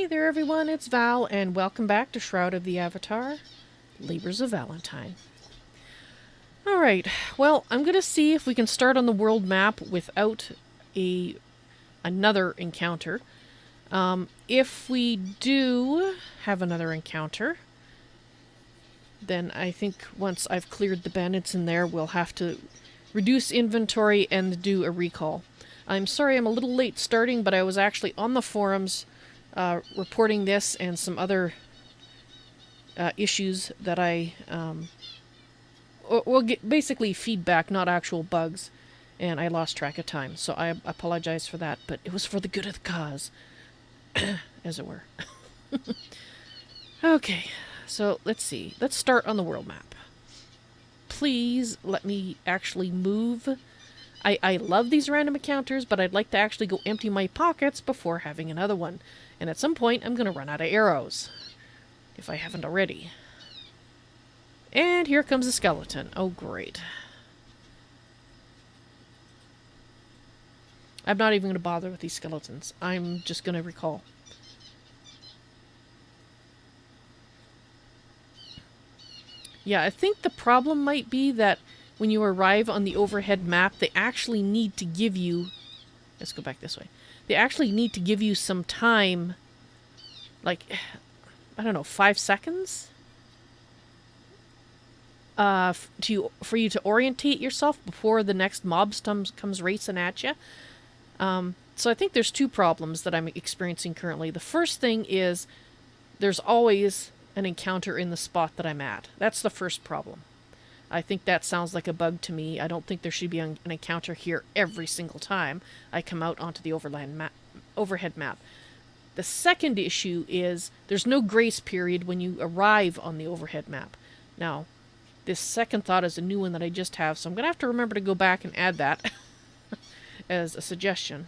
Hey there everyone, it's Val, and welcome back to Shroud of the Avatar, Labors of Valentine. Alright, well, I'm gonna see if we can start on the world map without another encounter. If we do have another encounter, then I think once I've cleared the bandits in there, we'll have to reduce inventory and do a recall. I'm sorry I'm a little late starting, but I was actually on the forums reporting this and some other issues that well, basically feedback, not actual bugs, and I lost track of time, so I apologize for that, but it was for the good of the cause, as it were. Okay, so let's see. Let's start on the world map. Please let me actually move. I love these random encounters, but I'd like to actually go empty my pockets before having another one. And at some point, I'm going to run out of arrows. If I haven't already. And here comes a skeleton. Oh, great. I'm not even going to bother with these skeletons. I'm just going to recall. Yeah, I think the problem might be that when you arrive on the overhead map, they actually need to give you... Let's go back this way. They actually need to give you some time, like, I don't know, 5 seconds? For you to orientate yourself before the next mob comes racing at you. So I think there's two problems that I'm experiencing currently. The first thing is there's always an encounter in the spot that I'm at. That's the first problem. I think that sounds like a bug to me. I don't think there should be an encounter here every single time I come out onto the overhead map. The second issue is there's no grace period when you arrive on the overhead map. Now, this second thought is a new one that I just have, so I'm going to have to remember to go back and add that as a suggestion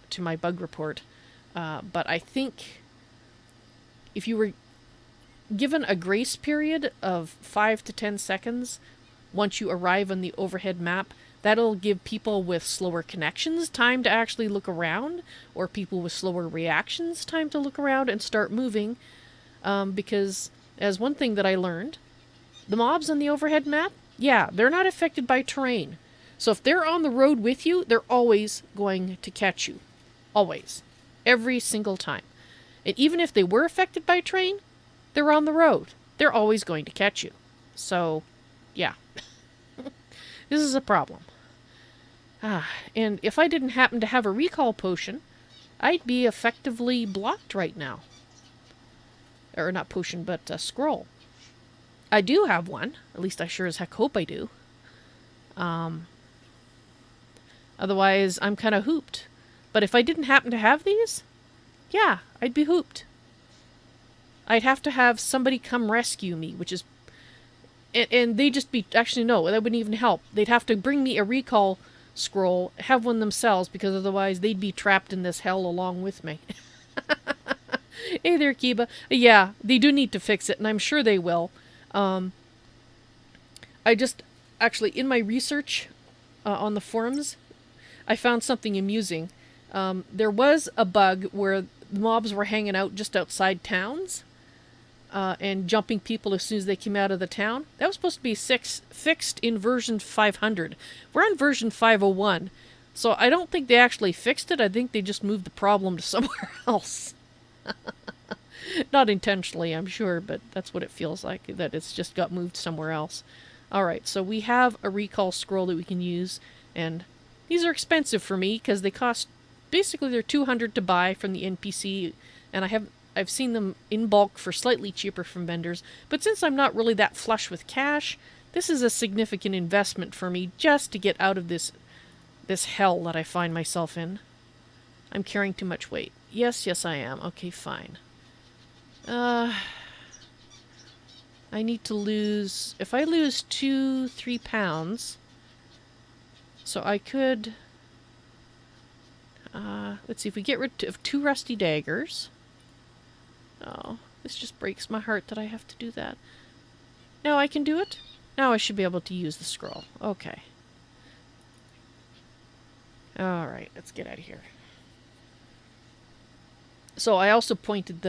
to my bug report. But I think if you were given a grace period of 5 to 10 seconds once you arrive on the overhead map, that'll give people with slower connections time to actually look around, or people with slower reactions time to look around and start moving. Because, as one thing that I learned, the mobs on the overhead map, yeah, they're not affected by terrain. So if they're on the road with you, they're always going to catch you. Always. Every single time. And even if they were affected by terrain, they're on the road. They're always going to catch you. So, yeah. This is a problem. And if I didn't happen to have a recall potion, I'd be effectively blocked right now. Or not potion, but scroll. I do have one. At least I sure as heck hope I do. Otherwise, I'm kind of hooped. But if I didn't happen to have these, yeah, I'd be hooped. I'd have to have somebody come rescue me, which is... And they'd just be... Actually, no, that wouldn't even help. They'd have to bring me a recall scroll, have one themselves, because otherwise they'd be trapped in this hell along with me. Hey there, Kiba. Yeah, they do need to fix it, and I'm sure they will. I just... Actually, in my research on the forums, I found something amusing. There was a bug where the mobs were hanging out just outside towns, and jumping people as soon as they came out of the town. That was supposed to be fixed in version 500. We're on version 501, so I don't think they actually fixed it. I think they just moved the problem to somewhere else. Not intentionally, I'm sure, but that's what it feels like, that it's just got moved somewhere else. Alright, so we have a recall scroll that we can use, and these are expensive for me because they cost... Basically, they're 200 to buy from the NPC, and I've seen them in bulk for slightly cheaper from vendors, but since I'm not really that flush with cash, this is a significant investment for me just to get out of this hell that I find myself in. I'm carrying too much weight. Yes, I am. Okay, fine. I need to lose... If I lose 2-3 pounds... So I could... let's see, if we get rid of 2 rusty daggers... Oh, this just breaks my heart that I have to do that. Now I can do it? Now I should be able to use the scroll. Okay. Alright, let's get out of here. So I also pointed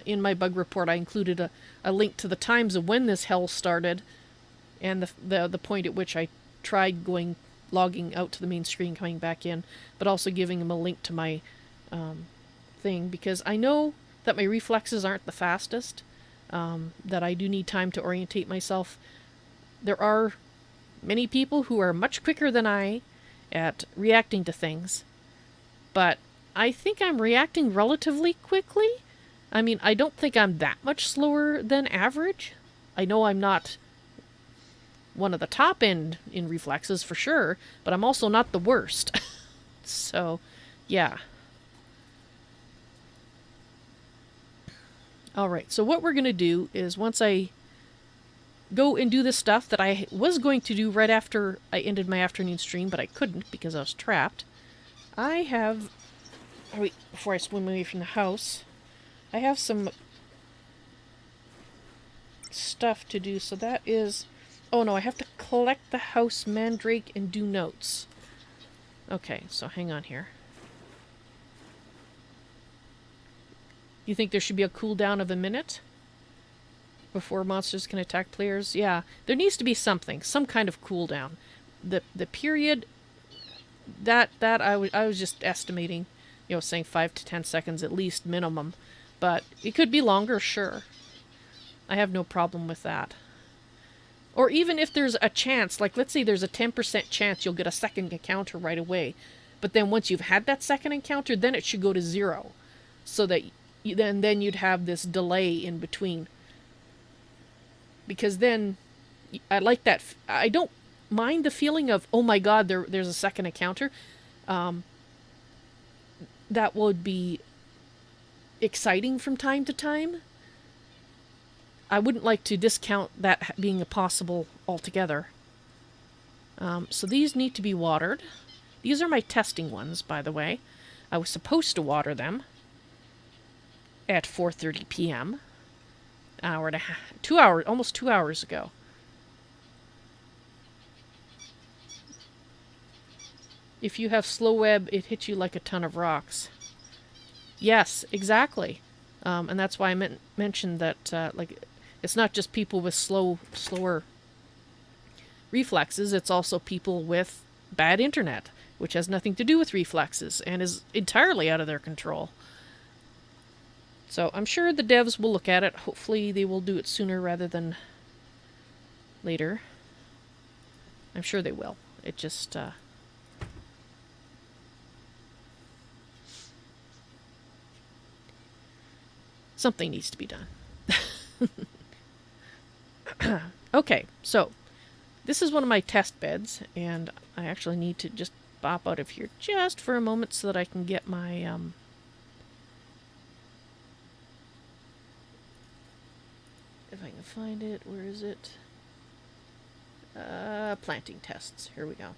in my bug report, I included a link to the times of when this hell started, and the point at which I tried logging out to the main screen, coming back in, but also giving them a link to my thing, because I know that my reflexes aren't the fastest, that I do need time to orientate myself. There are many people who are much quicker than I at reacting to things, but I think I'm reacting relatively quickly. I mean, I don't think I'm that much slower than average. I know I'm not one of the top end in reflexes for sure, but I'm also not the worst. So, yeah. Alright, so what we're going to do is once I go and do the stuff that I was going to do right after I ended my afternoon stream, but I couldn't because I was trapped, I have... Oh, wait, before I swim away from the house, I have some stuff to do, so that is... Oh no, I have to collect the house mandrake and do notes. Okay, so hang on here. You think there should be a cooldown of a minute before monsters can attack players? Yeah, there needs to be something, some kind of cooldown. The period that I was just estimating, you know, saying 5 to 10 seconds at least minimum, but it could be longer, sure. I have no problem with that. Or even if there's a chance, like let's say there's a 10% chance you'll get a second encounter right away, but then once you've had that second encounter, then it should go to 0, so that then you'd have this delay in between. Because then I like that. I don't mind the feeling of, oh my god, there's a second encounter. That would be exciting from time to time. I wouldn't like to discount that being possible altogether. So these need to be watered. These are my testing ones, by the way. I was supposed to water them at 4:30 p.m. An hour and a half, 2 hours, almost 2 hours ago. If you have slow web, it hits you like a ton of rocks. Yes, exactly. And that's why I mentioned that, like, it's not just people with slower reflexes, it's also people with bad internet, which has nothing to do with reflexes and is entirely out of their control. So I'm sure the devs will look at it. Hopefully they will do it sooner rather than later. I'm sure they will. It just... something needs to be done. Okay, so this is one of my test beds, and I actually need to just bop out of here just for a moment so that I can get my if I can find it, where is it? Planting tests. Here we go.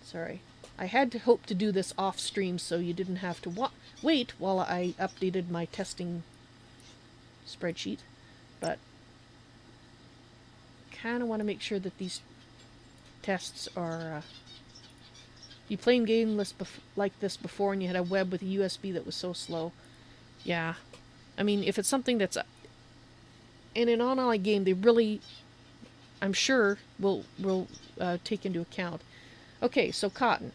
Sorry. I had to hope to do this off stream so you didn't have to wait while I updated my testing spreadsheet, but kind of want to make sure that these tests are... you played game like this before and you had a web with a USB that was so slow. Yeah. I mean, if it's something that's in an online game, they really, I'm sure, will take into account. Okay, so cotton.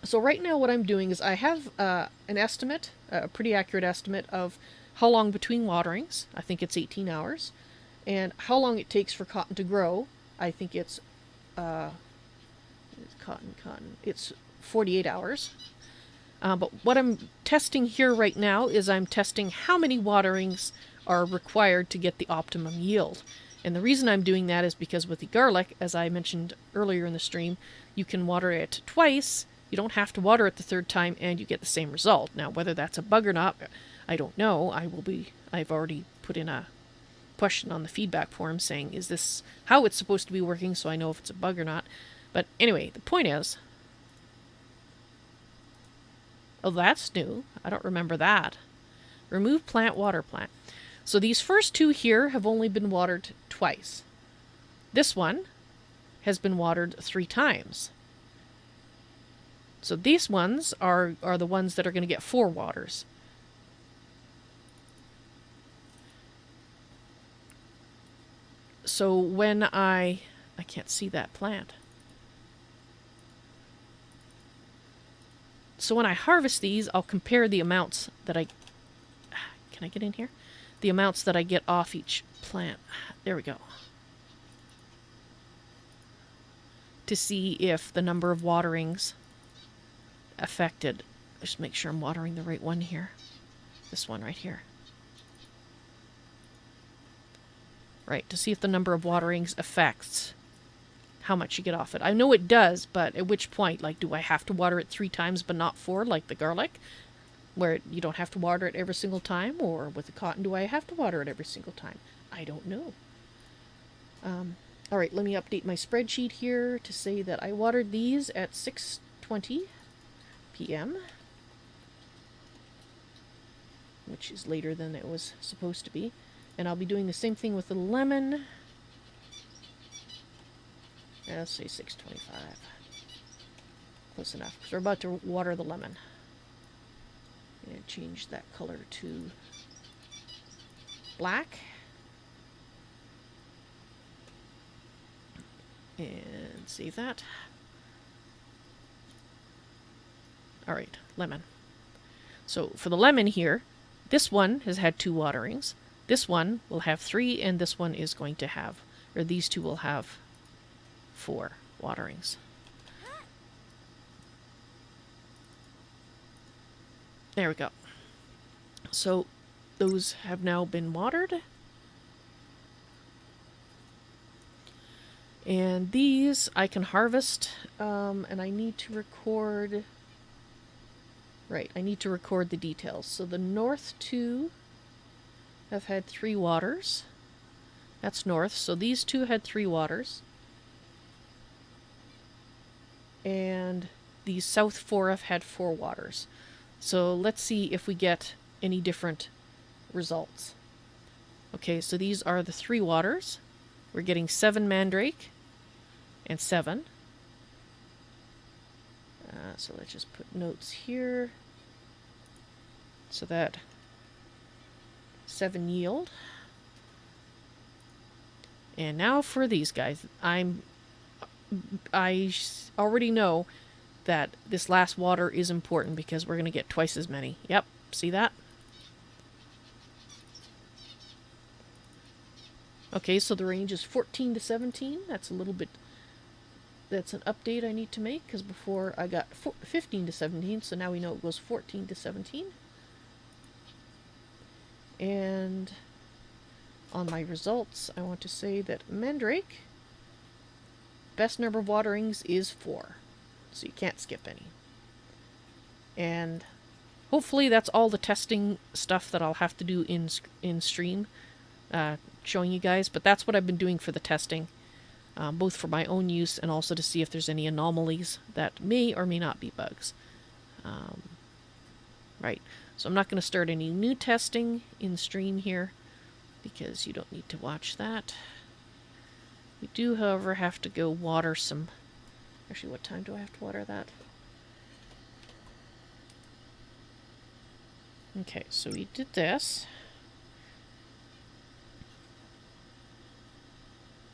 So right now what I'm doing is I have an estimate, a pretty accurate estimate of how long between waterings. I think it's 18 hours. And how long it takes for cotton to grow. I think it's it's 48 hours. But what I'm testing here right now is I'm testing how many waterings are required to get the optimum yield. And the reason I'm doing that is because with the garlic, as I mentioned earlier in the stream, you can water it twice. You don't have to water it the third time and you get the same result. Now, whether that's a bug or not, I don't know. I've already put in a question on the feedback forum saying, is this how it's supposed to be working, so I know if it's a bug or not. But anyway, the point is... oh, that's new. I don't remember that. Remove plant, water plant. So these first two here have only been watered twice. This one has been watered 3 times. So these ones are the ones that are going to get 4 waters. So when I can't see that plant. So when I harvest these, I'll compare the amounts that can I get in here? The amounts that I get off each plant. There we go. To see if the number of waterings affected. Just make sure I'm watering the right one here. This one right here. Right, to see if the number of waterings affects how much you get off it. I know it does, but at which point? Like, do I have to water it 3 times but not 4, like the garlic? Where you don't have to water it every single time? Or with the cotton, do I have to water it every single time? I don't know. Alright, let me update my spreadsheet here to say that I watered these at 6:20 p.m. which is later than it was supposed to be. And I'll be doing the same thing with the lemon. Let's say 6:25. Close enough, because we're about to water the lemon. And change that color to black. And save that. Alright, lemon. So for the lemon here, this one has had 2 waterings. This one will have 3, and this one is going to have, or these 2 will have 4 waterings. There we go. So those have now been watered. And these I can harvest, and I need to record... Right, I need to record the details. So the north 2 have had 3 waters. That's north. So these 2 had 3 waters. And these south 4 have had 4 waters. So let's see if we get any different results. Okay, so these are the 3 waters. We're getting 7 mandrake and 7. So let's just put notes here. So that 7 yield. And now for these guys. I already know that this last water is important because we're going to get twice as many. Yep, see that? Okay, so the range is 14 to 17. That's a little bit... That's an update I need to make, because before I got 15 to 17, so now we know it goes 14 to 17. And on my results, I want to say that mandrake, best number of waterings is 4. So you can't skip any. And hopefully that's all the testing stuff that I'll have to do in stream, showing you guys. But that's what I've been doing for the testing. Both for my own use and also to see if there's any anomalies that may or may not be bugs. Right, so I'm not going to start any new testing in stream here because you don't need to watch that. We do, however, have to go water some... Actually, what time do I have to water that? Okay, so we did this.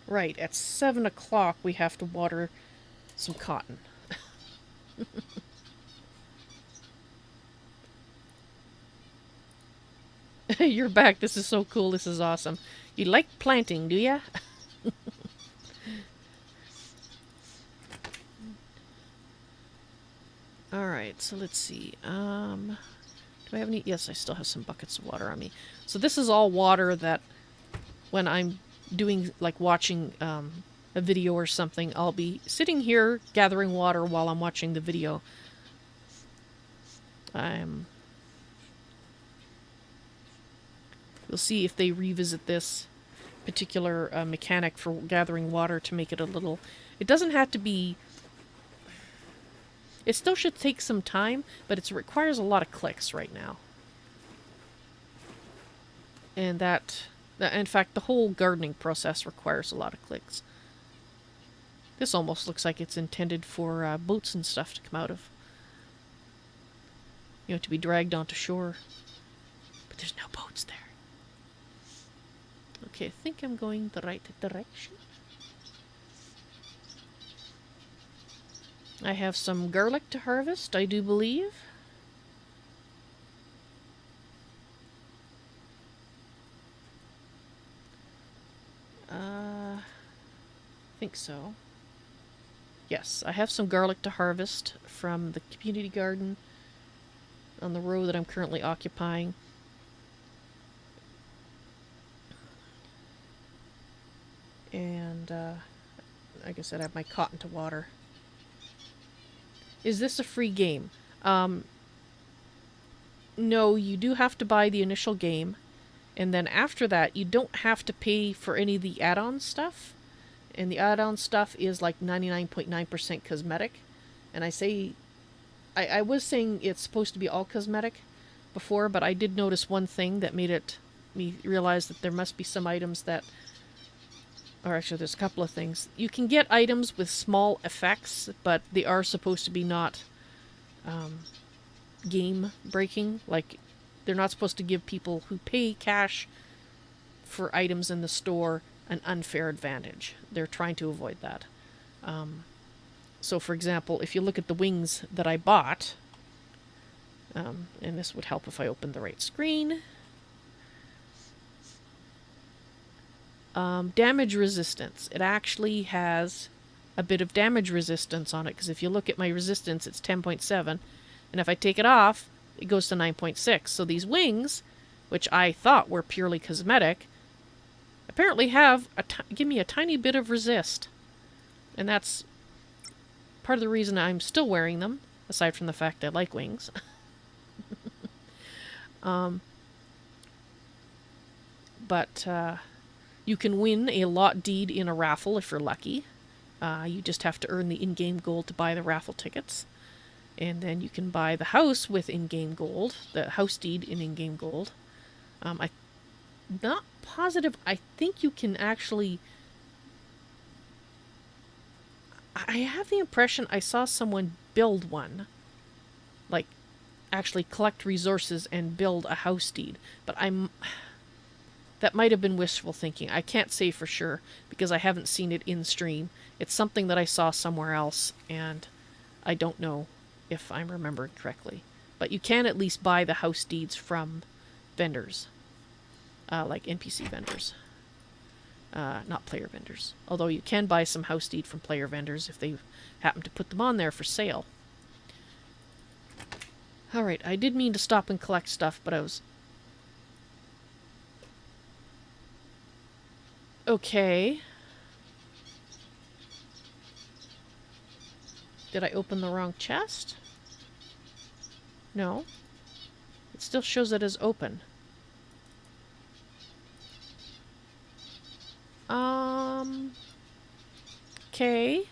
Right, at 7 o'clock we have to water some cotton. You're back. This is so cool. This is awesome. You like planting, do ya? Alright, so let's see. Do I have any? Yes, I still have some buckets of water on me. So this is all water that when I'm doing, like, watching a video or something, I'll be sitting here gathering water while I'm watching the video. We'll see if they revisit this particular mechanic for gathering water to make it a little... It doesn't have to be... It still should take some time, but it requires a lot of clicks right now. And that... In fact, the whole gardening process requires a lot of clicks. This almost looks like it's intended for boats and stuff to come out of. you know, to be dragged onto shore. But there's no boats there. Okay, I think I'm going the right direction. I have some garlic to harvest, I do believe. I think so. Yes, I have some garlic to harvest from the community garden on the row that I'm currently occupying. And, like I said, I have my cotton to water. Is this a free game? No, you do have to buy the initial game. And then after that, you don't have to pay for any of the add-on stuff. And the add-on stuff is like 99.9% cosmetic. And I was saying it's supposed to be all cosmetic before, but I did notice one thing that made me realize that there must be some items that, or actually there's a couple of things. You can get items with small effects, but they are supposed to be not game breaking. Like, they're not supposed to give people who pay cash for items in the store an unfair advantage. They're trying to avoid that. So, for example, if you look at the wings that I bought, and this would help if I opened the right screen. Damage resistance. It actually has a bit of damage resistance on it, because if you look at my resistance, it's 10.7, and if I take it off, it goes to 9.6. So these wings, which I thought were purely cosmetic, apparently have give me a tiny bit of resist. And that's part of the reason I'm still wearing them, aside from the fact I like wings. But you can win a lot deed in a raffle if you're lucky. You just have to earn the in-game gold to buy the raffle tickets. And then you can buy the house with in-game gold, the house deed in-game gold. I'm not positive. I think you can actually... I have the impression I saw someone build one. Like, actually collect resources and build a house deed. But that might have been wishful thinking. I can't say for sure, because I haven't seen it in stream. It's something that I saw somewhere else, and I don't know if I'm remembering correctly. But you can at least buy the house deeds from vendors. Like NPC vendors. Not player vendors. Although you can buy some house deed from player vendors if they happen to put them on there for sale. Alright, I did mean to stop and collect stuff, but I was... Okay. Did I open the wrong chest? No. It still shows it as open. Okay.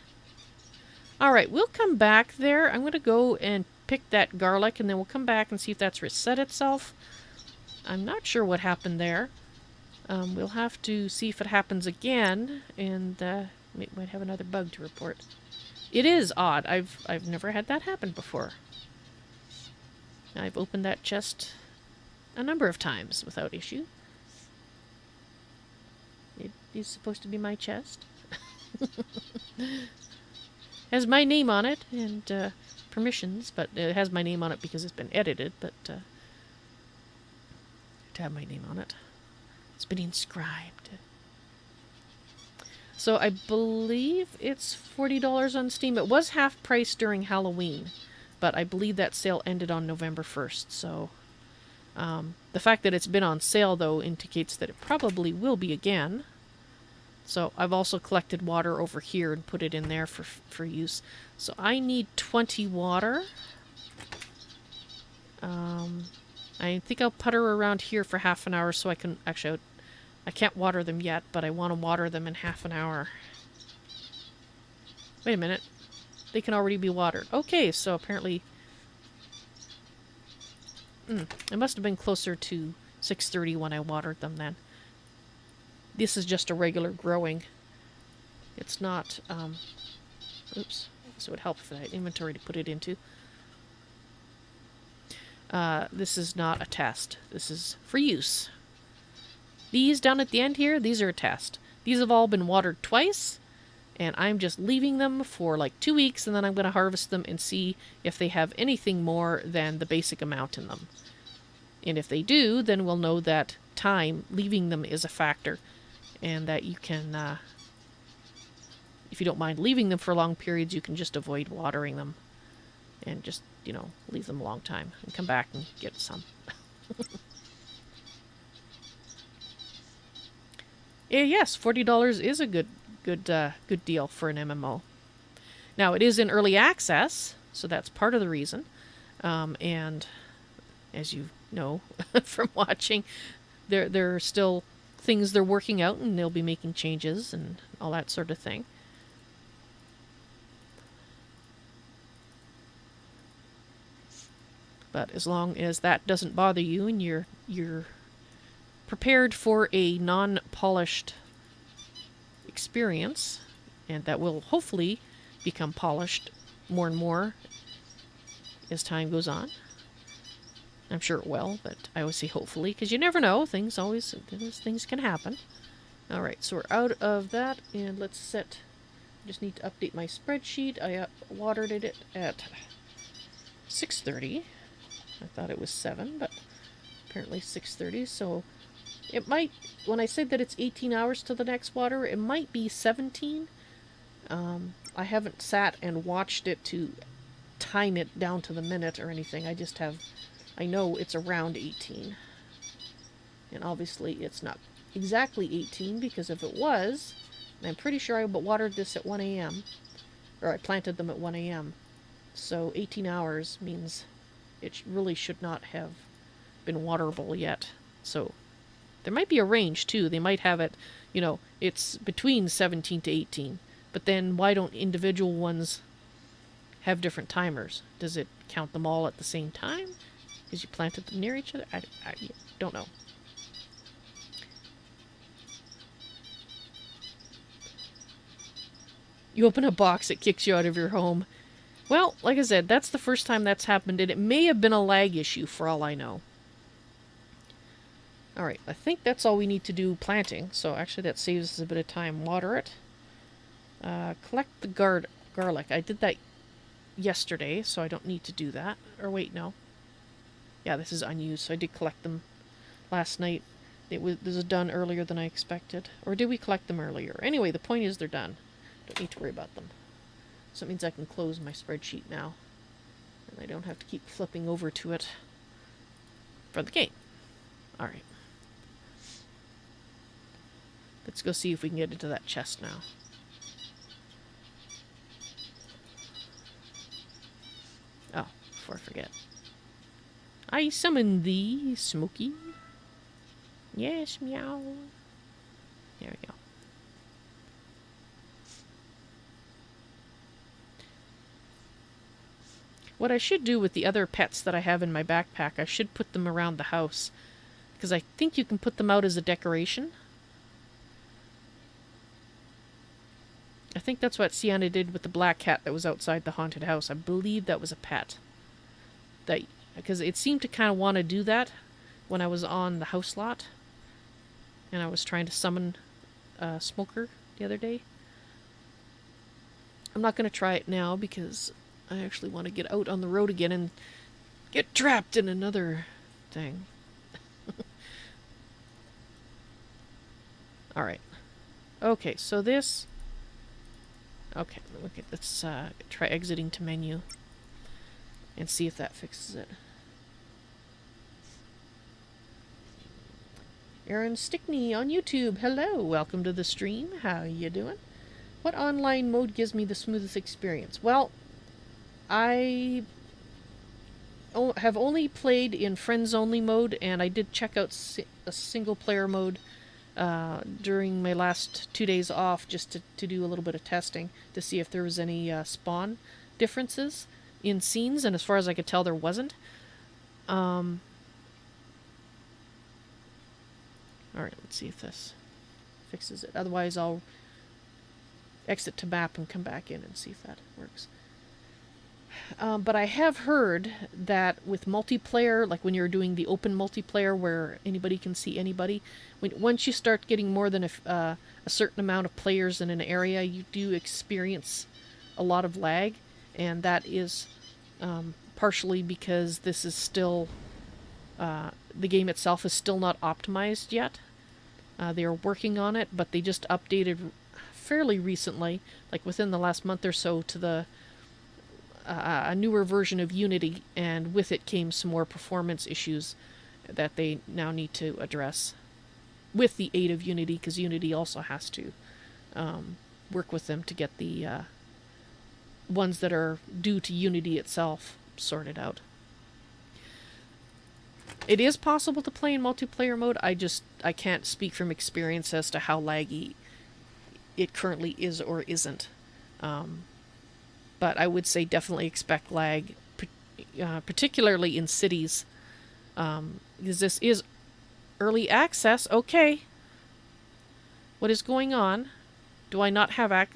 Alright, we'll come back there. I'm going to go and pick that garlic, and then we'll come back and see if that's reset itself. I'm not sure what happened there. We'll have to see if it happens again, and might have another bug to report. It is odd. I've never had that happen before. I've opened that chest a number of times without issue. It is supposed to be my chest. Has my name on it and permissions, but it has my name on it because it's been edited, but to have my name on it. It's been inscribed. So I believe it's $40 on Steam. It was half price during Halloween, but I believe that sale ended on November 1st, so... the fact that it's been on sale, though, indicates that it probably will be again. So I've also collected water over here and put it in there for use. So I need 20 water. I think I'll putter around here for half an hour so I can... Actually, I can't water them yet, but I want to water them in half an hour. Wait a minute. They can already be watered. Okay, so apparently... it must have been closer to 6:30 when I watered them then. This is just a regular growing. It's not, oops. So it would help if I had inventory to put it into. this is not a test. This is for use. These down at the end here, these are a test. These have all been watered twice, and I'm just leaving them for like 2 weeks, and then I'm going to harvest them and see if they have anything more than the basic amount in them. And if they do, then we'll know that time leaving them is a factor, and that you can, if you don't mind leaving them for long periods, you can just avoid watering them and just, you know, leave them a long time and come back and get some. Yeah, yes, $40 is a good deal for an MMO. Now, it is in early access, so that's part of the reason. And as you know from watching, there are still things they're working out, and they'll be making changes and all that sort of thing. But as long as that doesn't bother you and you're prepared for a non-polished experience, and that will hopefully become polished more and more as time goes on. I'm sure it will, but I always say hopefully, because you never know. Things can happen. Alright, so we're out of that, and let's set... just need to update my spreadsheet. I watered it at 6:30. I thought it was 7, but apparently 6:30, so it might, when I said that it's 18 hours to the next water, it might be 17. I haven't sat and watched it to time it down to the minute or anything. I know it's around 18. And obviously it's not exactly 18, because if it was, and I'm pretty sure I watered this at 1 a.m., or I planted them at 1 a.m., so 18 hours means it really should not have been waterable yet. So there might be a range too. They might have it, you know, it's between 17 to 18. But then why don't individual ones have different timers? Does it count them all at the same time? Because you planted them near each other? I don't know. You open a box, it kicks you out of your home. Well, like I said, that's the first time that's happened, and it may have been a lag issue for all I know. Alright, I think that's all we need to do planting, so actually that saves us a bit of time. Water it. Collect the garlic. I did that yesterday, so I don't need to do that. Or wait, no. Yeah, this is unused, so I did collect them last night. This was done earlier than I expected. Or did we collect them earlier? Anyway, the point is they're done. Don't need to worry about them. So it means I can close my spreadsheet now. And I don't have to keep flipping over to it for the game. Alright. Let's go see if we can get into that chest now. Oh, before I forget. I summon thee, Smokey. Yes, meow. There we go. What I should do with the other pets that I have in my backpack, I should put them around the house. Because I think you can put them out as a decoration. I think that's what Sienna did with the black cat that was outside the haunted house. I believe that was a pet. Because it seemed to kind of want to do that when I was on the house lot. And I was trying to summon Smoker the other day. I'm not going to try it now because I actually want to get out on the road again and get trapped in another thing. Alright. Okay, so this... Okay, let's try exiting to menu and see if that fixes it. Aaron Stickney on YouTube. Hello, welcome to the stream. How you doing? What online mode gives me the smoothest experience? Well, I have only played in friends only mode, and I did check out a single player mode during my last 2 days off just to do a little bit of testing to see if there was any spawn differences in scenes, and as far as I could tell there wasn't. Alright, let's see if this fixes it. Otherwise I'll exit to map and come back in and see if that works. But I have heard that with multiplayer, like when you're doing the open multiplayer where anybody can see anybody, once you start getting more than a certain amount of players in an area, you do experience a lot of lag, and that is partially because this is still the game itself is still not optimized yet. They are working on it, but they just updated fairly recently, like within the last month or so, to a newer version of Unity, and with it came some more performance issues that they now need to address with the aid of Unity, because Unity also has to work with them to get the ones that are due to Unity itself sorted out. It is possible to play in multiplayer mode. I can't speak from experience as to how laggy it currently is or isn't. But I would say definitely expect lag, particularly in cities, because this is early access. Okay. What is going on? Do I not have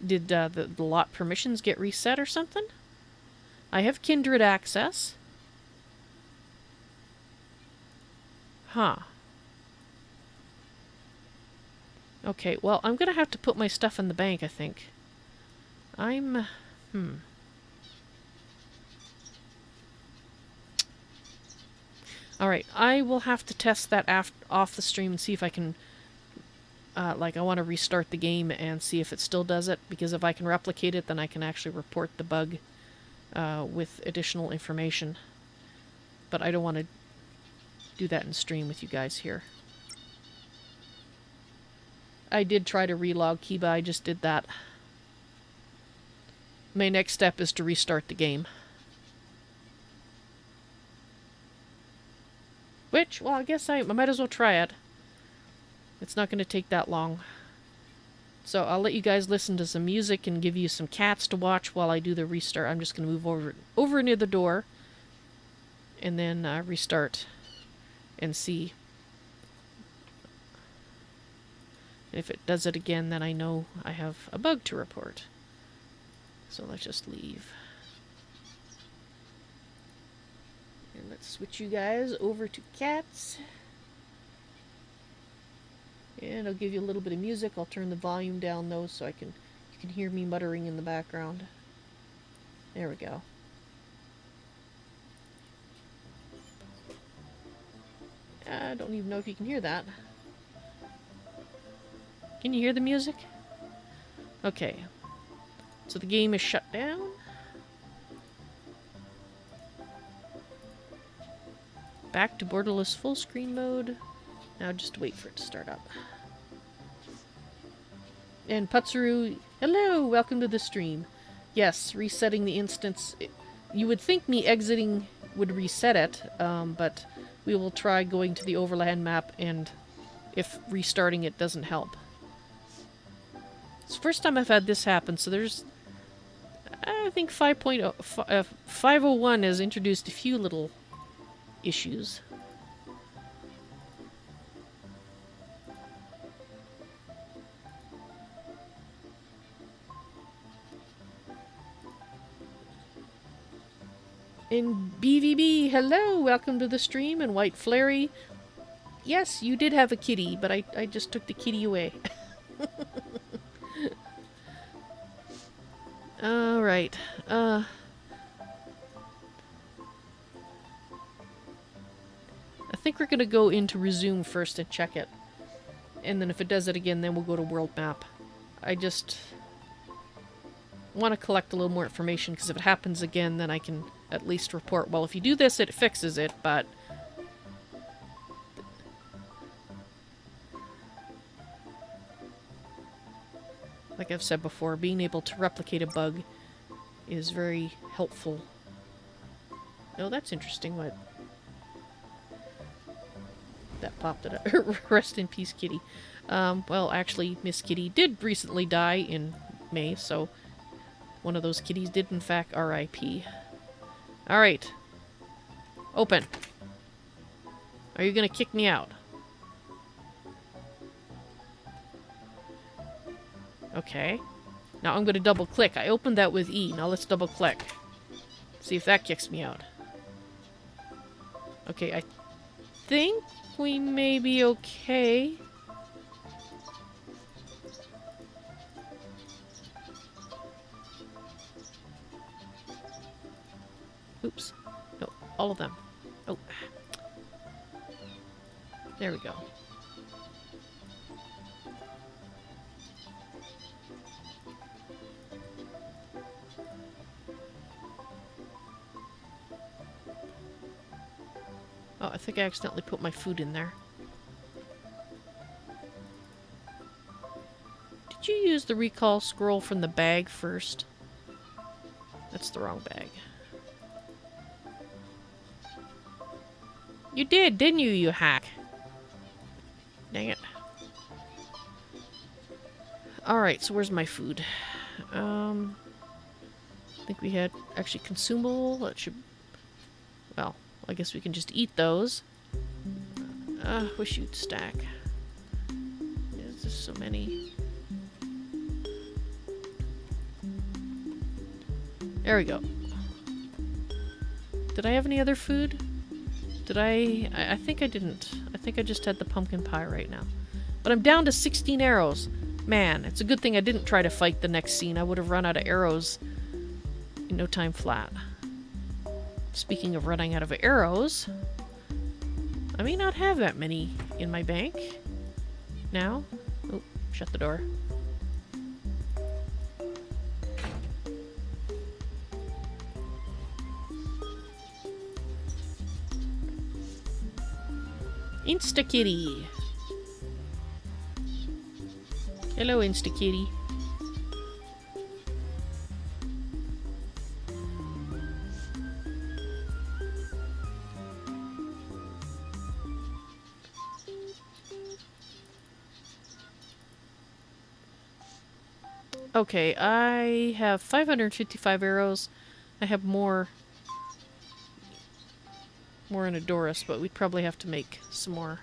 Did the lot permissions get reset or something? I have Kindred access. Huh. Okay, well, I'm gonna have to put my stuff in the bank, I think. Alright, I will have to test that off the stream and see if I can... I want to restart the game and see if it still does it, because if I can replicate it, then I can actually report the bug with additional information. But I don't want to do that in stream with you guys here. I did try to relog Kiba, I just did that. My next step is to restart the game. Which, well, I guess I might as well try it. It's not going to take that long. So I'll let you guys listen to some music and give you some cats to watch while I do the restart. I'm just going to move over near the door and then restart and see. If it does it again, then I know I have a bug to report. So let's just leave. And let's switch you guys over to cats. And I'll give you a little bit of music. I'll turn the volume down though so you can hear me muttering in the background. There we go. I don't even know if you can hear that. Can you hear the music? Okay. So the game is shut down. Back to borderless full screen mode. Now just wait for it to start up. And Patsuru, hello, welcome to the stream. Yes, resetting the instance. You would think me exiting would reset it, but we will try going to the overland map, and if restarting it doesn't help. It's the first time I've had this happen, so there's... I think 501 has introduced a few little issues. And BVB, hello, welcome to the stream. And White Flary, yes, you did have a kitty, but I just took the kitty away. Alright, I think we're gonna go into resume first and check it. And then if it does it again, then we'll go to world map. I just want to collect a little more information, because if it happens again, then I can at least report, well, if you do this, it fixes it, but... like I've said before, being able to replicate a bug is very helpful. Oh, that's interesting what... that popped it up. Rest in peace, Kitty. Well, actually, Miss Kitty did recently die in May, so one of those kitties did, in fact, R.I.P. Alright. Open. Are you gonna kick me out? Okay. Now I'm gonna double click. I opened that with E. Now let's double click. See if that kicks me out. Okay, I think we may be okay. Oops. No, all of them. Oh. There we go. Oh, I think I accidentally put my food in there. Did you use the recall scroll from the bag first? That's the wrong bag. You did, didn't you, you hack? Dang it. Alright, so where's my food? I think we had actually consumable. That should... Well, I guess we can just eat those. Wish you'd stack. There's just so many. There we go. Did I have any other food? Did I think I didn't. I think I just had the pumpkin pie right now. But I'm down to 16 arrows. Man, it's a good thing I didn't try to fight the next scene. I would have run out of arrows in no time flat. Speaking of running out of arrows, I may not have that many in my bank now. Oh, shut the door. Insta-kitty. Hello, Insta-kitty. Okay, I have 555 arrows. I have more in Adoris, but we'd probably have to make some more.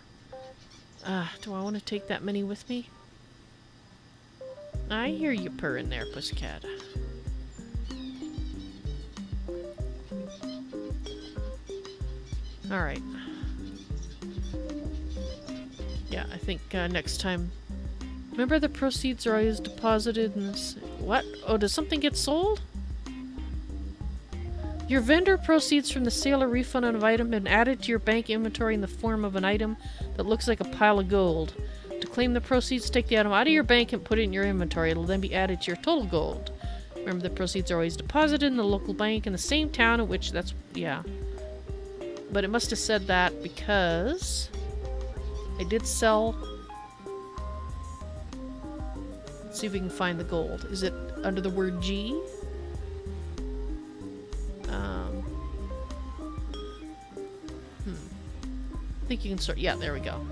Do I want to take that many with me? I hear you purring there, pussycat. Alright. Yeah, I think next time... Remember, the proceeds are always deposited in this... What? Oh, does something get sold? Your vendor proceeds from the sale or refund of an item and added to your bank inventory in the form of an item that looks like a pile of gold. To claim the proceeds, take the item out of your bank and put it in your inventory. It'll then be added to your total gold. Remember, the proceeds are always deposited in the local bank in the same town in which that's... Yeah. But it must have said that because... I did sell... Let's see if we can find the gold. Is it under the word G? I think you can sort... Yeah, there we go.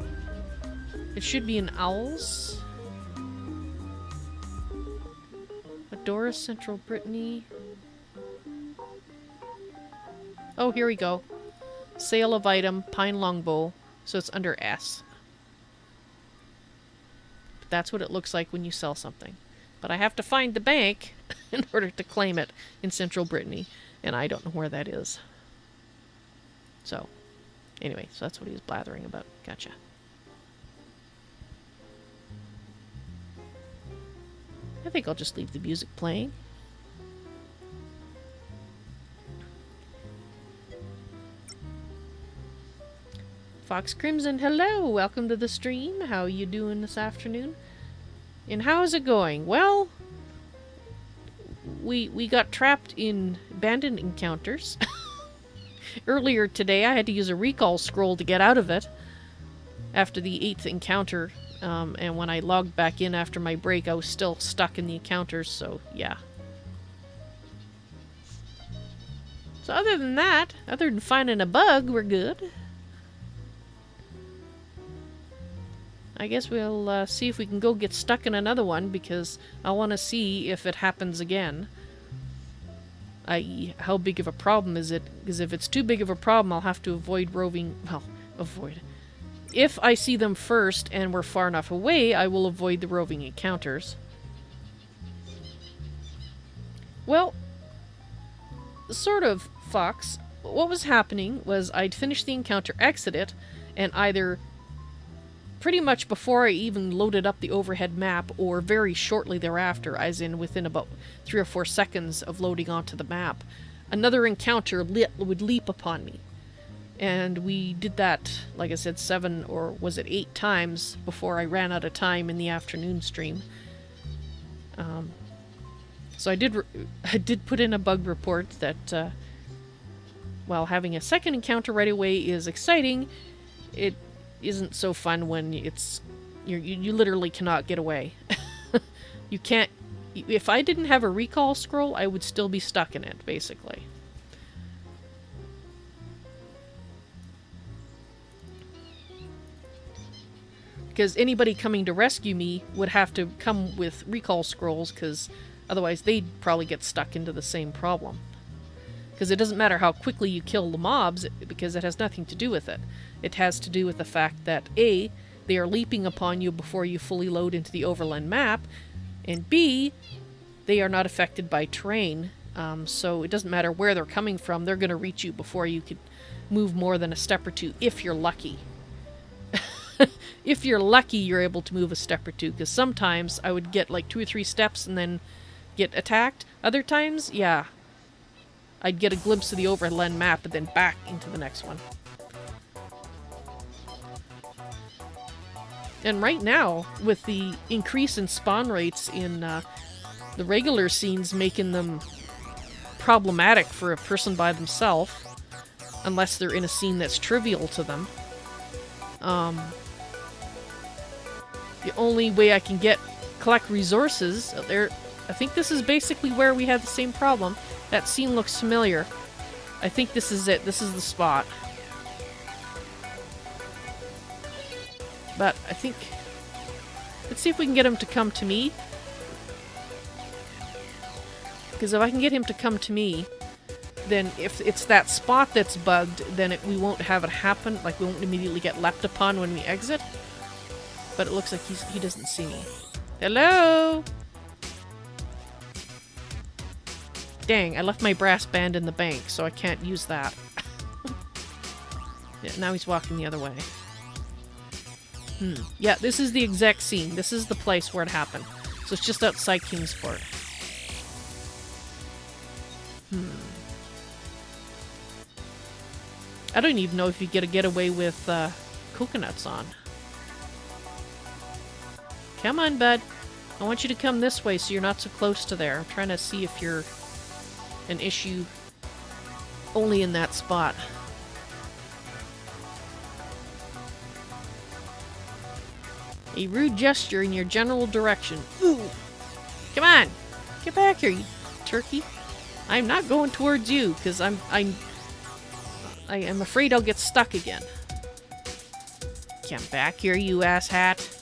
It should be in owls. Adoris, Central Brittany. Oh, here we go. Sale of item, pine longbow. So it's under S. But that's what it looks like when you sell something. But I have to find the bank in order to claim it in Central Brittany. And I don't know where that is. So, anyway, so that's what he was blathering about. Gotcha. I think I'll just leave the music playing. Fox Crimson, hello! Welcome to the stream. How are you doing this afternoon? And how's it going? Well, we got trapped in abandoned encounters. Earlier today, I had to use a recall scroll to get out of it after the 8th encounter. And when I logged back in after my break, I was still stuck in the encounters, so yeah. So other than that, other than finding a bug, we're good. I guess we'll see if we can go get stuck in another one, because I want to see if it happens again. I.e., how big of a problem is it? Because if it's too big of a problem, I'll have to avoid roving... Well, avoid... If I see them first and we're far enough away, I will avoid the roving encounters. Well, sort of Fox, what was happening was I'd finished the encounter, exit it, and either pretty much before I even loaded up the overhead map, or very shortly thereafter, as in within about 3 or 4 seconds of loading onto the map, another encounter would leap upon me. And we did that, like I said, 7 or was it 8 times before I ran out of time in the afternoon stream. So I did put in a bug report that while having a second encounter right away is exciting, it isn't so fun when you literally cannot get away. You can't. If I didn't have a recall scroll, I would still be stuck in it, basically. Because anybody coming to rescue me would have to come with recall scrolls, because otherwise they'd probably get stuck into the same problem. Because it doesn't matter how quickly you kill the mobs, because it has nothing to do with it. It has to do with the fact that A, they are leaping upon you before you fully load into the overland map, and B, they are not affected by terrain, so it doesn't matter where they're coming from, they're going to reach you before you could move more than a step or two, if you're lucky. If you're lucky, you're able to move a step or two, because sometimes I would get like 2 or 3 steps and then get attacked. Other times, yeah, I'd get a glimpse of the overland map and then back into the next one. And right now, with the increase in spawn rates in the regular scenes, making them problematic for a person by themselves, unless they're in a scene that's trivial to them, the only way I can collect resources there, I think this is basically where we have the same problem. That scene looks familiar. I think this is it. This is the spot. But I think... Let's see if we can get him to come to me. Because if I can get him to come to me, then if it's that spot that's bugged, then we won't have it happen. Like, we won't immediately get leapt upon when we exit. But it looks like he doesn't see me. Hello? Dang, I left my brass band in the bank, so I can't use that. Yeah, now he's walking the other way. Yeah, this is the exact scene. This is the place where it happened. So it's just outside Kingsport. I don't even know if you get away with coconuts on. Come on, bud. I want you to come this way so you're not so close to there. I'm trying to see if you're an issue only in that spot. A rude gesture in your general direction. Ooh! Come on! Get back here, you turkey. I'm not going towards you, because I am afraid I'll get stuck again. Come back here, you asshat.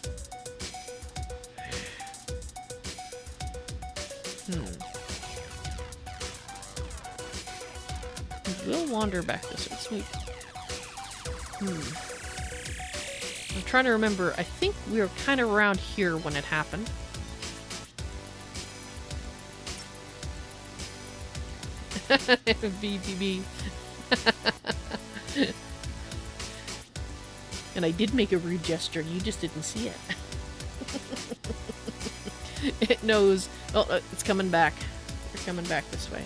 We'll wander back this way. Let's move. I'm trying to remember. I think we were kind of around here when it happened. BTB. And I did make a rude gesture. You just didn't see it. It knows. Oh, it's coming back. They're coming back this way.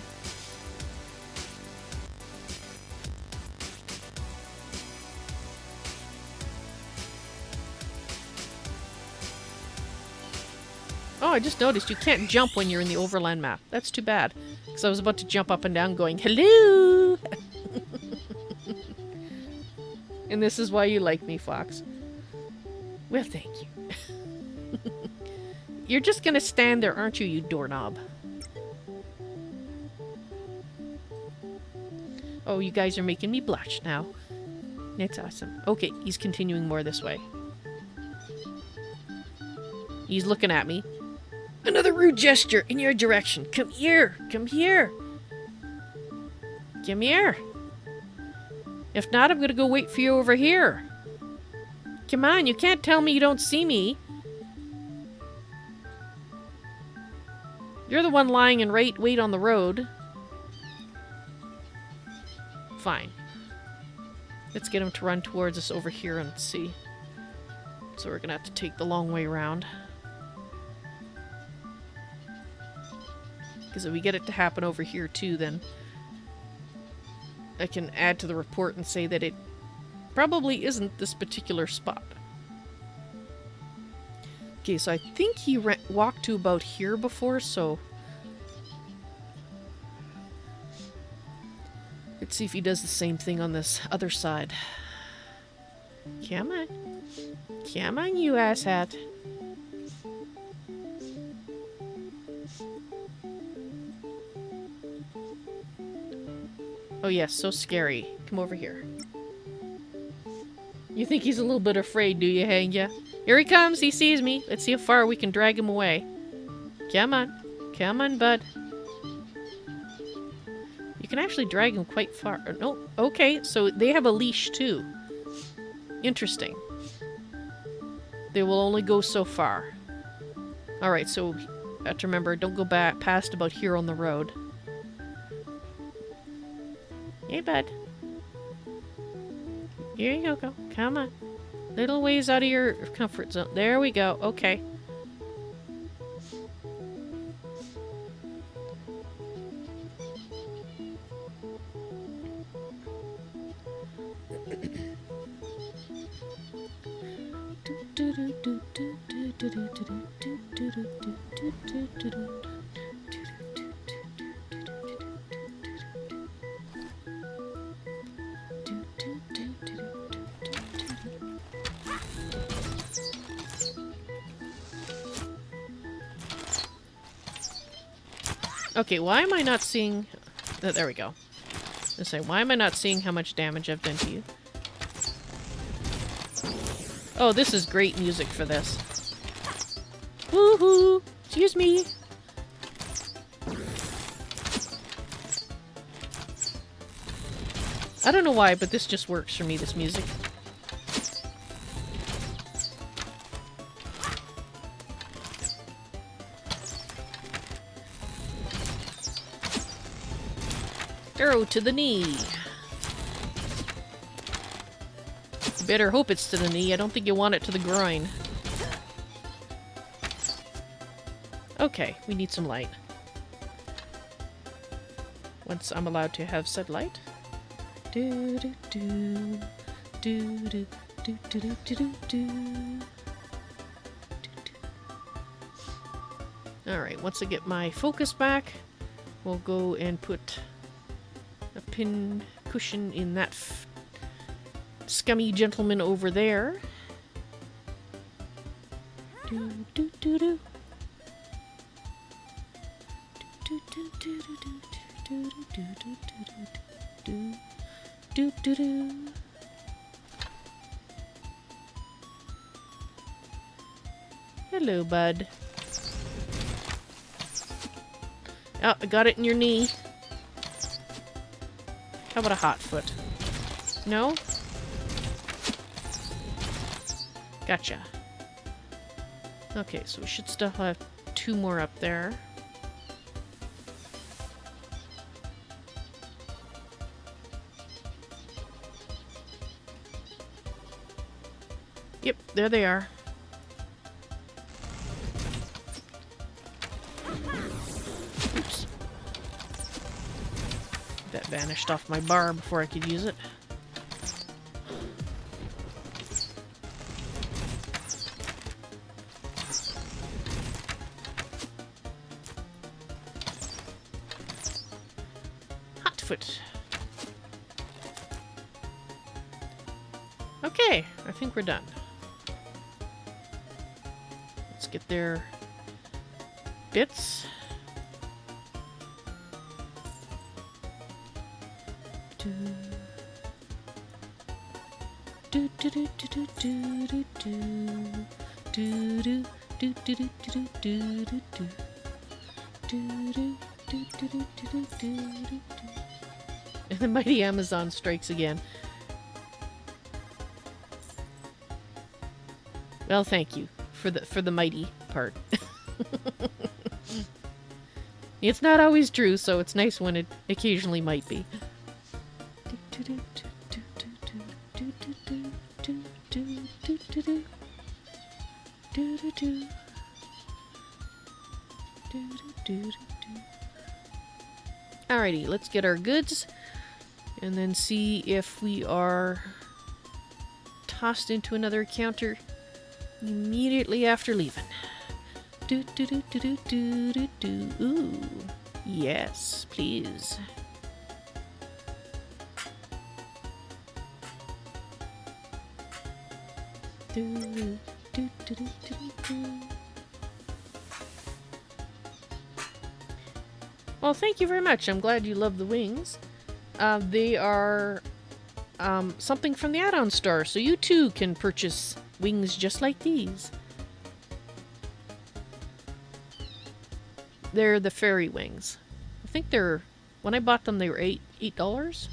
Oh, I just noticed you can't jump when you're in the overland map. That's too bad. Because I was about to jump up and down going, hello! And this is why you like me, Fox. Well, thank you. You're just gonna stand there, aren't you, you doorknob? Oh, you guys are making me blush now. That's awesome. Okay, he's continuing more this way. He's looking at me. Another rude gesture in your direction. Come here. Come here. Come here. If not, I'm going to go wait for you over here. Come on, you can't tell me you don't see me. You're the one lying in wait on the road. fine. Let's get him to run towards us over here and see. So we're gonna have to take the long way around. Because if we get it to happen over here too, then I can add to the report and say that it probably isn't this particular spot. Okay, so I think he walked to about here before, so let's see if he does the same thing on this other side. Come on. Come on, you asshat. Oh yes, so scary. Come over here. You think he's a little bit afraid, do you, Hangya? Here he comes, he sees me. Let's see how far we can drag him away. Come on. Come on, bud. You can actually drag him quite far. No, okay, so they have a leash too. Interesting. They will only go so far. Alright, so you have to remember, don't go back past about here on the road. Hey, bud. Here you go. Come on. Little ways out of your comfort zone. There we go. Okay. Okay, why am I not seeing... there we go. Let's say, why am I not seeing how much damage I've done to you? Oh, this is great music for this. Woohoo! Excuse me! I don't know why, but this just works for me, this music. Arrow to the knee. You better hope it's to the knee. I don't think you want it to the groin. Okay, we need some light. Once I'm allowed to have said light. Do do do do do do do do do do. Alright, once I get my focus back, we'll go and put a pin cushion in that scummy gentleman over there. Do do do do. Do do do do do do do do do do do. Hello, bud. Oh, I got it in your knee. How about a hot foot? No? Gotcha. Okay, so we should still have 2 more up there. Yep, there they are. Oops. That vanished off my bar before I could use it. Hotfoot. Okay, I think we're done. Let's get their bits. Do do do do do do do do do do do do do do do do. And the mighty Amazon strikes again. Well, thank you for the mighty part. It's not always true, so it's nice when it occasionally might be. Do do do. Do do do do do. Alrighty, let's get our goods and then see if we are tossed into another encounter immediately after leaving. Do do do do do do do do. Ooh, yes, please. Do do do do do do. Well, thank you very much. I'm glad you love the wings. They are something from the add-on store, so you too can purchase wings just like these. They're the fairy wings. I think they're, when I bought them, they were $8.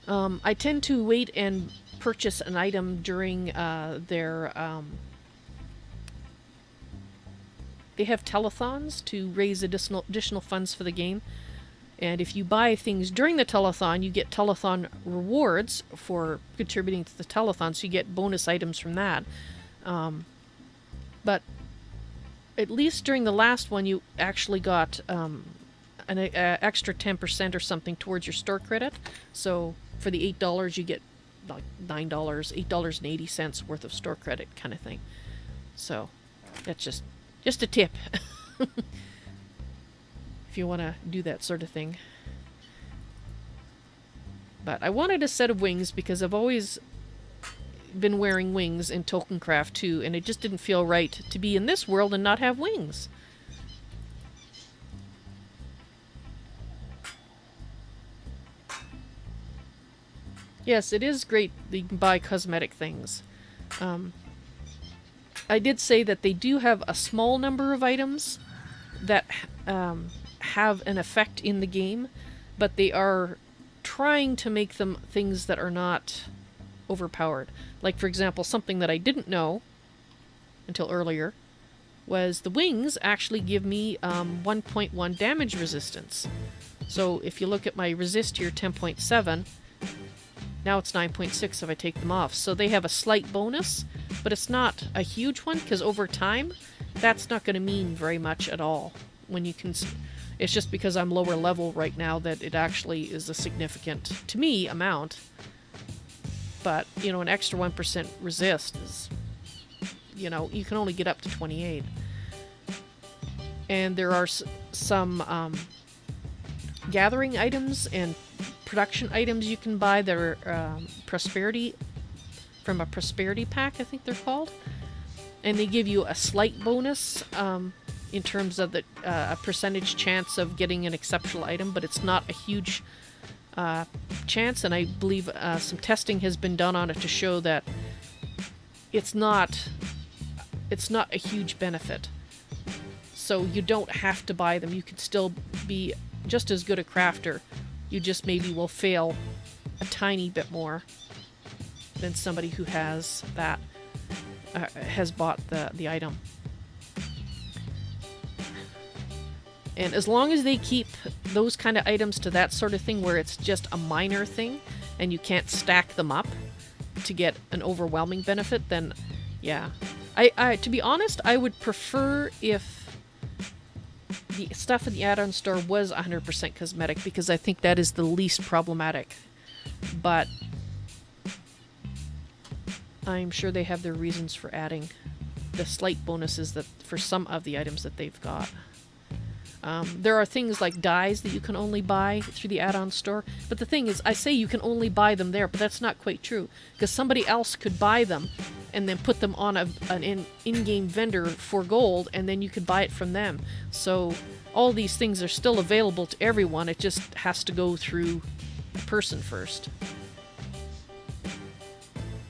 I tend to wait and purchase an item during their they have telethons to raise additional funds for the game. And if you buy things during the telethon, you get telethon rewards for contributing to the telethon, so you get bonus items from that. But at least during the last one, you actually got an extra 10% or something towards your store credit. So for the $8, you get like $9, $8.80 worth of store credit kind of thing. So that's just a tip. If you want to do that sort of thing. But I wanted a set of wings because I've always been wearing wings in Tokencraft 2, and it just didn't feel right to be in this world and not have wings. Yes, it is great that you can buy cosmetic things. I did say that they do have a small number of items that have an effect in the game, but they are trying to make them things that are not overpowered. Like, for example, something that I didn't know until earlier was the wings actually give me 1.1 damage resistance. So if you look at my resist here, 10.7, now it's 9.6 if I take them off. So they have a slight bonus, but it's not a huge one, because over time, that's not going to mean very much at all. When you can, it's just because I'm lower level right now that it actually is a significant, to me, amount. But, you know, an extra 1% resist is, you know, you can only get up to 28. And there are some gathering items and production items you can buy that are prosperity, from a prosperity pack, I think they're called. And they give you a slight bonus in terms of a percentage chance of getting an exceptional item, but it's not a huge chance, and I believe some testing has been done on it to show that it's not a huge benefit. So you don't have to buy them. You can still be just as good a crafter. You just maybe will fail a tiny bit more than somebody who has that has bought the item. And as long as they keep those kind of items to that sort of thing where it's just a minor thing and you can't stack them up to get an overwhelming benefit, then yeah. I to be honest, I would prefer if the stuff in the add-on store was 100% cosmetic, because I think that is the least problematic. But I'm sure they have their reasons for adding the slight bonuses that for some of the items that they've got. There are things like dyes that you can only buy through the add-on store. But the thing is, I say you can only buy them there, but that's not quite true. Because somebody else could buy them and then put them on an in-game vendor for gold, and then you could buy it from them. So all these things are still available to everyone. It just has to go through a person first.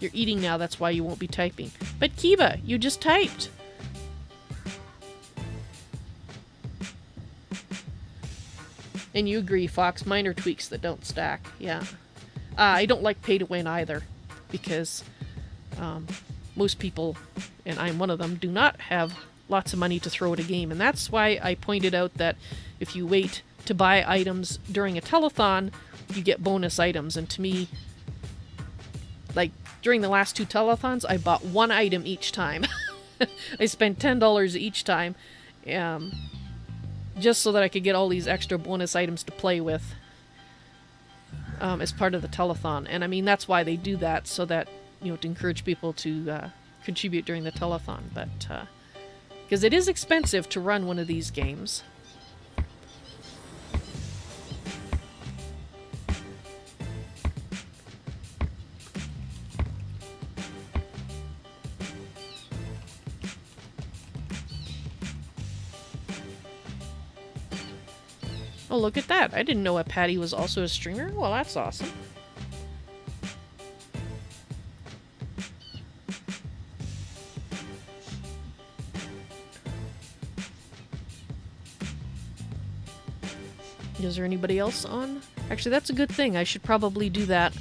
You're eating now, that's why you won't be typing. But Kiba, you just typed! And you agree, Fox, minor tweaks that don't stack, yeah. I don't like pay to win either, because most people, and I'm one of them, do not have lots of money to throw at a game. And that's why I pointed out that if you wait to buy items during a telethon, you get bonus items. And to me, like during the last 2 telethons, I bought 1 item each time. I spent $10 each time, just so that I could get all these extra bonus items to play with as part of the telethon. And I mean, that's why they do that, so that, you know, to encourage people to contribute during the telethon. But because it is expensive to run one of these games. Oh, look at that. I didn't know Patty was also a streamer. Well, that's awesome. Is there anybody else on? Actually, that's a good thing. I should probably do that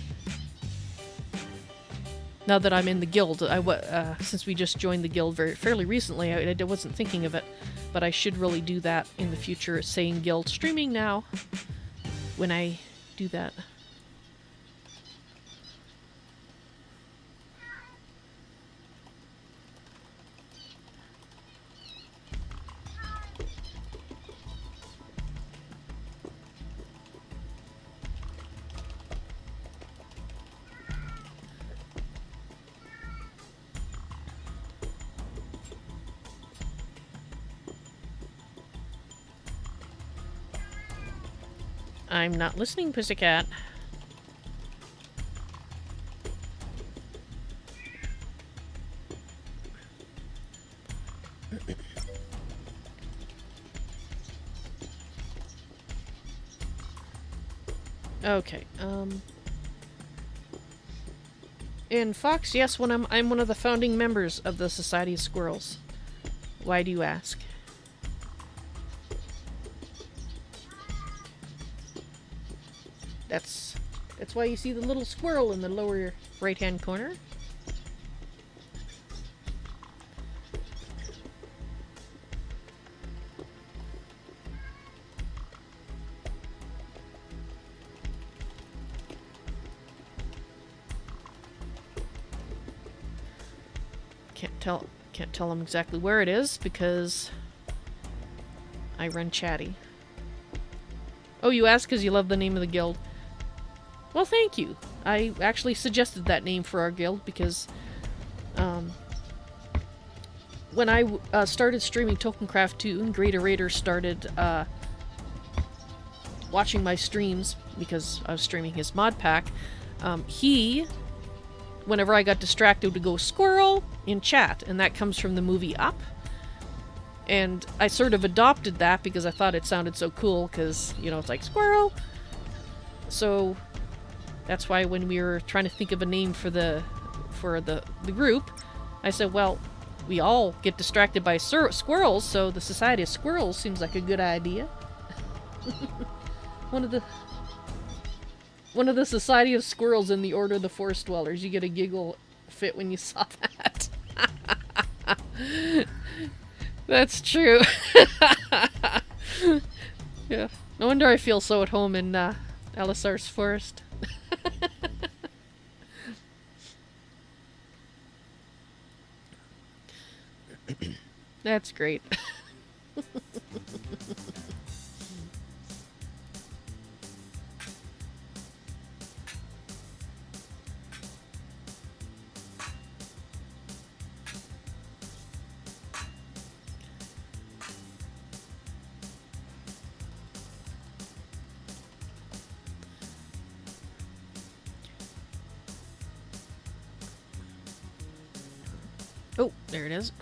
now that I'm in the guild. Since we just joined the guild fairly recently, I wasn't thinking of it, but I should really do that in the future, saying guild streaming now when I do that. I'm not listening, Pussycat. Okay, and Fox, yes, I'm one of the founding members of the Society of Squirrels. Why do you ask? That's why you see the little squirrel in the lower right-hand corner. Can't tell them exactly where it is because I run chatty. Oh, you asked because you love the name of the guild. Well, thank you. I actually suggested that name for our guild because when I started streaming Tokencraft 2 and Greater Raider started watching my streams because I was streaming his mod pack, whenever I got distracted, would go squirrel in chat, and that comes from the movie Up. And I sort of adopted that because I thought it sounded so cool because, you know, it's like squirrel. So that's why when we were trying to think of a name for the group, I said, well, we all get distracted by squirrels, so the Society of Squirrels seems like a good idea. One of the Society of Squirrels in the Order of the Forest Dwellers. You get a giggle fit when you saw that. That's true. Yeah. No wonder I feel so at home in Alisar's forest. That's great. Oh, there it is.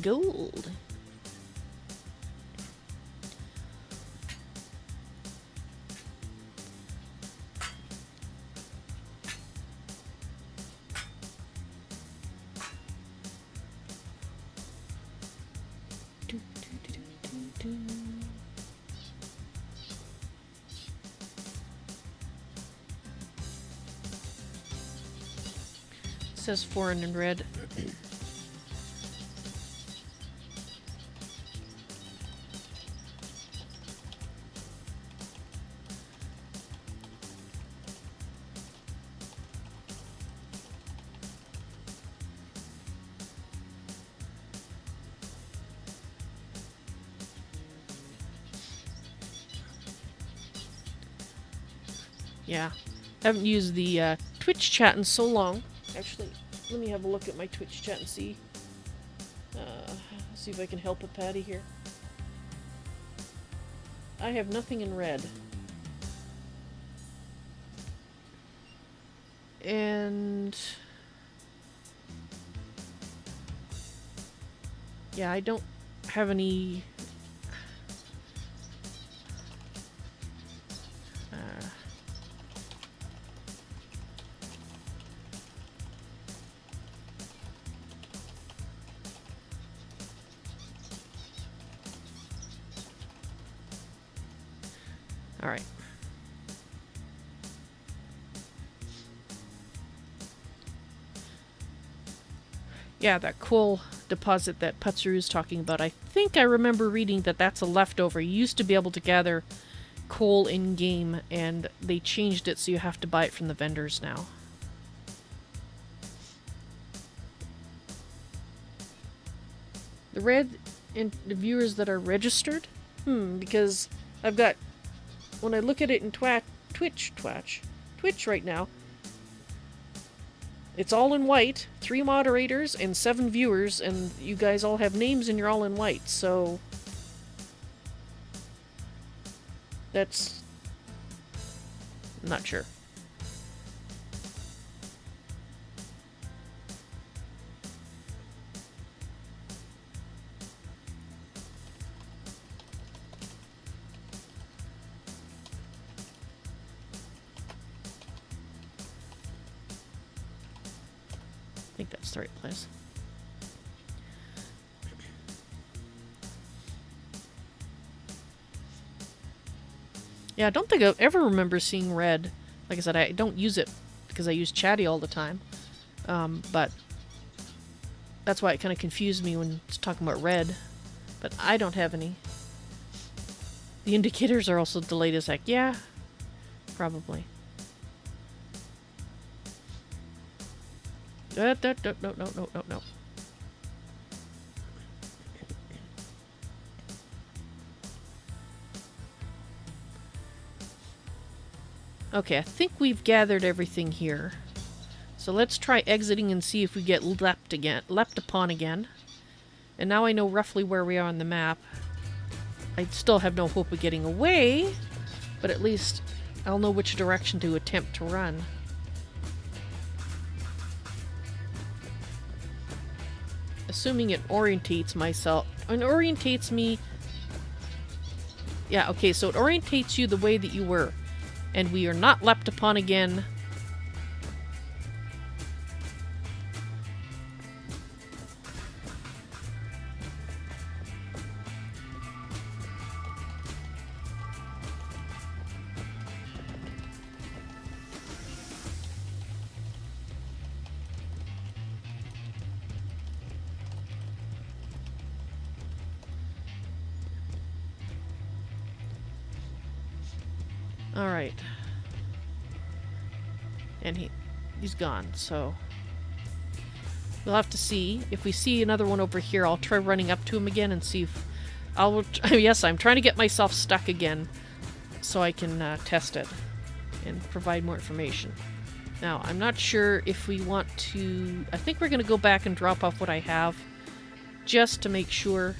Gold. It says foreign in red. Yeah. I haven't used the Twitch chat in so long. Actually, let me have a look at my Twitch chat and see. See if I can help a Patty here. I have nothing in red. And... yeah, I don't have any... Alright. Yeah, that coal deposit that Patsuru is talking about. I think I remember reading that that's a leftover. You used to be able to gather coal in-game, and they changed it so you have to buy it from the vendors now. The red in the viewers that are registered? Because I've got... when I look at it in Twitch right now, it's all in white, 3 moderators and 7 viewers, and you guys all have names and you're all in white, so... that's... I'm not sure. I think that's the right place. Yeah, I don't think I ever remember seeing red. Like I said, I don't use it because I use Chatty all the time. But that's why it kind of confused me when it's talking about red. But I don't have any. The indicators are also delayed as heck. Yeah, probably. No. Okay, I think we've gathered everything here. So let's try exiting and see if we get leapt upon again. And now I know roughly where we are on the map. I still have no hope of getting away, but at least I'll know which direction to attempt to run. Assuming it orientates myself, and orientates me. Yeah, okay, so it orientates you the way that you were. And we are not leapt upon again. Alright. And he's gone, so... we'll have to see. If we see another one over here, I'll try running up to him again and see if... yes, I'm trying to get myself stuck again so I can test it and provide more information. Now, I'm not sure if we want to... I think we're going to go back and drop off what I have just to make sure.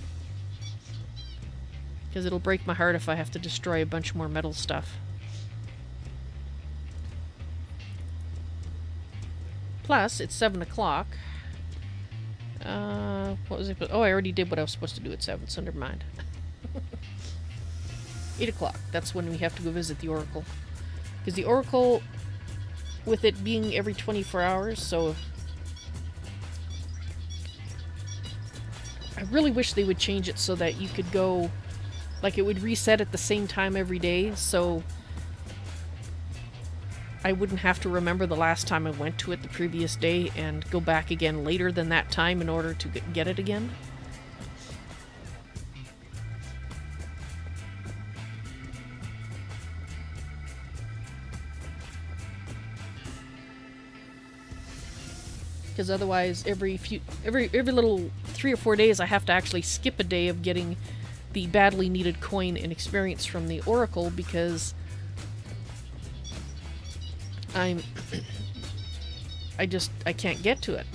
Because it'll break my heart if I have to destroy a bunch more metal stuff. Plus, it's 7 o'clock. What was it? Oh, I already did what I was supposed to do at 7, so never mind. 8 o'clock. That's when we have to go visit the Oracle. Because the Oracle, with it being every 24 hours, so... I really wish they would change it so that you could go... like, it would reset at the same time every day, so... I wouldn't have to remember the last time I went to it the previous day and go back again later than that time in order to get it again. Because otherwise, every little 3 or 4 days, I have to actually skip a day of getting the badly needed coin and experience from the Oracle because I can't get to it.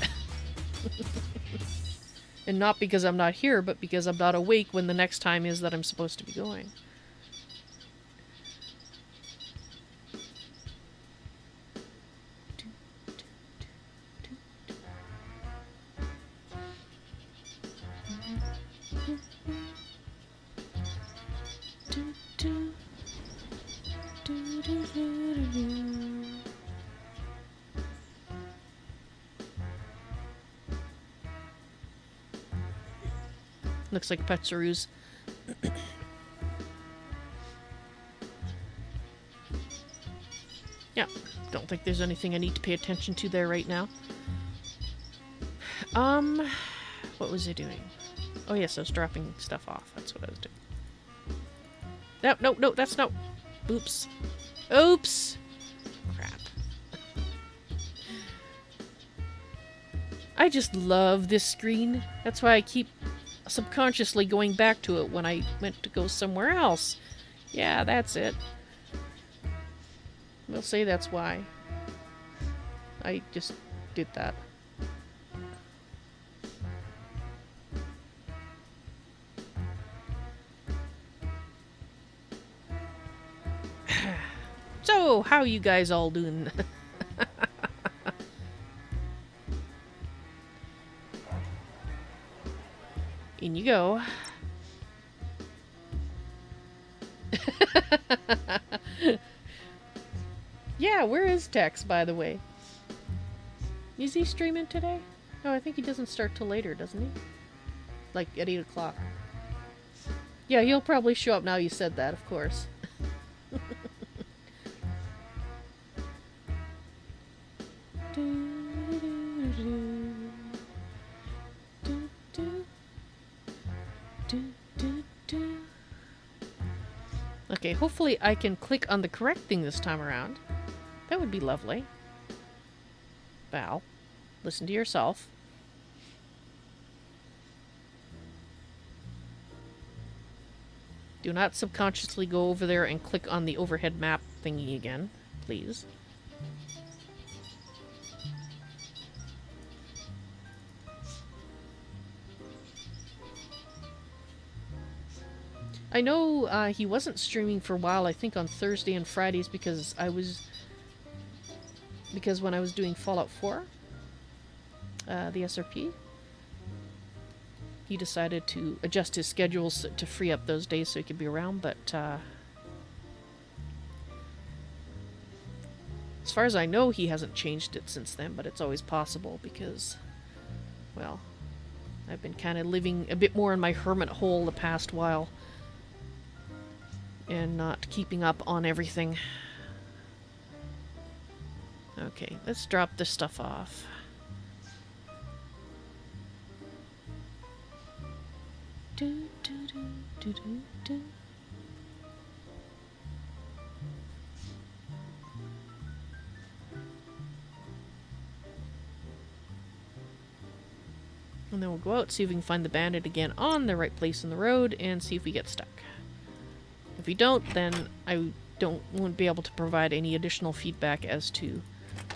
And not because I'm not here, but because I'm not awake when the next time is that I'm supposed to be going. Looks like Petsaru's. Yeah, don't think there's anything I need to pay attention to there right now. What was I doing? Oh yes, I was dropping stuff off. That's what I was doing. No, that's no. Oops. Oops! Crap. I just love this screen. That's why I keep subconsciously going back to it when I meant to go somewhere else. Yeah, that's it. We'll say that's why. I just did that. So, how you guys all doing? In you go. Yeah, where is Tex, by the way? Is he streaming today? No, I think he doesn't start till later, doesn't he? Like at 8 o'clock. Yeah, he'll probably show up now you said that, of course. Okay, hopefully I can click on the correct thing this time around. That would be lovely. Val, listen to yourself. Do not subconsciously go over there and click on the overhead map thingy again, please. I know he wasn't streaming for a while, I think on Thursday and Fridays because when I was doing Fallout 4, the SRP, he decided to adjust his schedules to free up those days so he could be around, but as far as I know, he hasn't changed it since then, but it's always possible because, well, I've been kind of living a bit more in my hermit hole the past while and not keeping up on everything. Okay, let's drop this stuff off. And then we'll go out, see if we can find the bandit again on the right place in the road, and see if we get stuck. If we don't, then I won't be able to provide any additional feedback as to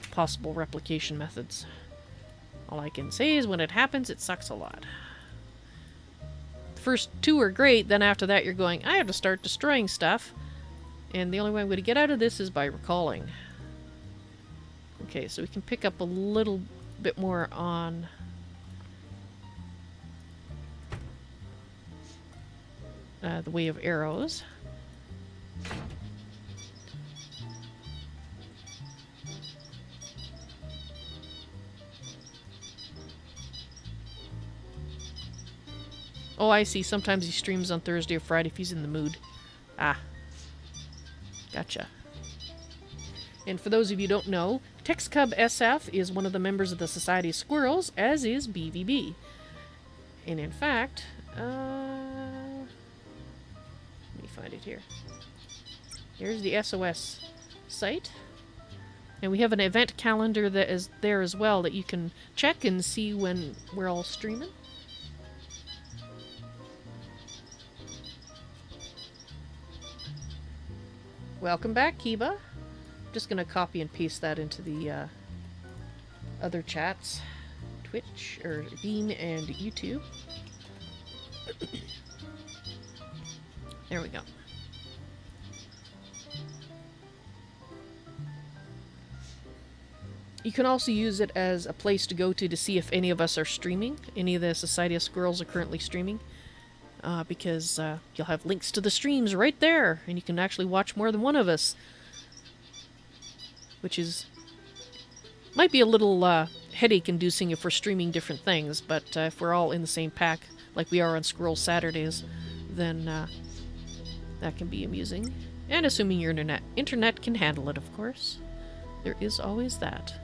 possible replication methods. All I can say is when it happens, it sucks a lot. The first two are great, then after that you're going, I have to start destroying stuff, and the only way I'm going to get out of this is by recalling. Okay, so we can pick up a little bit more on the way of arrows. Oh, I see. Sometimes he streams on Thursday or Friday if he's in the mood. Ah. Gotcha. And for those of you who don't know, TexCub SF is one of the members of the Society of Squirrels, as is BVB. And in fact, let me find it here. Here's the SOS site. And we have an event calendar that is there as well that you can check and see when we're all streaming. Welcome back, Kiba. just going to copy and paste that into the other chats. Twitch, or Beam, and YouTube. There we go. You can also use it as a place to go to see if any of us are streaming. Any of the Society of Squirrels are currently streaming. Because you'll have links to the streams right there, and you can actually watch more than one of us. Which is... might be a little headache-inducing if we're streaming different things, but if we're all in the same pack, like we are on Squirrel Saturdays, then that can be amusing. And assuming your internet can handle it, of course. There is always that.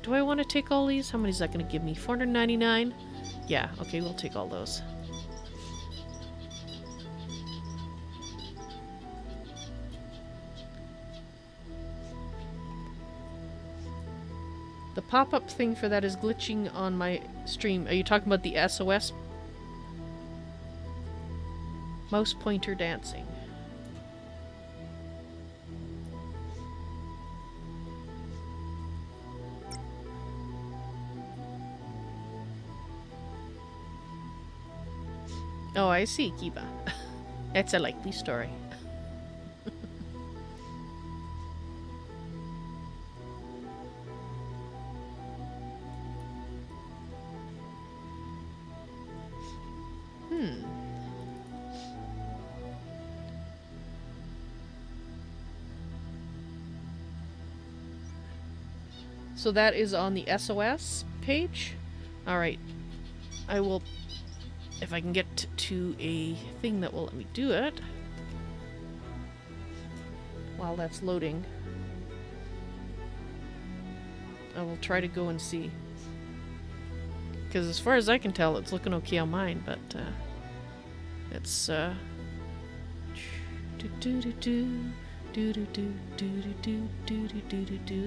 Do I want to take all these? How many is that going to give me? 499? Yeah, okay, we'll take all those. The pop-up thing for that is glitching on my stream. Are you talking about the SOS? Mouse pointer dancing. Oh, I see, Kiba. That's a likely story. So that is on the SOS page. Alright. I will... if I can get to a thing that will let me do it. While that's loading. I will try to go and see. Because as far as I can tell, it's looking okay on mine, but it's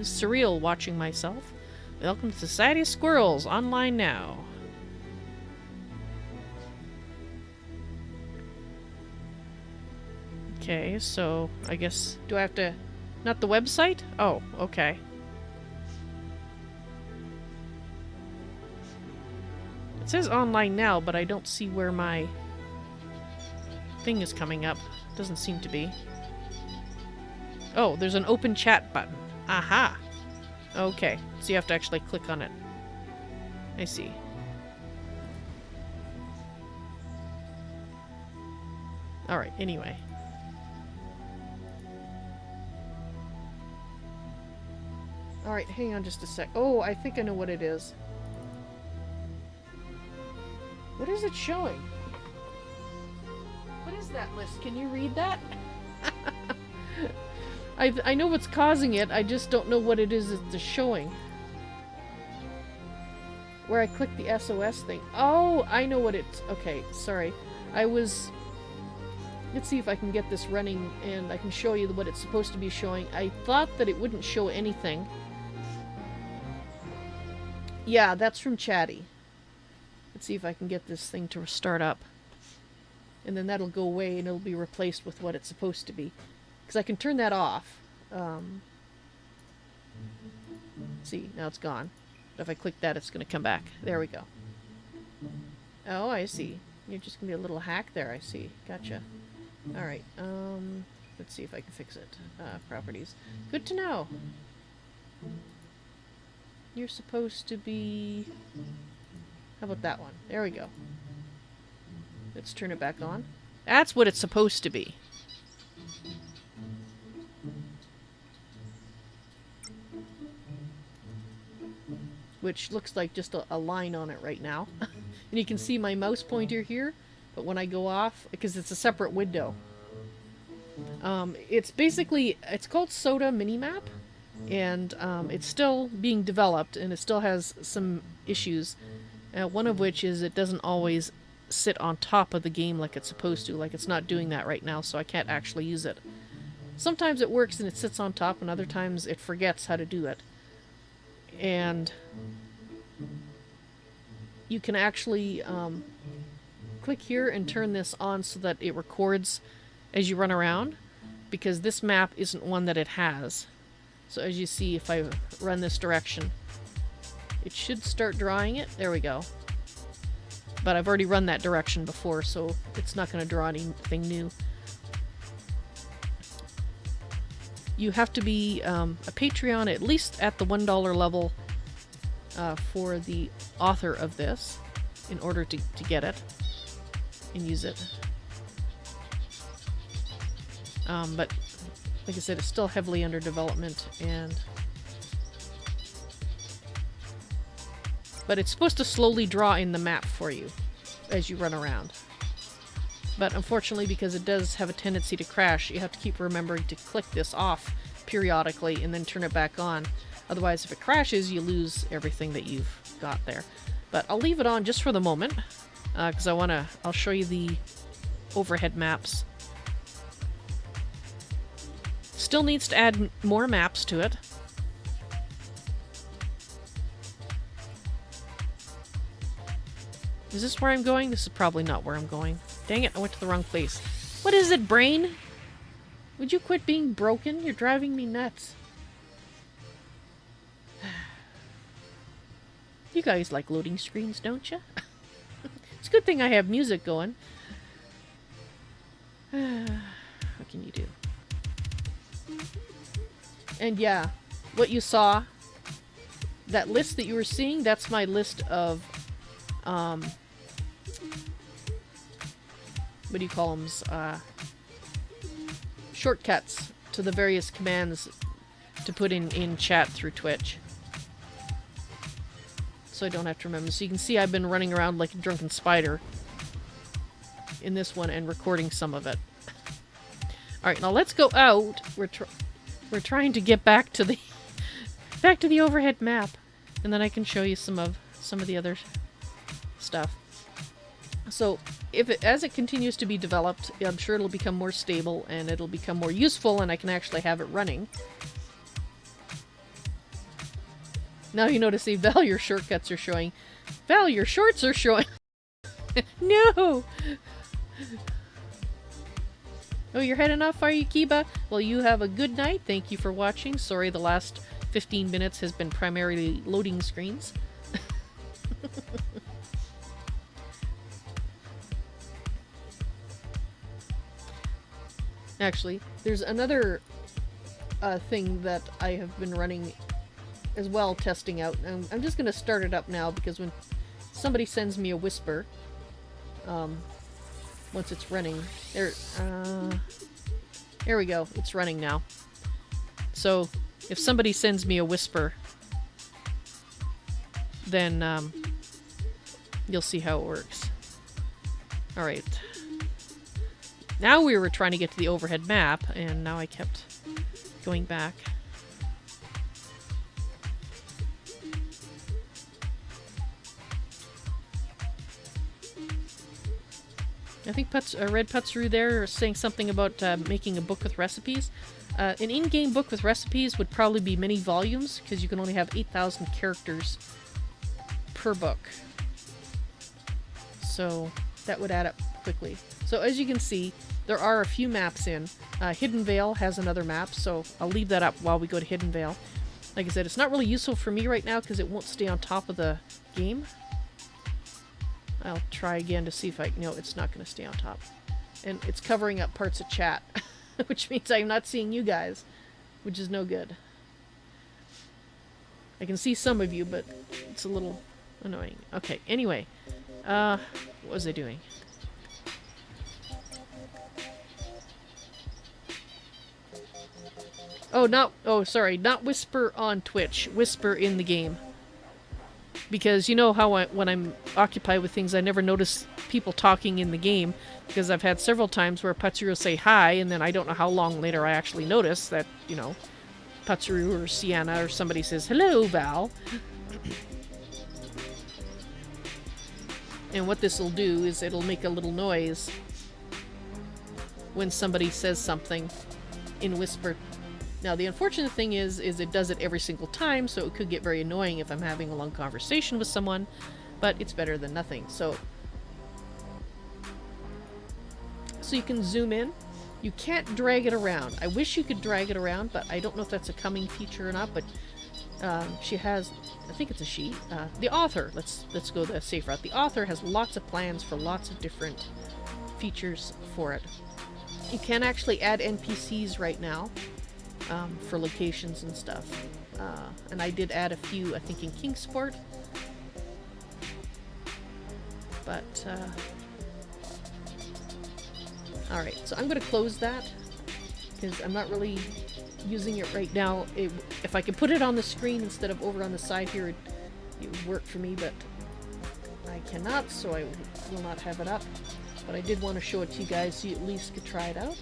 surreal watching myself. Welcome to Society of Squirrels, online now. Okay, so I guess, do I have to, not the website? Oh, okay. It says online now, but I don't see where my thing is coming up. Doesn't seem to be. Oh, there's an open chat button. Aha! Okay, so you have to actually click on it. I see. Alright, anyway. Alright, hang on just a sec. Oh, I think I know what it is. What is it showing? What is that list? Can you read that? I know what's causing it, I just don't know what it is it's showing. Where I click the SOS thing. Oh, I know what it's... okay, sorry. I was... let's see if I can get this running and I can show you what it's supposed to be showing. I thought that it wouldn't show anything. Yeah, that's from Chatty. Let's see if I can get this thing to start up. And then that'll go away and it'll be replaced with what it's supposed to be. Because I can turn that off. See, now it's gone. If I click that, it's going to come back. There we go. Oh, I see. You're just going to be a little hack there, I see. Gotcha. Alright, let's see if I can fix it. Properties. Good to know. You're supposed to be... how about that one? There we go. Let's turn it back on. That's what it's supposed to be. Which looks like just a line on it right now. And you can see my mouse pointer here, but when I go off, because it's a separate window. It's basically, it's called SotA Minimap, and it's still being developed, and it still has some issues. One of which is it doesn't always sit on top of the game like it's supposed to. Like, it's not doing that right now, so I can't actually use it. Sometimes it works and it sits on top, and other times it forgets how to do it. And you can actually click here and turn this on so that it records as you run around, because this map isn't one that it has. So as you see, if I run this direction, it should start drawing it. There we go. But I've already run that direction before, so it's not going to draw anything new. You have to be a Patreon at least at the $1 level for the author of this in order to get it and use it. But like I said, it's still heavily under development, but it's supposed to slowly draw in the map for you as you run around. But unfortunately, because it does have a tendency to crash, you have to keep remembering to click this off periodically and then turn it back on. Otherwise, if it crashes, you lose everything that you've got there. But I'll leave it on just for the moment, because I'll show you the overhead maps. Still needs to add more maps to it. Is this where I'm going? This is probably not where I'm going. Dang it, I went to the wrong place. What is it, brain? Would you quit being broken? You're driving me nuts. You guys like loading screens, don't you? It's a good thing I have music going. What can you do? And yeah, what you saw, that list that you were seeing, that's my list of, what do you call them? Shortcuts to the various commands to put in chat through Twitch. So I don't have to remember. So you can see I've been running around like a drunken spider in this one and recording some of it. Alright, now let's go out. We're trying to get back to the overhead map, and then I can show you some of the other stuff. So as it continues to be developed, I'm sure it'll become more stable and it'll become more useful, and I can actually have it running. Now you notice the Val, your shortcuts are showing. Val, your shorts are showing. No! Oh, you're heading off, are you, Kiba? Well, you have a good night. Thank you for watching. Sorry the last 15 minutes has been primarily loading screens. Actually, there's another thing that I have been running as well, testing out. And I'm just going to start it up now, because when somebody sends me a whisper, once it's running, there we go, it's running now. So if somebody sends me a whisper, then you'll see how it works. Alright. Now we were trying to get to the overhead map, and now I kept going back. I think Red Putsuru there is saying something about making a book with recipes. An in-game book with recipes would probably be many volumes, because you can only have 8,000 characters per book. So that would add up quickly. So as you can see, there are a few maps in. Hidden Vale has another map, so I'll leave that up while we go to Hidden Vale. Like I said, it's not really useful for me right now because it won't stay on top of the game. I'll try again to see if I... No, it's not going to stay on top. And it's covering up parts of chat, which means I'm not seeing you guys, which is no good. I can see some of you, but it's a little annoying. Okay, anyway. What was I doing? Oh, sorry, not whisper on Twitch. Whisper in the game. Because you know how when I'm occupied with things, I never notice people talking in the game, because I've had several times where Putsuru will say hi, and then I don't know how long later I actually notice that, you know, Putsuru or Sienna or somebody says, "Hello, Val." And what this will do is it'll make a little noise when somebody says something in whisper. Now, the unfortunate thing is it does it every single time, so it could get very annoying if I'm having a long conversation with someone, but it's better than nothing. So you can zoom in You can't drag it around. I wish you could drag it around, but I don't know if that's a coming feature or not, but she has, I think it's a she, the author, let's go the safe route. The author has lots of plans for lots of different features for it. You can actually add NPCs right now for locations and stuff. And I did add a few, I think, in Kingsport. But, alright, so I'm going to close that, because I'm not really using it right now. If I could put it on the screen instead of over on the side here, it would work for me, but I cannot, so I will not have it up. But I did want to show it to you guys so you at least could try it out.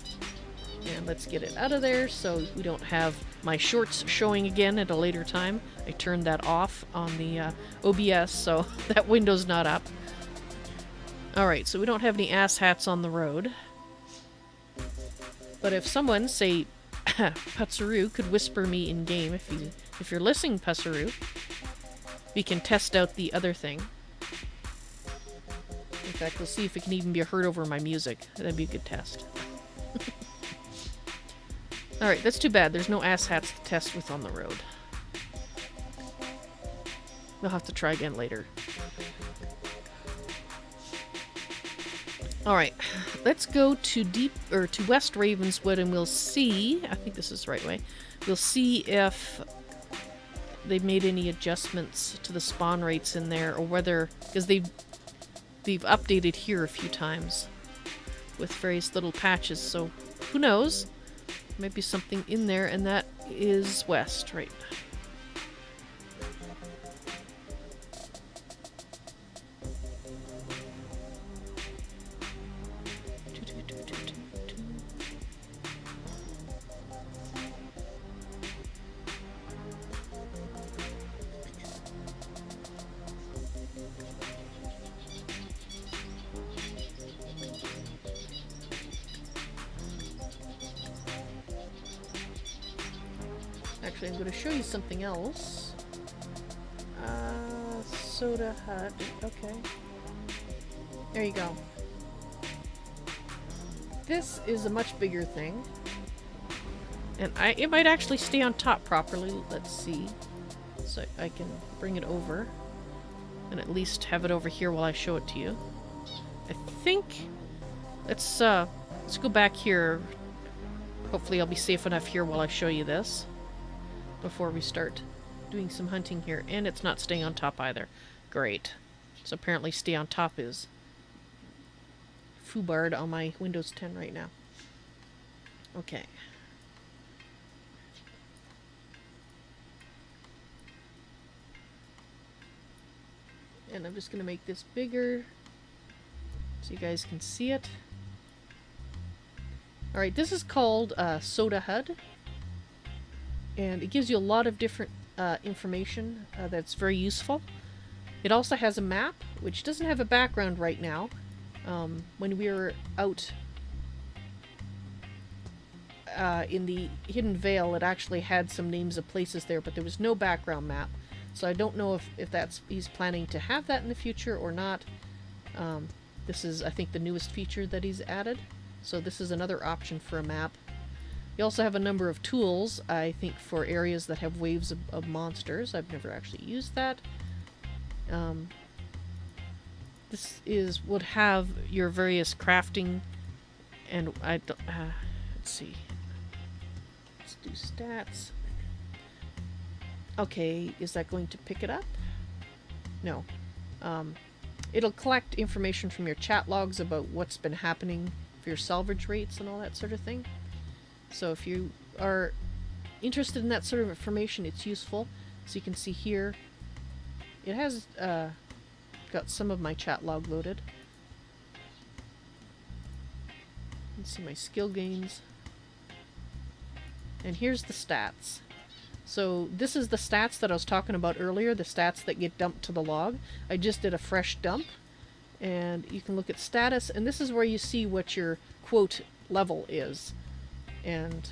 And let's get it out of there so we don't have my shorts showing again at a later time. I turned that off on the OBS, so that window's not up. Alright, so we don't have any asshats on the road. But if someone, say Putsaroo, could whisper me in game, if you're listening, Putsaroo, we can test out the other thing. In fact, we'll see if it can even be heard over my music. That'd be a good test. Alright, that's too bad. There's no asshats to test with on the road. We'll have to try again later. Alright, let's go to West Ravenswood and we'll see, I think this is the right way, we'll see if they've made any adjustments to the spawn rates in there, or whether, because they've updated here a few times with various little patches, so who knows? Might be something in there, and that is west, right? Actually, I'm going to show you something else. SotA HUD. Okay. There you go. This is a much bigger thing. And it might actually stay on top properly. Let's see. So I can bring it over. And at least have it over here while I show it to you. I think... Let's go back here. Hopefully I'll be safe enough here while I show you this. Before we start doing some hunting here. And it's not staying on top either. Great. So apparently stay on top is foobarred on my Windows 10 right now. Okay. And I'm just going to make this bigger so you guys can see it. Alright, this is called SotA HUD. And it gives you a lot of different information that's very useful. It also has a map, which doesn't have a background right now. When we were out in the Hidden Vale, it actually had some names of places there, but there was no background map. So I don't know if he's planning to have that in the future or not. This is, I think, the newest feature that he's added. So this is another option for a map. You also have a number of tools, I think, for areas that have waves of monsters. I've never actually used that. This would have your various crafting, and I don't, let's see. Let's do stats. Okay, is that going to pick it up? No. It'll collect information from your chat logs about what's been happening for your salvage rates and all that sort of thing. So if you are interested in that sort of information, it's useful. So you can see here, it has got some of my chat log loaded. You can see my skill gains. And here's the stats. So this is the stats that I was talking about earlier, the stats that get dumped to the log. I just did a fresh dump. And you can look at status, and this is where you see what your quote level is. And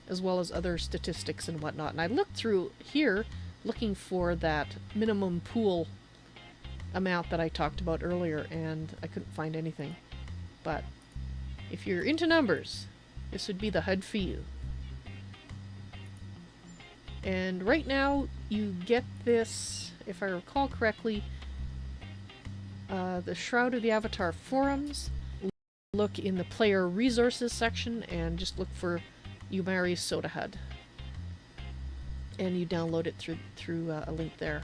as well as other statistics and whatnot. And I looked through here looking for that minimum pool amount that I talked about earlier, and I couldn't find anything. But If you're into numbers, this would be the HUD for you. And right now, you get this, if I recall correctly, the Shroud of the Avatar forums. Look in the player resources section and just look for Umari's SotA HUD. And you download it through a link there.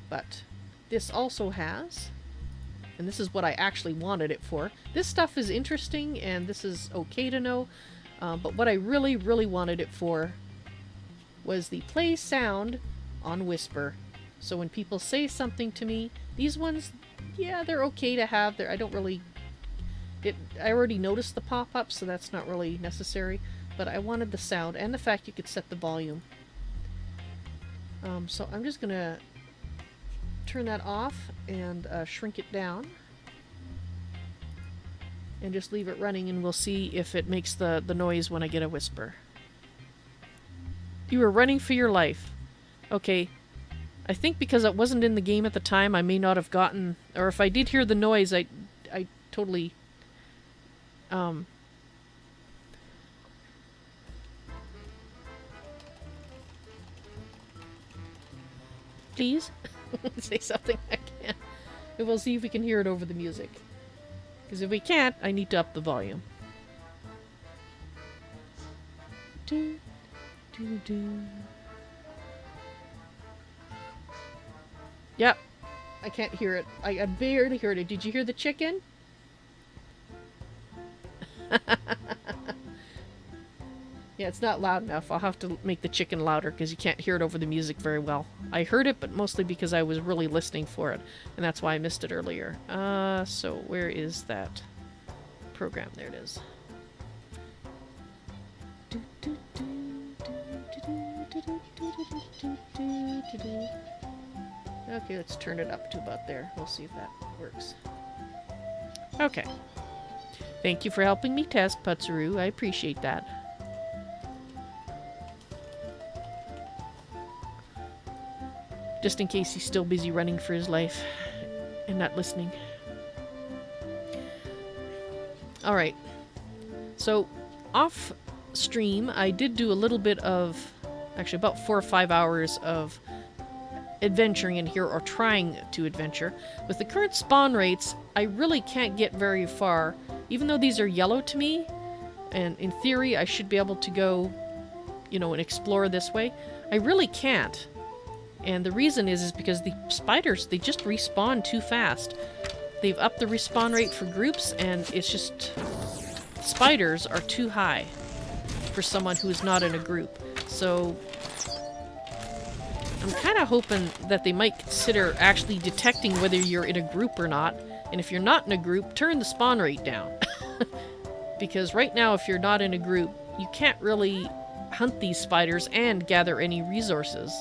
But this also has, and this is what I actually wanted it for. This stuff is interesting and this is okay to know, but what I really, really wanted it for was the play sound on whisper. So when people say something to me, these ones, yeah, they're okay to have. I don't really... I already noticed the pop-up, so that's not really necessary. But I wanted the sound and the fact you could set the volume. So I'm just going to turn that off and shrink it down. And just leave it running, and we'll see if it makes the noise when I get a whisper. You were running for your life. Okay. I think because it wasn't in the game at the time, I may not have gotten... Or if I did hear the noise, I totally... Please? Say something I can. And we'll see if we can hear it over the music. Because if we can't, I need to up the volume. Do, do, do. Yep. I can't hear it. I barely heard it. Did you hear the chicken? Yeah, it's not loud enough. I'll have to make the chicken louder because you can't hear it over the music very well. I heard it, but mostly because I was really listening for it. And that's why I missed it earlier. So where is that program? There it is. Okay, let's turn it up to about there. We'll see if that works. Okay. Thank you for helping me test, Putsuru. I appreciate that. Just in case he's still busy running for his life and not listening. Alright. So, off stream, I did do a little bit of... Actually, about 4 or 5 hours of adventuring in here, or trying to adventure. With the current spawn rates, I really can't get very far. Even though these are yellow to me, and in theory I should be able to go, you know, and explore this way, I really can't. And the reason is because the spiders, they just respawn too fast. They've upped the respawn rate for groups, and it's just... Spiders are too high for someone who is not in a group. So... I'm kind of hoping that they might consider actually detecting whether you're in a group or not. And if you're not in a group, turn the spawn rate down. Because right now, if you're not in a group, you can't really hunt these spiders and gather any resources.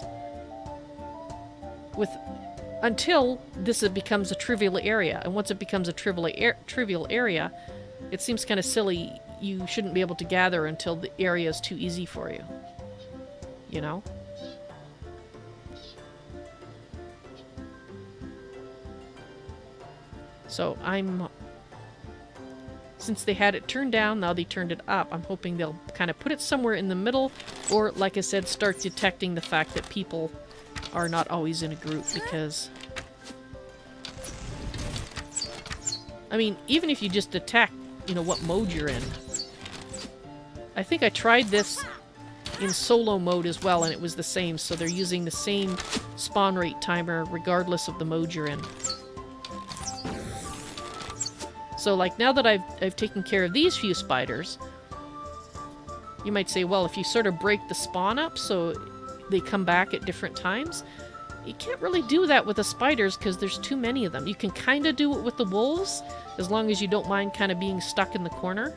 Until this becomes a trivial area. And once it becomes a trivial area, it seems kind of silly. You shouldn't be able to gather until the area is too easy for you. You know? So since they had it turned down, now they turned it up. I'm hoping they'll kind of put it somewhere in the middle, or, like I said, start detecting the fact that people are not always in a group, because... I mean, even if you just detect, you know, what mode you're in. I think I tried this in solo mode as well, and it was the same, so they're using the same spawn rate timer regardless of the mode you're in. So, like, now that I've taken care of these few spiders, you might say, well, if you sort of break the spawn up so they come back at different times, you can't really do that with the spiders because there's too many of them. You can kind of do it with the wolves, as long as you don't mind kind of being stuck in the corner.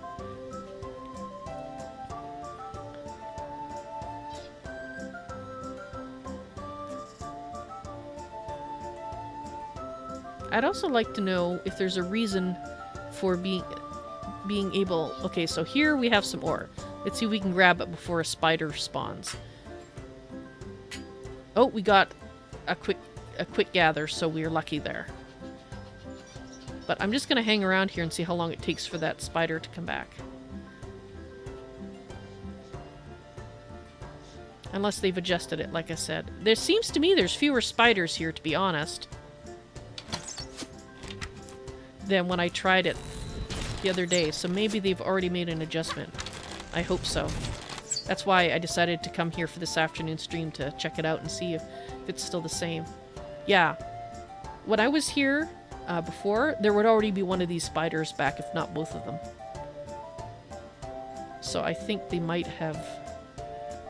I'd also like to know if there's a reason for being able... Okay, so here we have some ore. Let's see if we can grab it before a spider spawns. Oh, we got a quick gather, so we're lucky there. But I'm just going to hang around here and see how long it takes for that spider to come back. Unless they've adjusted it, like I said. There seems to me there's fewer spiders here, to be honest, than when I tried it the other day. So maybe they've already made an adjustment. I hope so. That's why I decided to come here for this afternoon stream, to check it out and see if it's still the same. Yeah. When I was here before, there would already be one of these spiders back, if not both of them. So I think they might have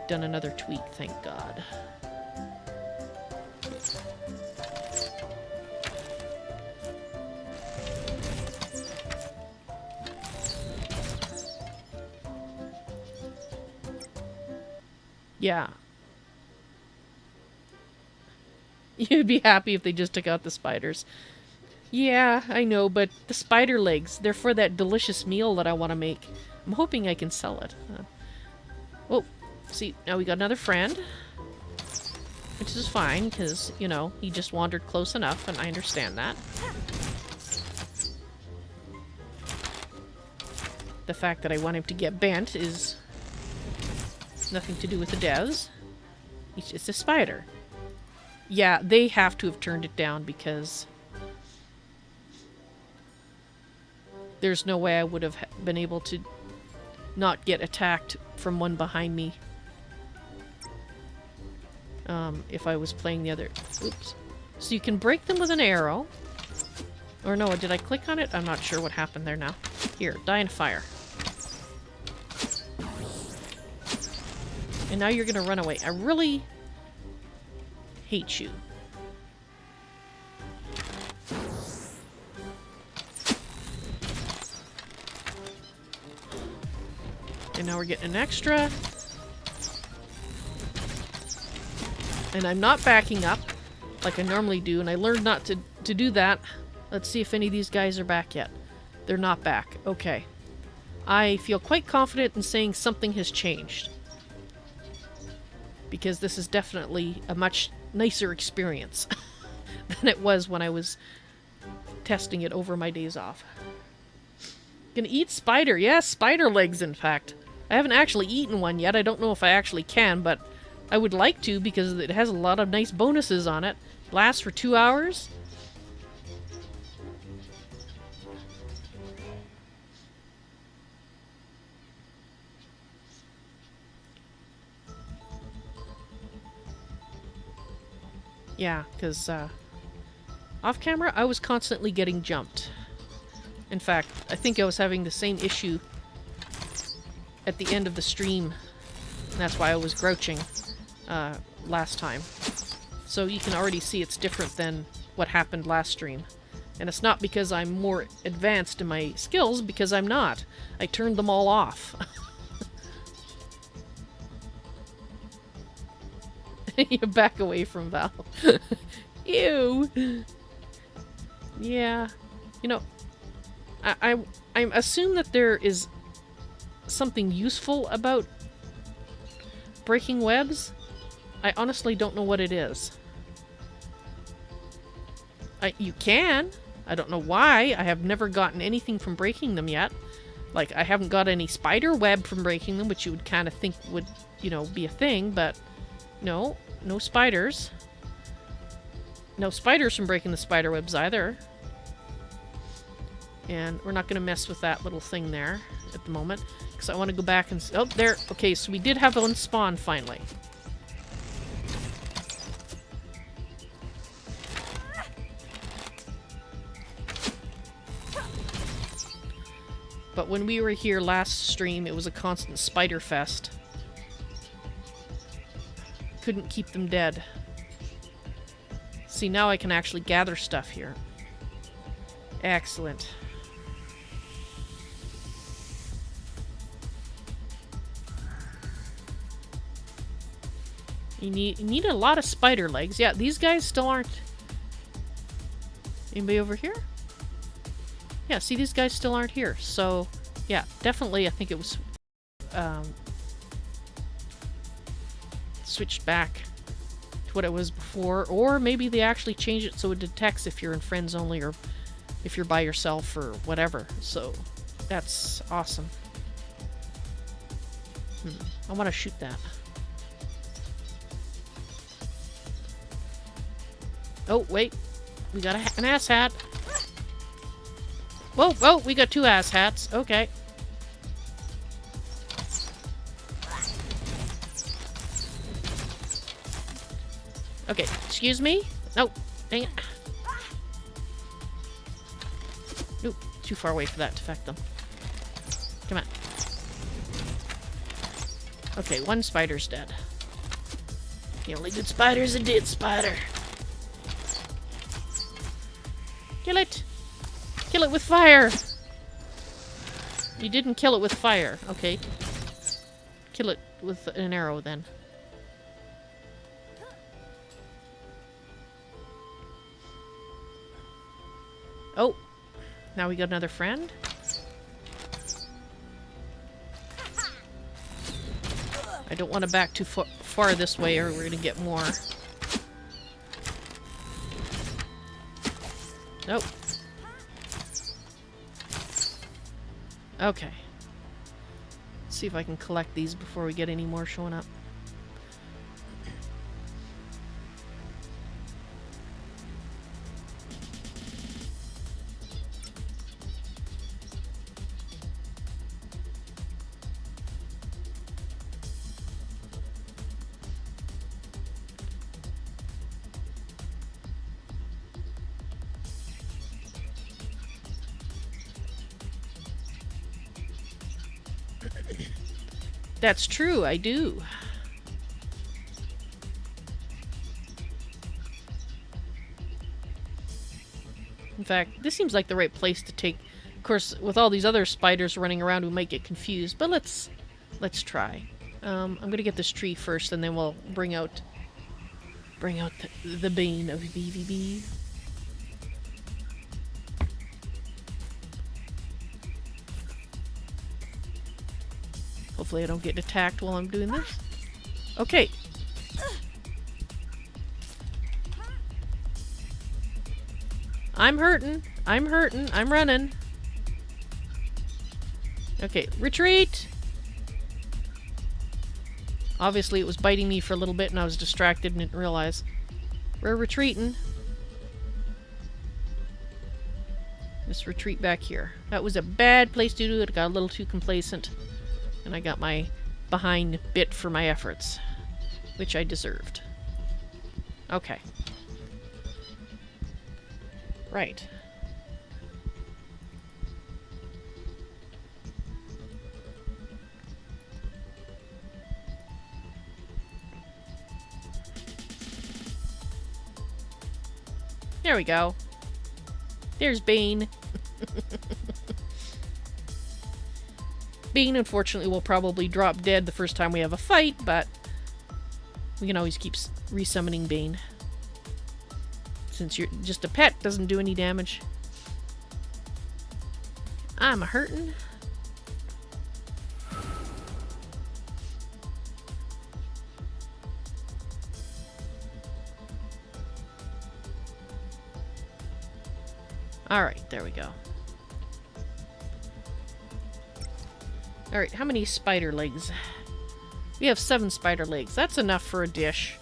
done another tweak, thank God. Yeah. You'd be happy if they just took out the spiders. Yeah, I know, but the spider legs, they're for that delicious meal that I want to make. I'm hoping I can sell it. Oh, see, now we got another friend. Which is fine, because, you know, he just wandered close enough, and I understand that. The fact that I want him to get bent is nothing to do with the devs. It's just a spider. Yeah, they have to have turned it down because there's no way I would have been able to not get attacked from one behind me if I was playing the other. Oops. So you can break them with an arrow. Or no, did I click on it? I'm not sure what happened there now. Here, die in fire. And now you're gonna run away. I really hate you. And now we're getting an extra. And I'm not backing up like I normally do, and I learned not to do that. Let's see if any of these guys are back yet. They're not back. Okay. I feel quite confident in saying something has changed, because this is definitely a much nicer experience than it was when I was testing it over my days off. Gonna eat spider. Yeah, spider legs, in fact. I haven't actually eaten one yet. I don't know if I actually can, but I would like to, because it has a lot of nice bonuses on it. Lasts for 2 hours. Yeah, because off camera, I was constantly getting jumped. In fact, I think I was having the same issue at the end of the stream. And that's why I was grouching last time. So you can already see it's different than what happened last stream. And it's not because I'm more advanced in my skills, because I'm not. I turned them all off. You back away from Val. Ew. Yeah. You know, I assume that there is something useful about breaking webs. I honestly don't know what it is. You can. I don't know why. I have never gotten anything from breaking them yet. Like, I haven't got any spider web from breaking them, which you would kind of think would, you know, be a thing, but no. No spiders. No spiders from breaking the spider webs either. And we're not going to mess with that little thing there at the moment, because I want to go back and... Oh, there. Okay, so we did have one spawn finally. But when we were here last stream, it was a constant spider fest. Couldn't keep them dead. See, now I can actually gather stuff here. Excellent. You need a lot of spider legs. Yeah, these guys still aren't... Anybody over here? Yeah, see, these guys still aren't here. So, yeah, definitely I think it was... switched back to what it was before, or maybe they actually changed it so it detects if you're in friends only or if you're by yourself or whatever. So that's awesome. I want to shoot that. Oh, wait. We got an ass hat. Whoa, whoa, we got 2 ass hats. Okay. Okay, excuse me? No, dang it. Nope, too far away for that to affect them. Come on. Okay, 1 spider's dead. The only good spider is a dead spider. Kill it! Kill it with fire! You didn't kill it with fire. Okay. Kill it with an arrow then. Oh! Now we got another friend. I don't want to back too far this way or we're gonna get more. Nope. Okay. Let's see if I can collect these before we get any more showing up. That's true, I do. In fact, this seems like the right place to take. Of course, with all these other spiders running around, we might get confused, but let's try. I'm gonna get this tree first, and then we'll bring out the bane of BVB. Hopefully I don't get attacked while I'm doing this. Okay. I'm hurting. I'm hurting. I'm running. Okay, retreat! Obviously it was biting me for a little bit and I was distracted and didn't realize. We're retreating. Just retreat back here. That was a bad place to do it. I got a little too complacent. And I got my behind bit for my efforts. Which I deserved. Okay. Right. There we go. There's Bane. Bane, unfortunately, will probably drop dead the first time we have a fight, but we can always keep resummoning Bane. Since you're just a pet, doesn't do any damage. I'm a-hurtin'. Alright, there we go. Alright, how many spider legs? We have 7 spider legs. That's enough for a dish.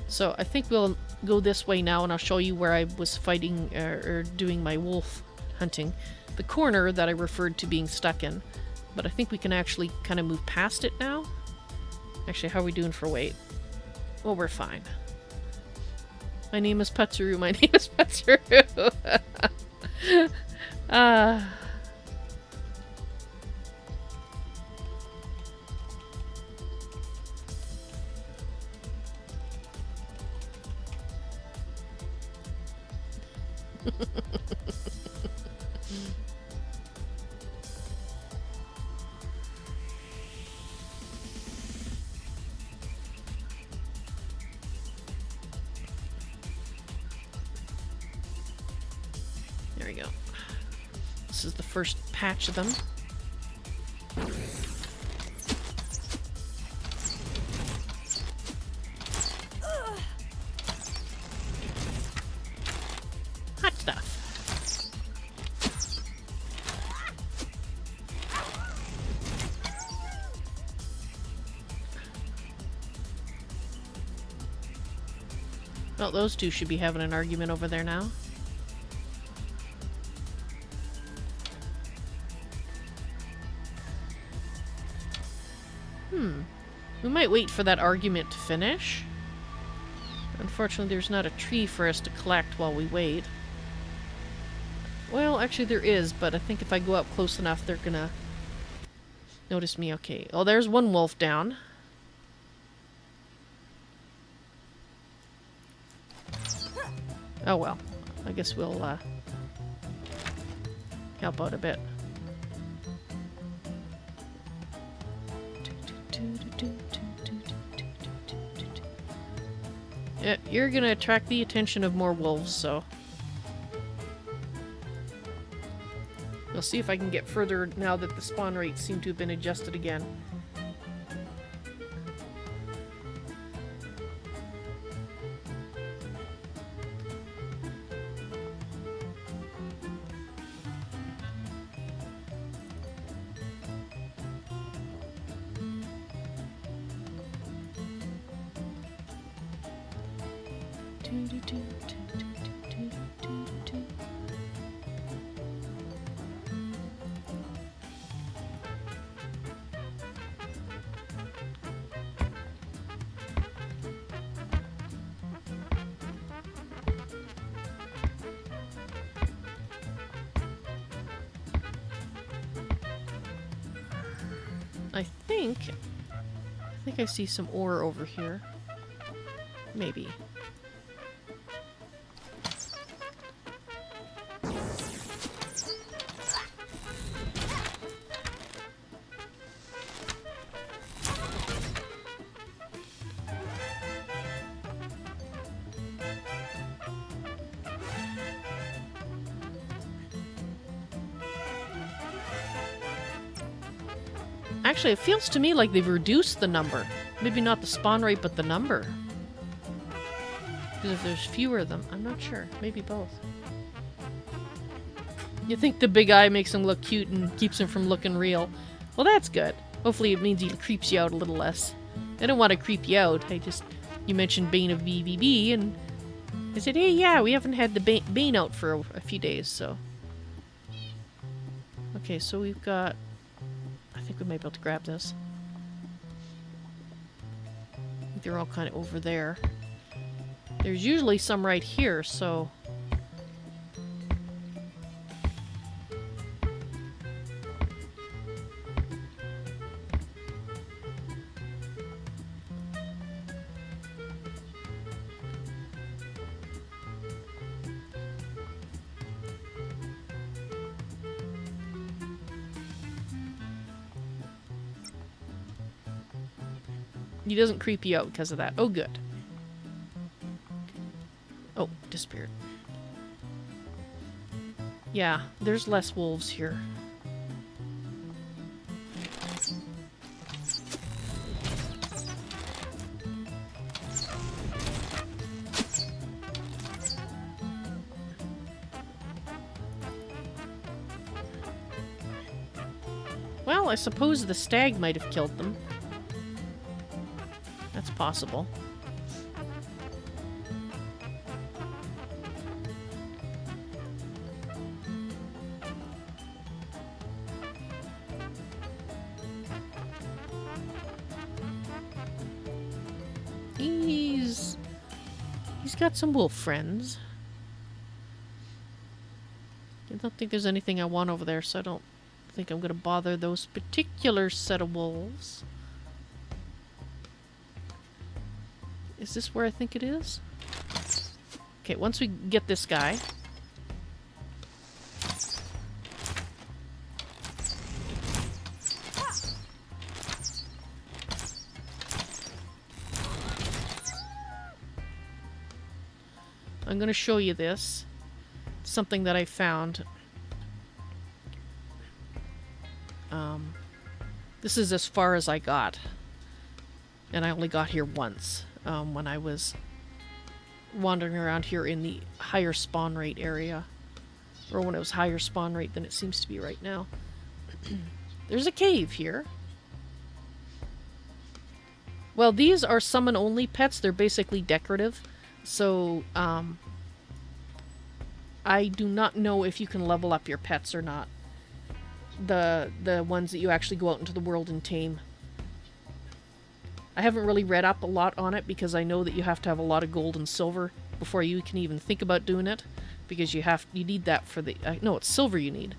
So I think we'll go this way now and I'll show you where I was fighting or doing my wolf hunting. The corner that I referred to being stuck in. But I think we can actually kind of move past it now. Actually, how are we doing for weight? Well, we're fine. My name is Patsuru. My name is Patsuru. There we go. This is the first patch of them. Hot stuff. Well, those two should be having an argument over there now. We might wait for that argument to finish. Unfortunately, there's not a tree for us to collect while we wait. Well, actually there is, but I think if I go up close enough, they're gonna notice me. Okay. Oh, there's one wolf down. Oh well. I guess we'll help out a bit. Yeah, you're gonna attract the attention of more wolves, so... We'll see if I can get further now that the spawn rates seem to have been adjusted again. I think I see some ore over here. Maybe. Actually, it feels to me like they've reduced the number. Maybe not the spawn rate, but the number. Because if there's fewer of them, I'm not sure. Maybe both. You think the big eye makes him look cute and keeps him from looking real. Well, that's good. Hopefully it means he creeps you out a little less. I don't want to creep you out. You mentioned Bane of BVB, and I said, hey, yeah, we haven't had the Bane out for a few days, so... Okay, so we've got... I think we might be able to grab this. I think they're all kind of over there. There's usually some right here, so... He doesn't creep you out because of that. Oh, good. Oh, disappeared. Yeah, there's less wolves here. Well, I suppose the stag might have killed them. That's possible. He's got some wolf friends. I don't think there's anything I want over there, so I don't think I'm going to bother those particular set of wolves. Is this where I think it is? Okay, once we get this guy... I'm going to show you this. It's something that I found. This is as far as I got. And I only got here once. When I was wandering around here in the higher spawn rate area. Or when it was higher spawn rate than it seems to be right now. There's a cave here. Well, these are summon-only pets. They're basically decorative. So, I do not know if you can level up your pets or not. The ones that you actually go out into the world and tame. I haven't really read up a lot on it because I know that you have to have a lot of gold and silver before you can even think about doing it, because you need that for the no, it's silver you need.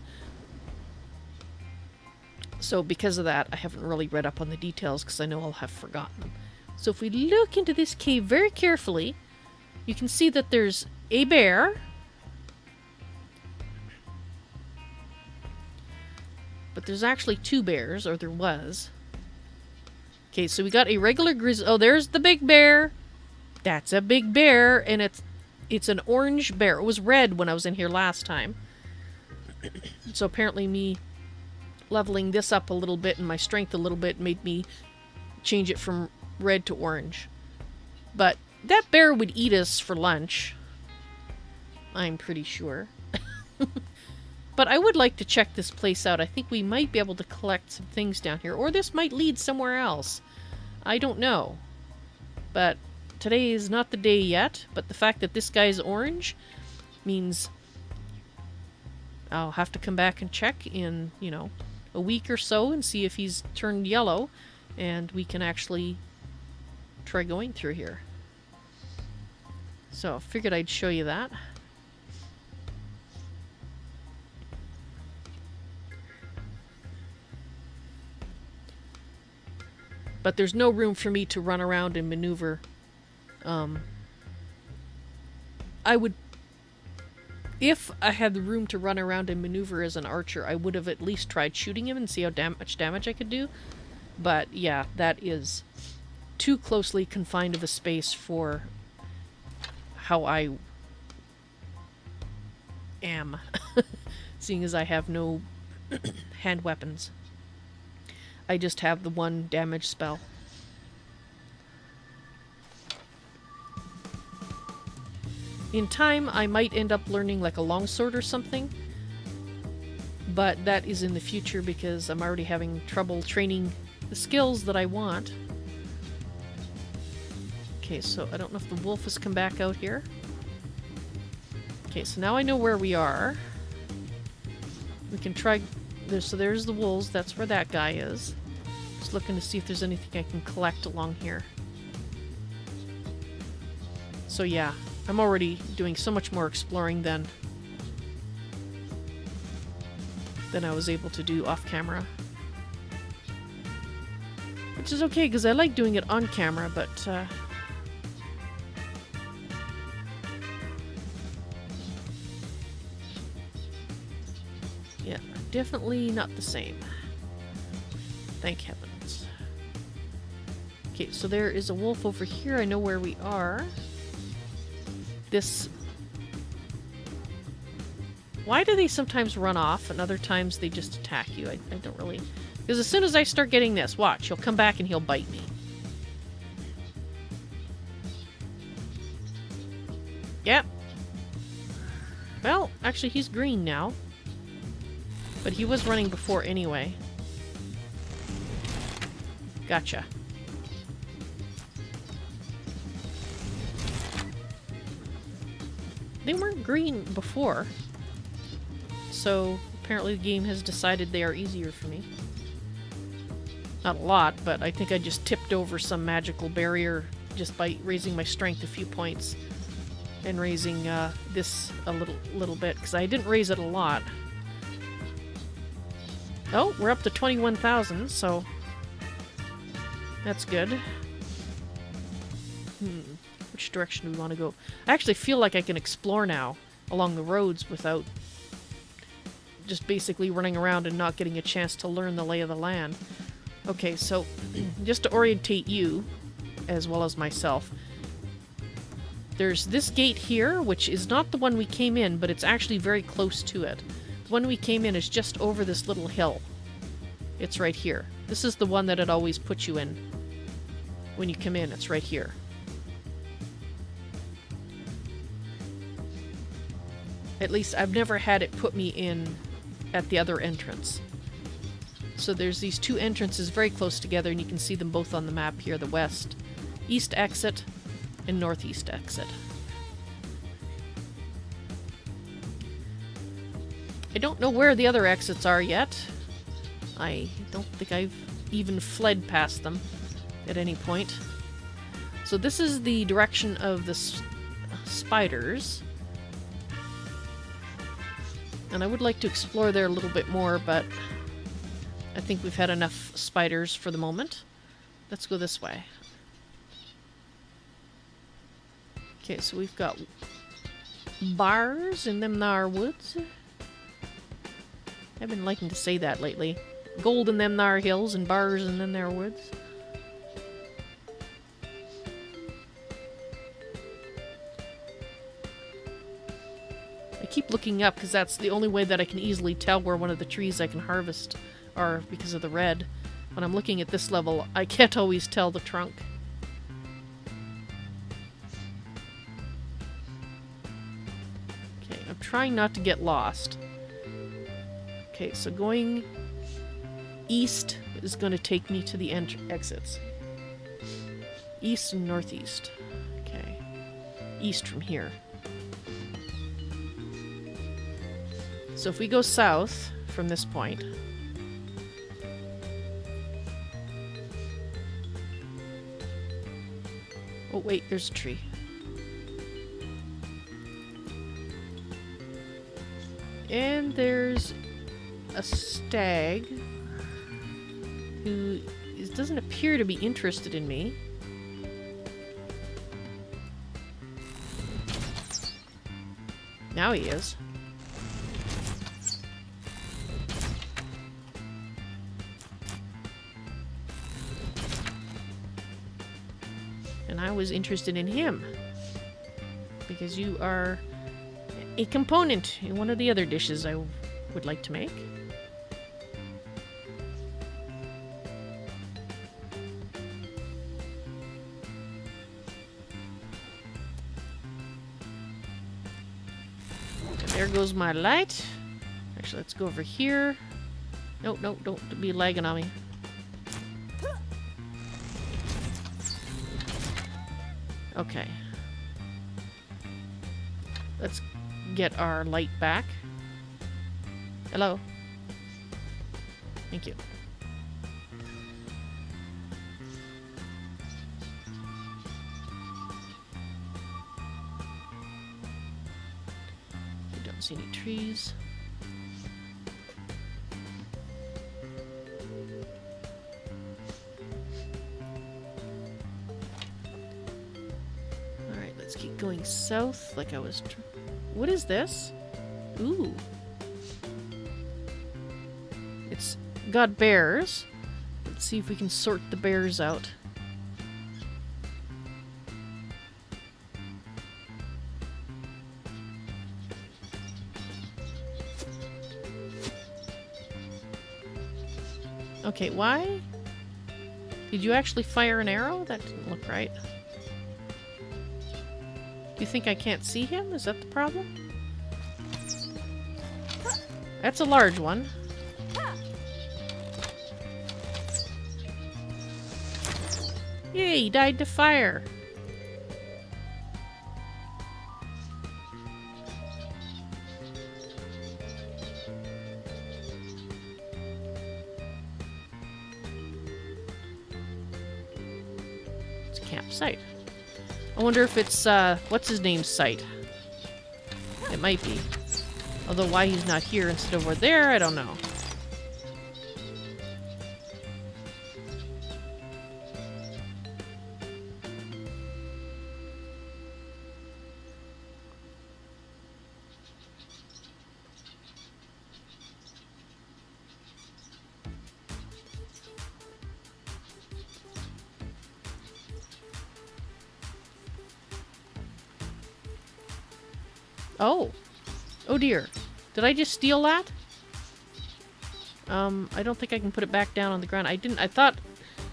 So because of that, I haven't really read up on the details because I know I'll have forgotten them. So if we look into this cave very carefully, you can see that there's a bear. But there's actually two bears, or there was. Okay, so we got a regular grizzly. Oh, there's the big bear. That's a big bear, and it's an orange bear. It was red when I was in here last time. So apparently me leveling this up a little bit and my strength a little bit made me change it from red to orange. But that bear would eat us for lunch. I'm pretty sure. But I would like to check this place out. I think we might be able to collect some things down here. Or this might lead somewhere else. I don't know. But today is not the day yet. But the fact that this guy's orange means I'll have to come back and check in, you know, a week or so and see if he's turned yellow. And we can actually try going through here. So I figured I'd show you that. But there's no room for me to run around and maneuver. I would... If I had the room to run around and maneuver as an archer, I would have at least tried shooting him and see how much damage I could do. But yeah, that is too closely confined of a space for how I am. Seeing as I have no hand weapons. I just have the one damage spell. In time, I might end up learning like a longsword or something. But that is in the future because I'm already having trouble training the skills that I want. Okay, so I don't know if the wolf has come back out here. Okay, so now I know where we are. We can try... So there's the wolves. That's where that guy is. Just looking to see if there's anything I can collect along here. So yeah, I'm already doing so much more exploring than I was able to do off camera. Which is okay, because I like doing it on camera, but... yeah, definitely not the same. Thank heavens. Okay, so there is a wolf over here. I know where we are. This... Why do they sometimes run off and other times they just attack you? I don't really... Because as soon as I start getting this, watch, he'll come back and he'll bite me. Yep. Well, actually he's green now. But he was running before anyway. Gotcha. They weren't green before. So, apparently the game has decided they are easier for me. Not a lot, but I think I just tipped over some magical barrier just by raising my strength a few points. And raising this a little bit, because I didn't raise it a lot. Oh, we're up to 21,000, so... That's good. Which direction do we want to go? I actually feel like I can explore now along the roads without just basically running around and not getting a chance to learn the lay of the land. Okay, so just to orientate you, as well as myself, there's this gate here, which is not the one we came in, but it's actually very close to it. The one we came in is just over this little hill. It's right here. This is the one that it always puts you in. When you come in, it's right here. At least I've never had it put me in at the other entrance. So there's these two entrances very close together, and you can see them both on the map here. The west, east exit, and northeast exit. I don't know where the other exits are yet. I don't think I've even fled past them at any point. So this is the direction of the spiders. And I would like to explore there a little bit more, but I think we've had enough spiders for the moment. Let's go this way. Okay, so we've got bars in them thar woods. I've been liking to say that lately. Gold in them thar hills and bars in them thar woods. I keep looking up because that's the only way that I can easily tell where one of the trees I can harvest are because of the red. When I'm looking at this level, I can't always tell the trunk. Okay, I'm trying not to get lost. Okay, so going east is going to take me to the exits. East and northeast. Okay. East from here. So if we go south from this point... Oh wait, there's a tree. And there's a stag who doesn't appear to be interested in me. Now he is. And I was interested in him because you are a component in one of the other dishes I would like to make. And there goes my light. Actually, let's go over here. No, don't be lagging on me. Okay. Let's get our light back. Hello. Thank you. I don't see any trees. Let's keep going south like I was... What is this? Ooh. It's got bears. Let's see if we can sort the bears out. Okay, why? Did you actually fire an arrow? That didn't look right. You think I can't see him? Is that the problem? That's a large one. Yay, he died to fire. It's a campsite. I wonder if it's, what's his name's site? It might be. Although why he's not here instead of over there, I don't know. Oh. Oh dear. Did I just steal that? I don't think I can put it back down on the ground. I didn't. I thought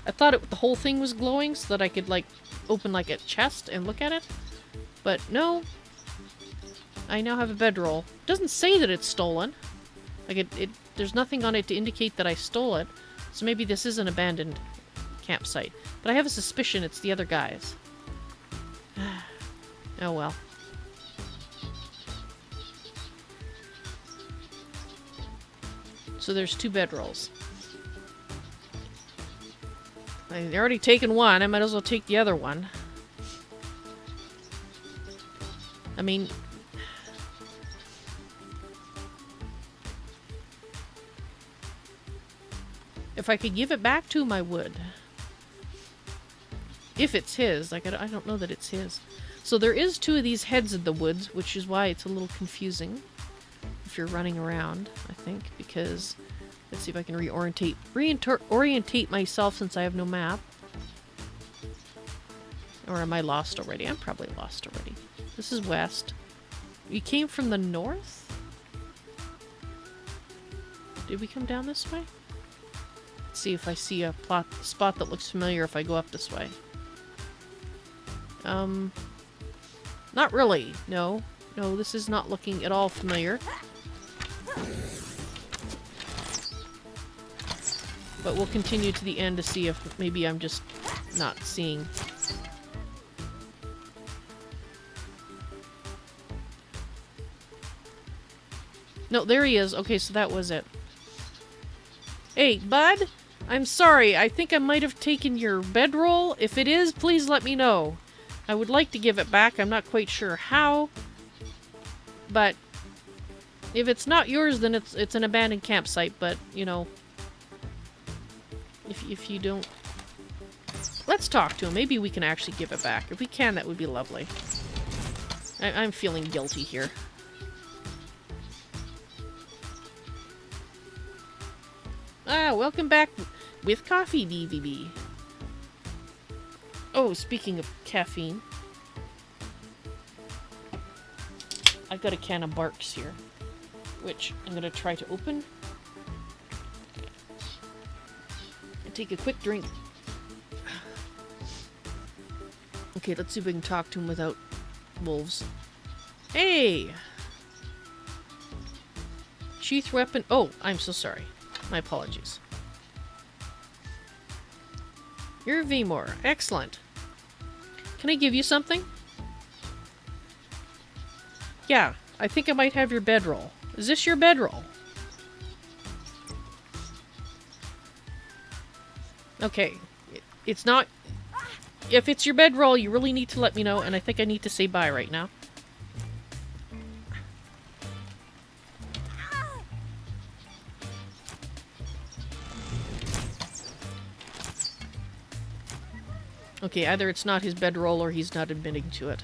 the whole thing was glowing so that I could, like, open, like, a chest and look at it. But no. I now have a bedroll. It doesn't say that it's stolen. Like, there's nothing on it to indicate that I stole it. So maybe this is an abandoned campsite. But I have a suspicion it's the other guys. Oh well. So there's 2 bedrolls. I've already taken one. I might as well take the other one. I mean... if I could give it back to him, I would. If it's his. Like, I don't know that it's his. So there is 2 of these heads in the woods, which is why it's a little confusing if you're running around, I think, because... let's see if I can reorientate myself since I have no map. Or am I lost already? I'm probably lost already. This is west. You came from the north? Did we come down this way? Let's see if I see a spot that looks familiar if I go up this way. Not really. No. No, this is not looking at all familiar. But we'll continue to the end to see if maybe I'm just not seeing. No, there he is. Okay, so that was it. Hey, bud? I'm sorry. I think I might have taken your bedroll. If it is, please let me know. I would like to give it back. I'm not quite sure how. But if it's not yours, then it's an abandoned campsite. But, you know... If you don't... let's talk to him. Maybe we can actually give it back. If we can, that would be lovely. I'm feeling guilty here. Ah, welcome back with coffee, DVB. Oh, speaking of caffeine. I've got a can of Barks here, which I'm going to try to open. Take a quick drink. Okay, let's see if we can talk to him without wolves. Hey! Sheath weapon. Oh, I'm so sorry. My apologies. You're Vmore. Excellent. Can I give you something? Yeah, I think I might have your bedroll. Is this your bedroll? Okay, it's not... if it's your bedroll, you really need to let me know, and I think I need to say bye right now. Okay, either it's not his bedroll or he's not admitting to it.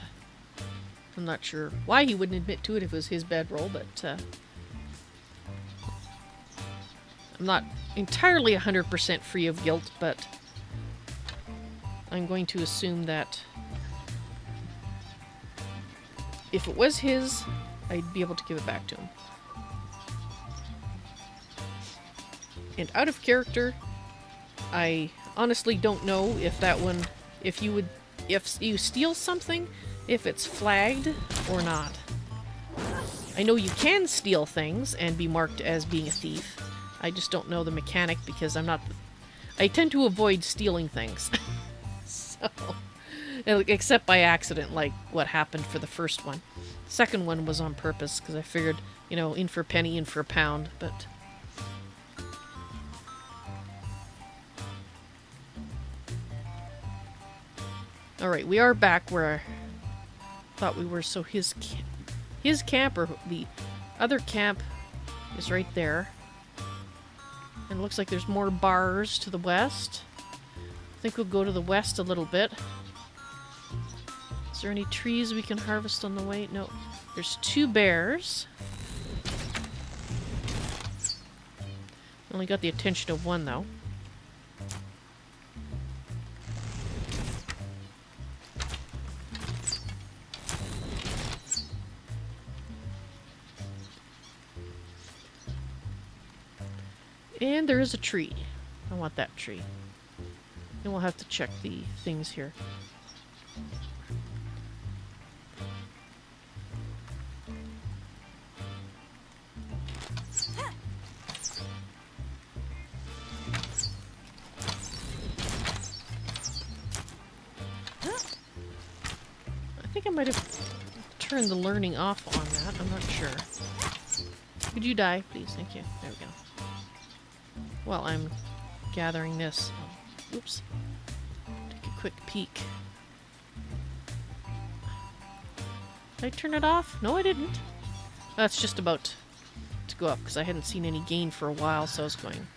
I'm not sure why he wouldn't admit to it if it was his bedroll, but... I'm not entirely 100% free of guilt, but I'm going to assume that if it was his, I'd be able to give it back to him. And out of character, I honestly don't know if that one, if you steal something, if it's flagged or not. I know you can steal things and be marked as being a thief. I just don't know the mechanic because I'm not... I tend to avoid stealing things. So... except by accident, like what happened for the first one. The second one was on purpose because I figured, you know, in for a penny, in for a pound, but... Alright, we are back where I thought we were, so his camp, or the other camp, is right there. And it looks like there's more bars to the west. I think we'll go to the west a little bit. Is there any trees we can harvest on the way? No. There's 2 bears. Only got the attention of one, though. And there is a tree. I want that tree. And we'll have to check the things here. I think I might have turned the learning off on that. I'm not sure. Could you die, please? Thank you. There we go. while I'm gathering this. Oops. Take a quick peek. Did I turn it off? No, I didn't. That's just about to go up because I hadn't seen any gain for a while, so I was going...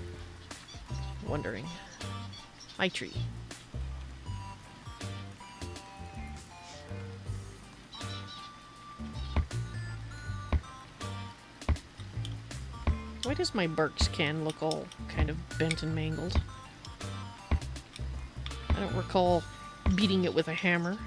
wondering. My tree. Why does my Barks can look all kind of bent and mangled? I don't recall beating it with a hammer.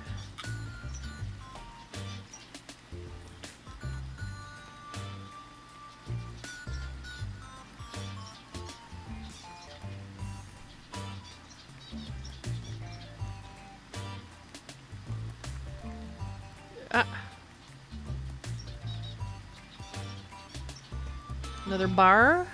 Another bar.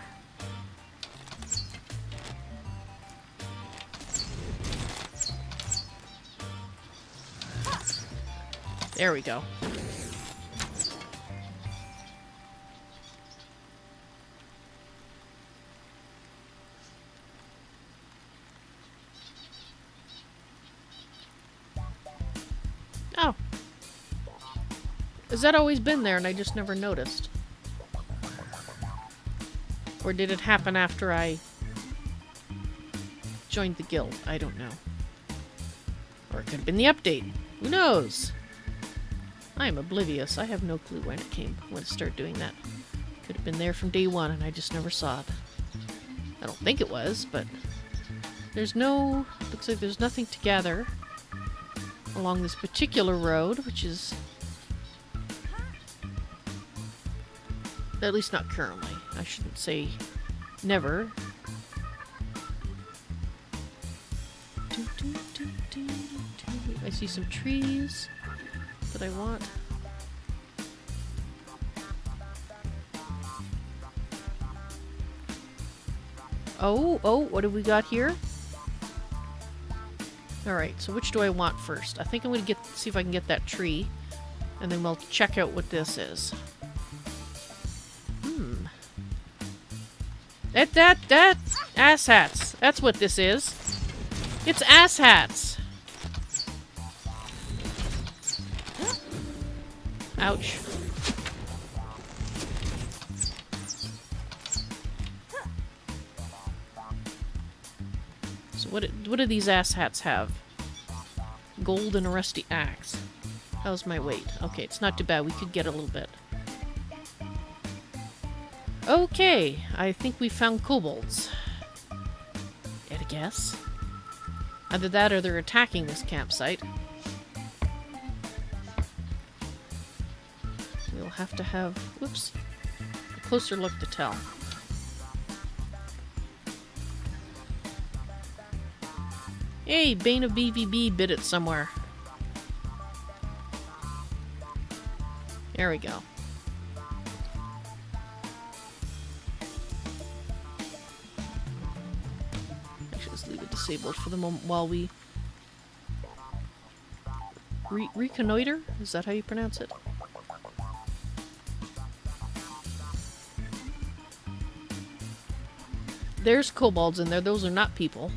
There we go. Oh. Has that always been there and I just never noticed? Or did it happen after I joined the guild? I don't know. Or it could have been the update. Who knows? I am oblivious. I have no clue when it started doing that. Could have been there from day one and I just never saw it. I don't think it was, but there's no... looks like there's nothing to gather along this particular road, which is... at least not currently. I shouldn't say never. I see some trees that I want. Oh, what have we got here? Alright, so which do I want first? I think I'm gonna see if I can get that tree, and then we'll check out what this is. That asshats. That's what this is. It's asshats. Ouch. So what do these asshats have? Gold and a rusty axe. How's my weight? Okay, it's not too bad. We could get a little bit. Okay, I think we found kobolds. At a guess. Either that or they're attacking this campsite. We'll have to have, whoops, a closer look to tell. Hey, Bane of BVB bit it somewhere. There we go. Disabled for the moment while we reconnoiter? Is that how you pronounce it? There's kobolds in there. Those are not people.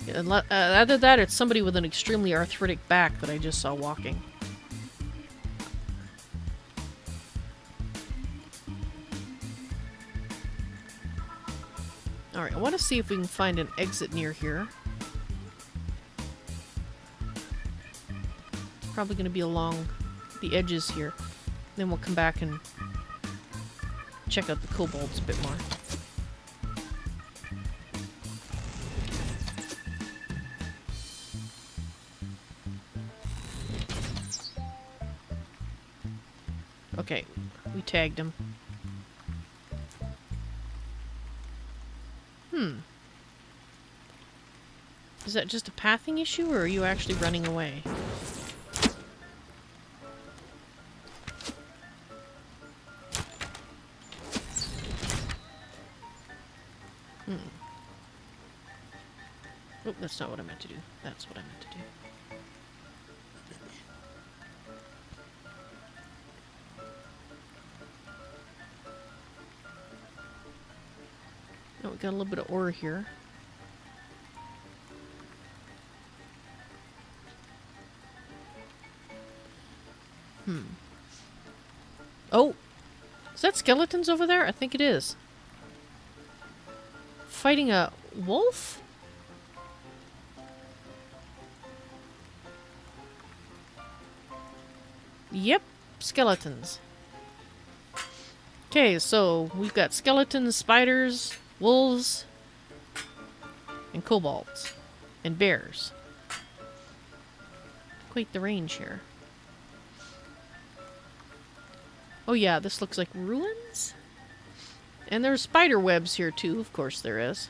Either that or it's somebody with an extremely arthritic back that I just saw walking. Alright, I want to see if we can find an exit near here. Probably going to be along the edges here. Then we'll come back and check out the kobolds a bit more. Okay, we tagged him. Is that just a pathing issue, or are you actually running away? Oh, that's not what I meant to do. That's what I meant to do. No, we got a little bit of ore here. Oh! Is that skeletons over there? I think it is. Fighting a wolf? Yep, skeletons. Okay, so we've got skeletons, spiders, wolves, and kobolds, and bears. Quite the range here. Oh yeah, this looks like ruins? And there's spider webs here too, of course there is.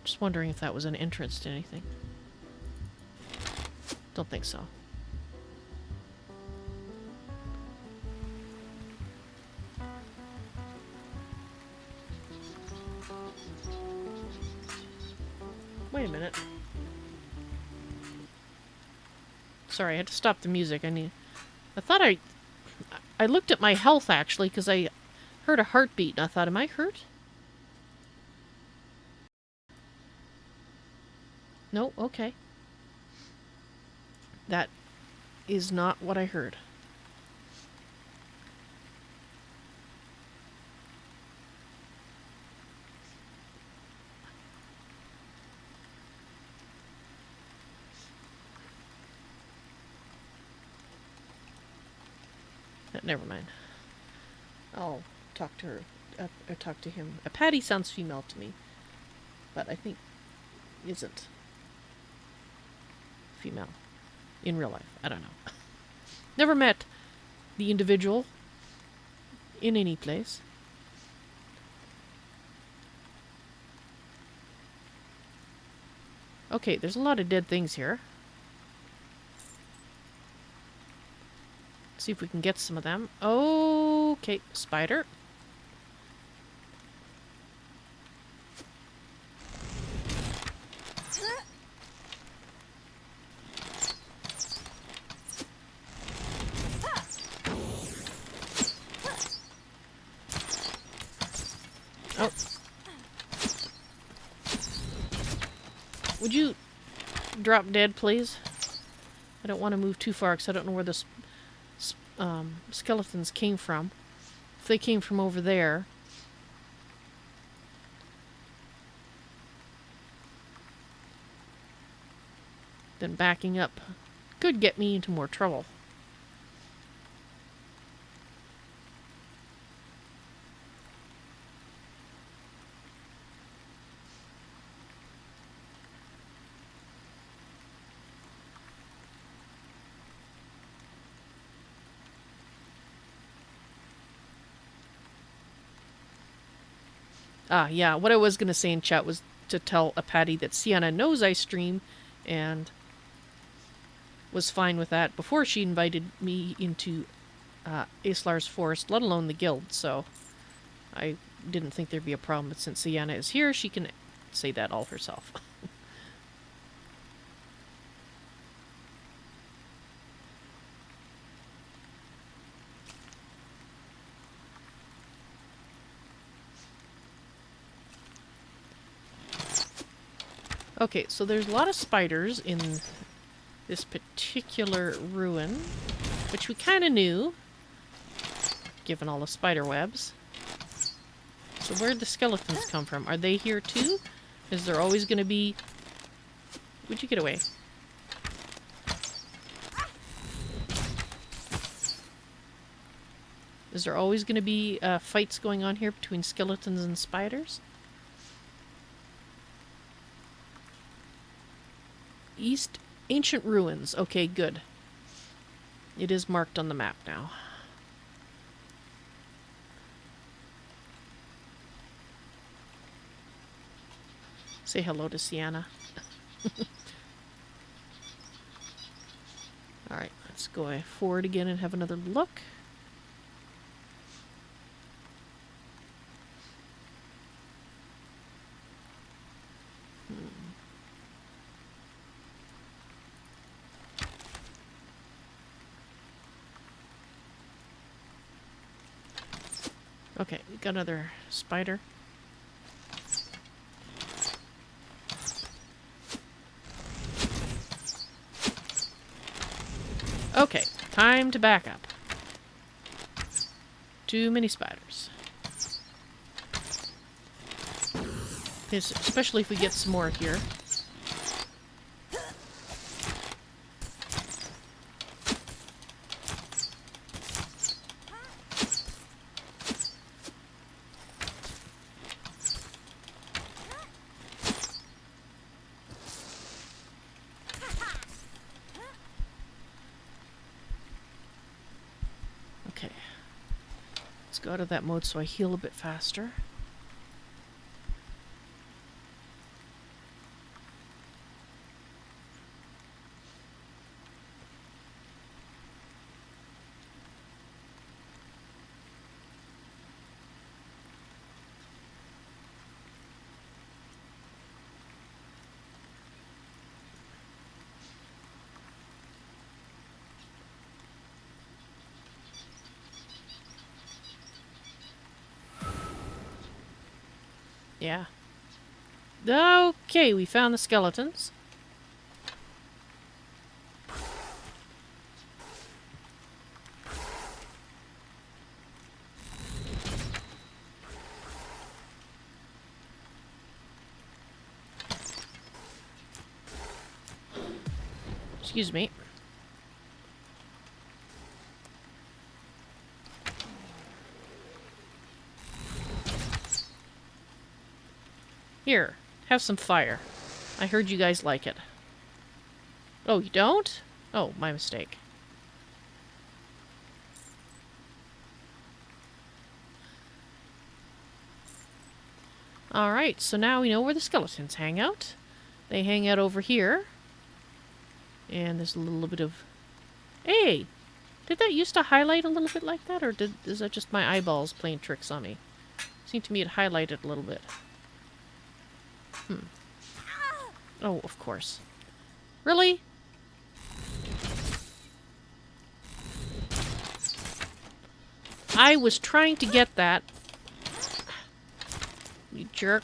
Just wondering if that was an entrance to anything. Don't think so. Wait a minute. Sorry, I had to stop the music. I thought I looked at my health actually because I heard a heartbeat and I thought, am I hurt? No, okay. That is not what I heard. Never mind. I'll talk to her, or talk to him. A Patty sounds female to me, but I think isn't female in real life. I don't know. Never met the individual in any place. Okay, there's a lot of dead things here. See if we can get some of them. Okay, spider. Oh. Would you drop dead, please? I don't want to move too far because I don't know where the skeletons came from. If they came from over there. Then backing up could get me into more trouble. Yeah, what I was going to say in chat was to tell a Patty that Sienna knows I stream and was fine with that before she invited me into Aeslar's Forest, let alone the guild, so I didn't think there'd be a problem, but since Sienna is here, she can say that all herself. Okay, so there's a lot of spiders in this particular ruin, which we kind of knew, given all the spider webs. So where'd the skeletons come from? Are they here too? Is there always going to be... Would you get away? Is there always going to be fights going on here between skeletons and spiders? East Ancient Ruins. Okay, good. It is marked on the map now. Say hello to Sienna. Alright, let's go forward again and have another look. Okay, we got another spider. Okay, time to back up. Too many spiders. Especially if we get some more here. Okay. Let's go out of that mode so I heal a bit faster. Yeah. Okay, we found the skeletons. Excuse me. Here, have some fire. I heard you guys like it. Oh, you don't? Oh, my mistake. Alright, so now we know where the skeletons hang out. They hang out over here. And there's a little bit of... Hey! Did that used to highlight a little bit like that? Or is that just my eyeballs playing tricks on me? Seemed to me it highlighted a little bit. Oh, of course. Really? I was trying to get that. You jerk.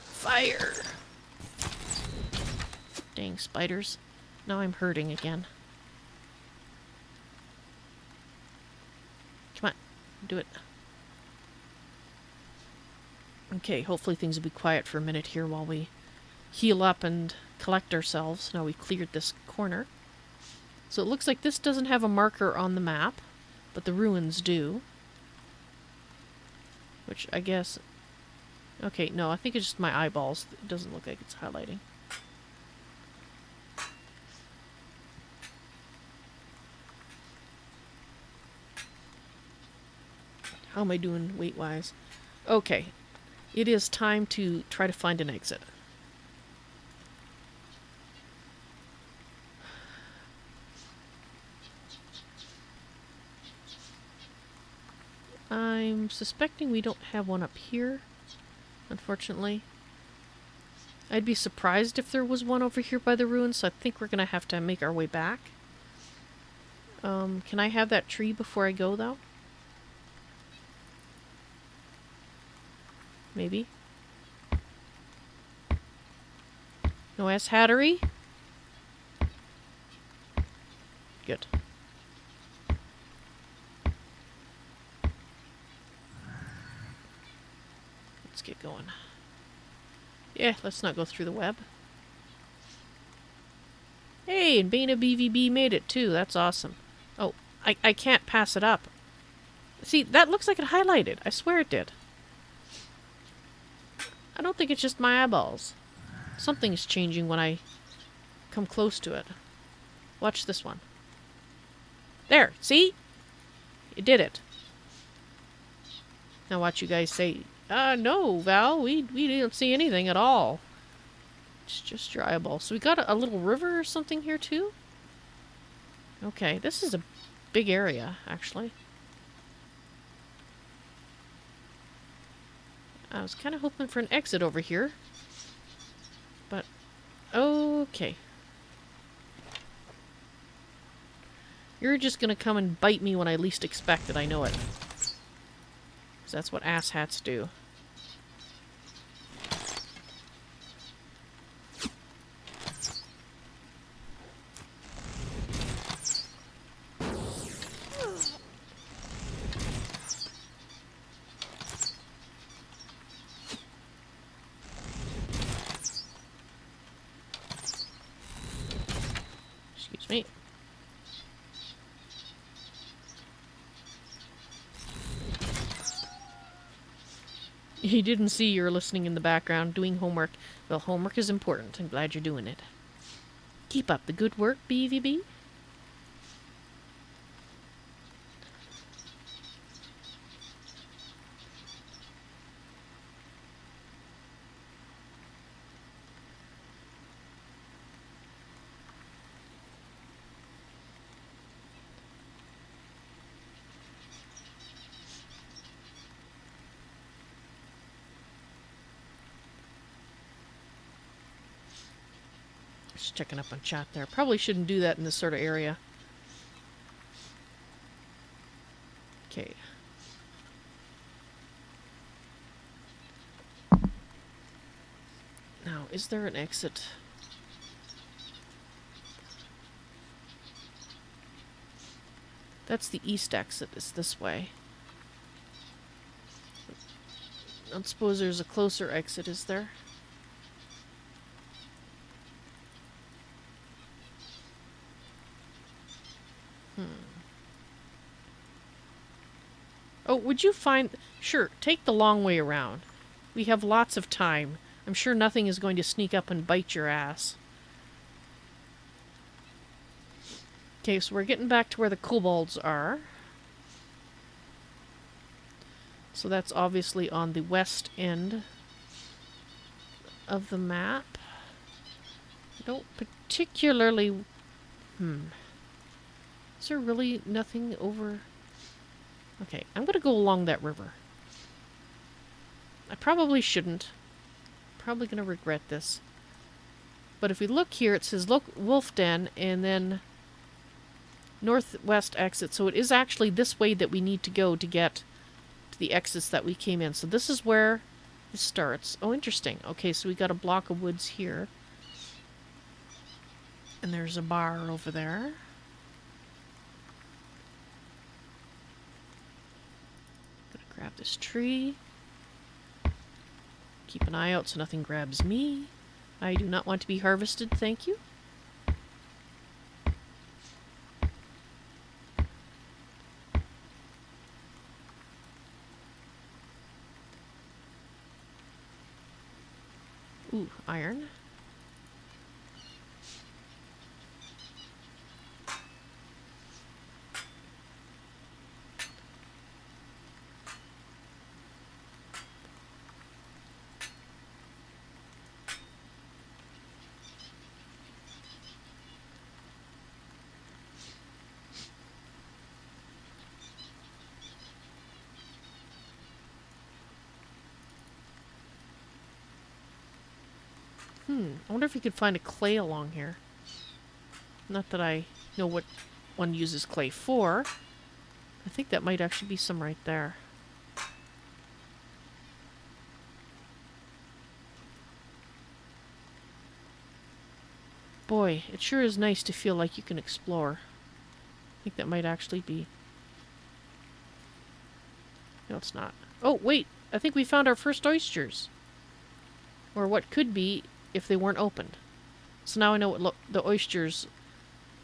Fire! Dang spiders. Now I'm hurting again. Come on. Do it. Okay, hopefully things will be quiet for a minute here while we heal up and collect ourselves. Now we cleared this corner. So it looks like this doesn't have a marker on the map, but the ruins do. Which I guess... Okay, no, I think it's just my eyeballs. It doesn't look like it's highlighting. How am I doing weight-wise? Okay. It is time to try to find an exit. I'm suspecting we don't have one up here, unfortunately. I'd be surprised if there was one over here by the ruins, so I think we're going to have to make our way back. Can I have that tree before I go, though? Maybe. No ass hattery? Good. Let's get going. Yeah, let's not go through the web. Hey, and Beta BVB made it too. That's awesome. Oh, I can't pass it up. See, that looks like it highlighted. I swear it did. I don't think it's just my eyeballs. Something's changing when I come close to it. Watch this one. There, see? It did it. Now watch you guys say, no, Val, we didn't see anything at all. It's just your eyeballs. So we got a little river or something here too? Okay, this is a big area, actually. I was kind of hoping for an exit over here. But, okay. You're just gonna come and bite me when I least expect it, I know it. 'Cause that's what asshats do. Excuse me. You didn't see you're listening in the background, doing homework. Well, homework is important. I'm glad you're doing it. Keep up the good work, BVB. Just checking up on chat there. Probably shouldn't do that in this sort of area. Okay. Now, is there an exit? That's the east exit, is this way. I don't suppose there's a closer exit, is there? Oh, would you find... Sure, take the long way around. We have lots of time. I'm sure nothing is going to sneak up and bite your ass. Okay, so we're getting back to where the kobolds are. So that's obviously on the west end of the map. I don't particularly... Is there really nothing over... Okay, I'm going to go along that river. I probably shouldn't. Probably going to regret this. But if we look here, it says look, Wolf Den, and then northwest exit. So it is actually this way that we need to go to get to the exits that we came in. So this is where it starts. Oh, interesting. Okay, so we got a block of woods here. And there's a bar over there. Grab this tree. Keep an eye out so nothing grabs me. I do not want to be harvested, thank you. Ooh, iron. I wonder if you could find a clay along here. Not that I know what one uses clay for. I think that might actually be some right there. Boy, it sure is nice to feel like you can explore. I think that might actually be... No, it's not. Oh, wait! I think we found our first oysters. Or what could be if they weren't opened. So now I know what the oysters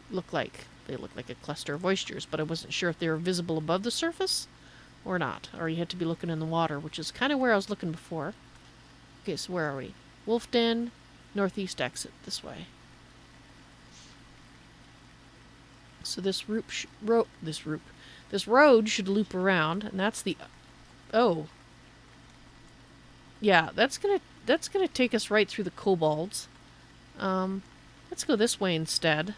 look like. They look like a cluster of oysters, but I wasn't sure if they were visible above the surface or not. Or you had to be looking in the water, which is kind of where I was looking before. Okay, so where are we? Wolf Den, northeast exit, this way. So this road should loop around, and that's the... Oh. Yeah, that's gonna take us right through the kobolds. Let's go this way instead.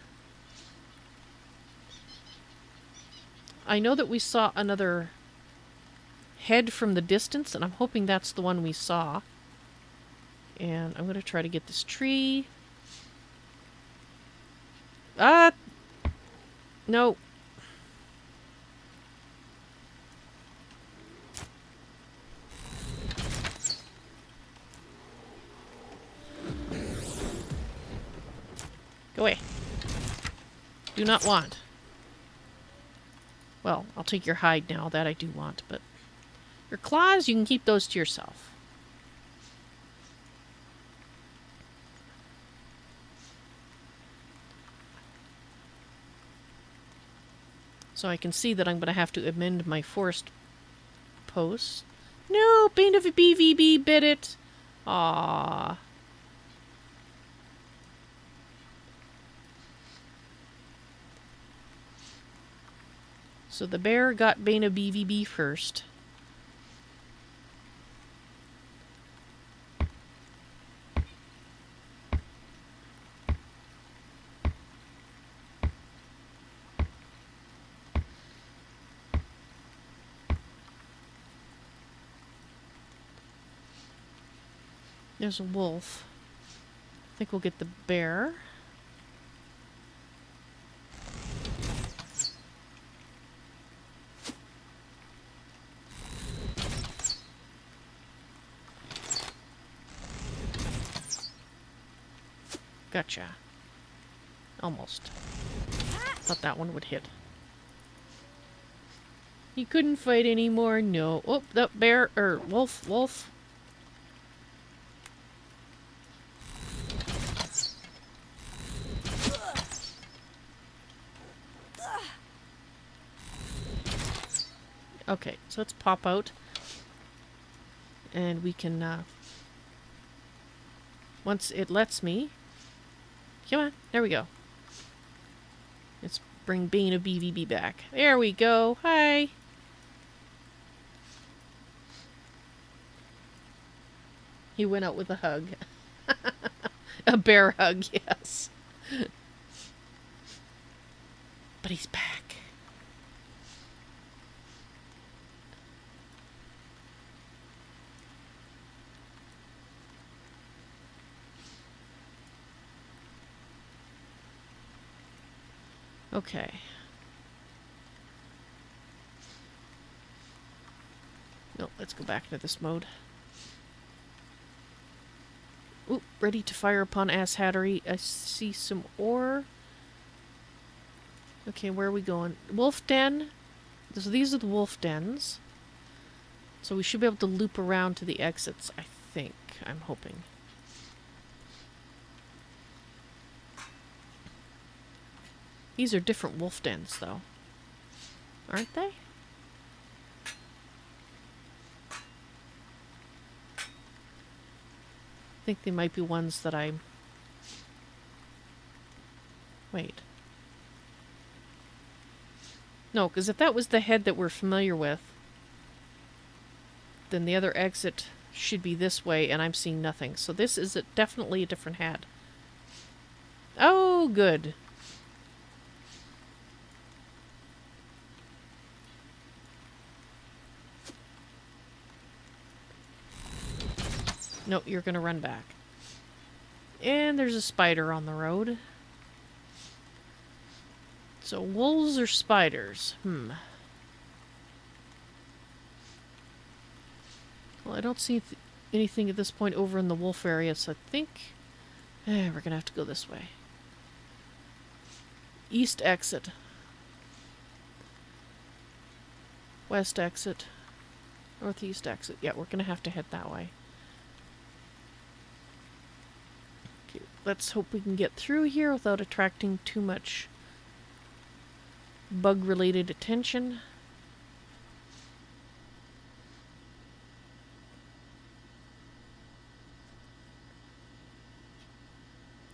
I know that we saw another head from the distance, and I'm hoping that's the one we saw. And I'm gonna try to get this tree. No. Do not want. Well, I'll take your hide now. That I do want, but your claws, you can keep those to yourself. So I can see that I'm going to have to amend my forest posts. No, Bane of a BVB bit it. Aww. So the bear got Bane of BVB first. There's a wolf. I think we'll get the bear. Gotcha. Almost. Thought that one would hit. He couldn't fight anymore. No. Oh, that bear, or wolf. Okay, so let's pop out. And we can, once it lets me... Come on, there we go. Let's bring Bane of BVB back. There we go. Hi! He went out with a hug. A bear hug, yes. But he's back. Okay. No, let's go back into this mode. Oop, ready to fire upon Ass Hattery. I see some ore. Okay, where are we going? Wolf den. So these are the wolf dens. So we should be able to loop around to the exits, I think. I'm hoping. These are different wolf dens, though. Aren't they? I think they might be ones that I... Wait. No, because if that was the head that we're familiar with, then the other exit should be this way, and I'm seeing nothing. So this is definitely a different head. Oh, good. No, you're gonna run back. And there's a spider on the road. So wolves or spiders? Well, I don't see anything at this point over in the wolf area, so I think we're gonna have to go this way. East exit. West exit. Northeast exit. Yeah, we're gonna have to head that way. Okay, let's hope we can get through here without attracting too much bug-related attention.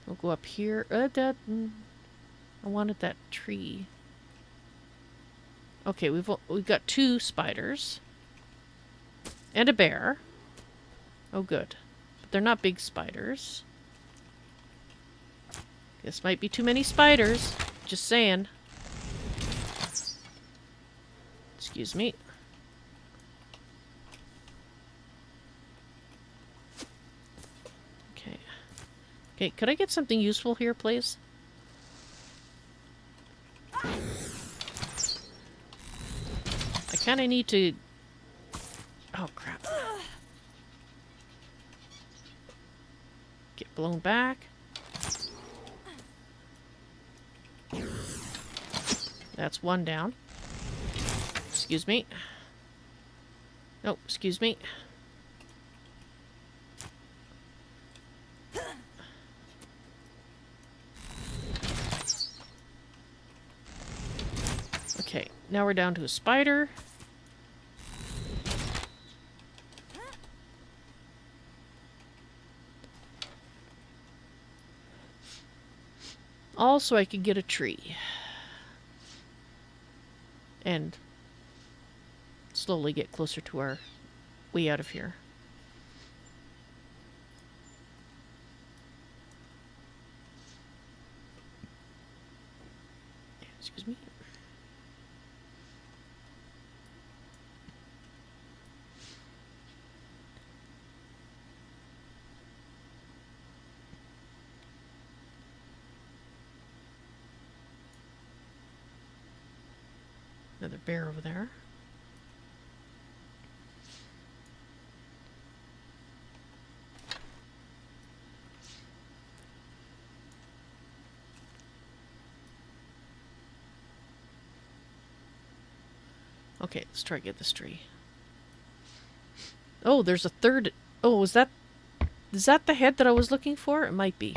We'll go up here. I wanted that tree. Okay, we've got 2 spiders. And a bear. Oh, good. But they're not big spiders. This might be too many spiders. Just saying. Excuse me. Okay. Okay, could I get something useful here, please? I kind of need to... Oh, crap. Get blown back. That's one down. Excuse me. Oh, excuse me. Okay, now we're down to a spider. Also, I could get a tree. And slowly get closer to our way out of here. Excuse me. Another bear over there. Okay, let's try to get this tree. Oh, there's a third. Oh, is that the head that I was looking for? It might be.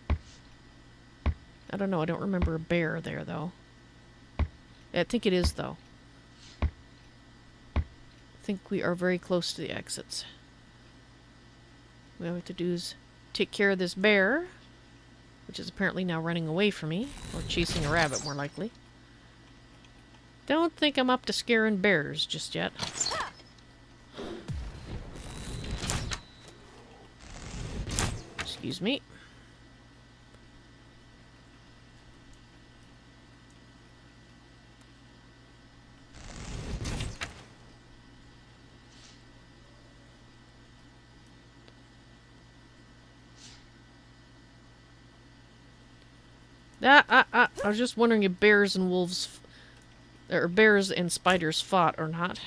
I don't know. I don't remember a bear there, though. I think it is, though. I think we are very close to the exits. What we have to do is take care of this bear, which is apparently now running away from me, or chasing a rabbit, more likely. Don't think I'm up to scaring bears just yet. Excuse me. I was just wondering if bears and wolves, or bears and spiders fought or not.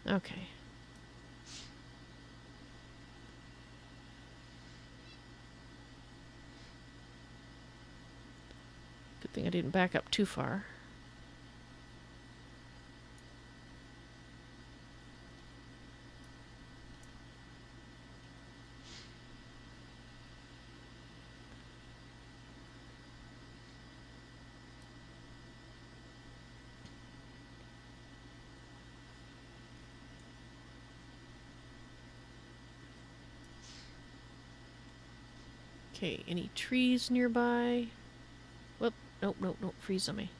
Okay. Good thing I didn't back up too far. Okay, any trees nearby? Whoop, nope, nope, nope, freeze on me.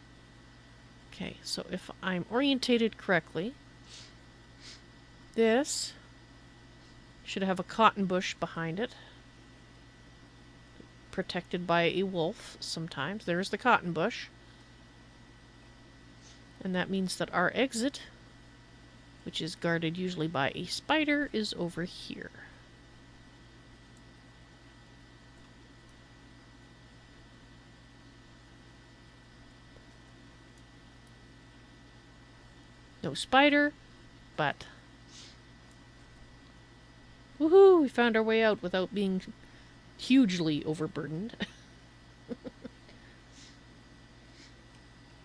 Okay, so if I'm orientated correctly, this should have a cotton bush behind it. Protected by a wolf sometimes. There's the cotton bush. And that means that our exit, which is guarded usually by a spider, is over here. No spider, but woohoo! We found our way out without being hugely overburdened.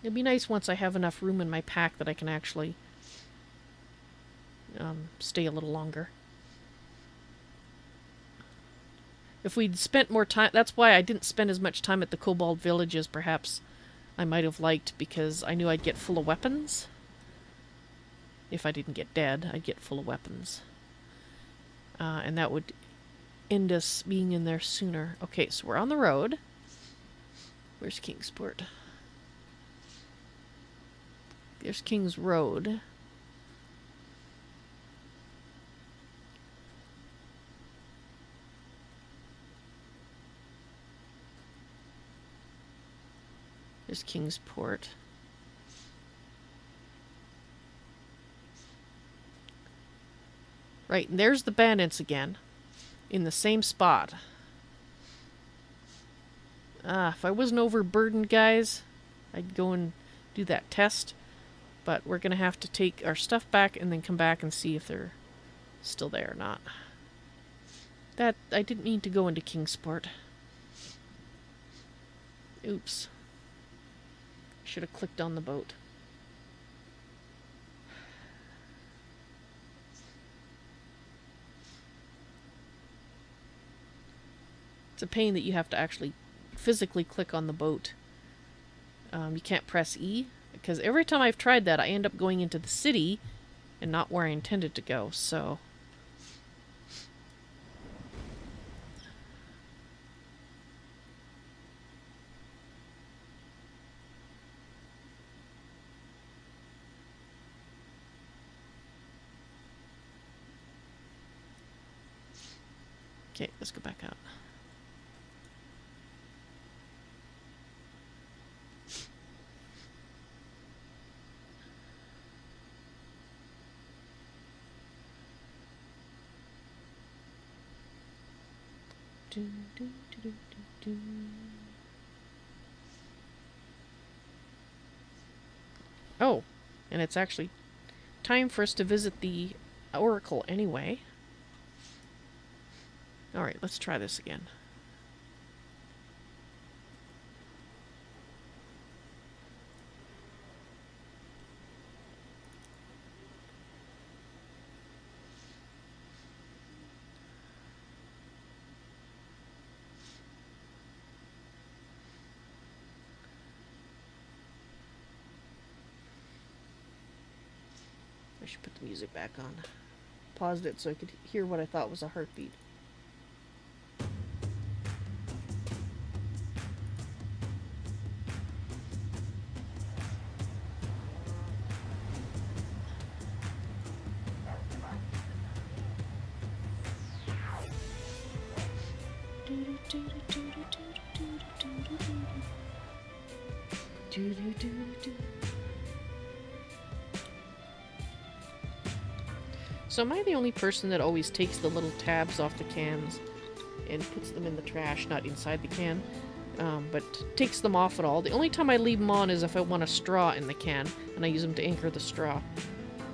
It'd be nice once I have enough room in my pack that I can actually stay a little longer. If we'd spent more time... That's why I didn't spend as much time at the Kobold Village as perhaps I might have liked, because I knew I'd get full of weapons. If I didn't get dead, I'd get full of weapons. And that would end us being in there sooner. Okay, so we're on the road. Where's Kingsport? There's King's Road. There's Kingsport. Right, and there's the bandits again. In the same spot. If I wasn't overburdened, guys, I'd go and do that test. But we're going to have to take our stuff back and then come back and see if they're still there or not. That, I didn't mean to go into Kingsport. Oops. Should have clicked on the boat. It's a pain that you have to actually physically click on the boat. You can't press E, because every time I've tried that, I end up going into the city and not where I intended to go, so... Okay, let's go back out. Oh, and it's actually time for us to visit the Oracle anyway. Alright, let's try this again. I should put the music back on. Paused it so I could hear what I thought was a heartbeat. So am I the only person that always takes the little tabs off the cans and puts them in the trash, not inside the can, but takes them off at all? The only time I leave them on is if I want a straw in the can, and I use them to anchor the straw.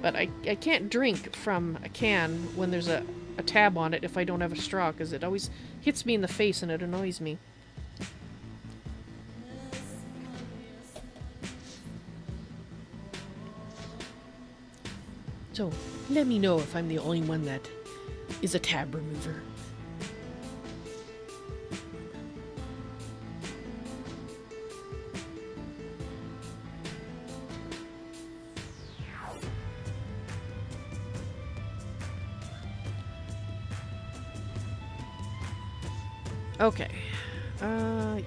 But I can't drink from a can when there's a tab on it if I don't have a straw, because it always hits me in the face and it annoys me. So, let me know if I'm the only one that is a tab remover. Okay.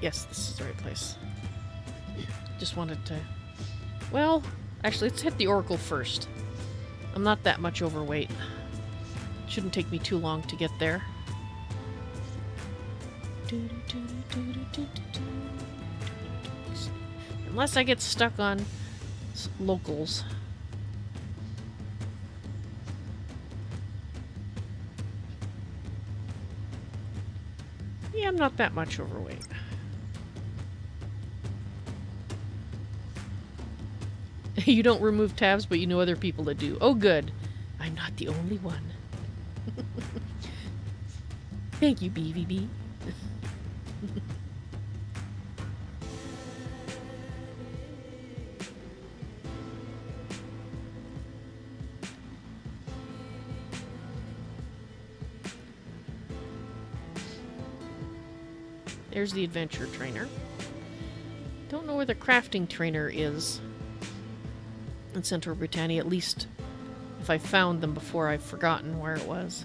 Yes, this is the right place. Just wanted to... Well, actually, let's hit the Oracle first. I'm not that much overweight. Shouldn't take me too long to get there. Unless I get stuck on locals. Yeah, I'm not that much overweight. You don't remove tabs, but you know other people that do. Oh, good. I'm not the only one. Thank you, BVB. There's the adventure trainer. Don't know where the crafting trainer is in Central Britannia, at least if I found them before I've forgotten where it was.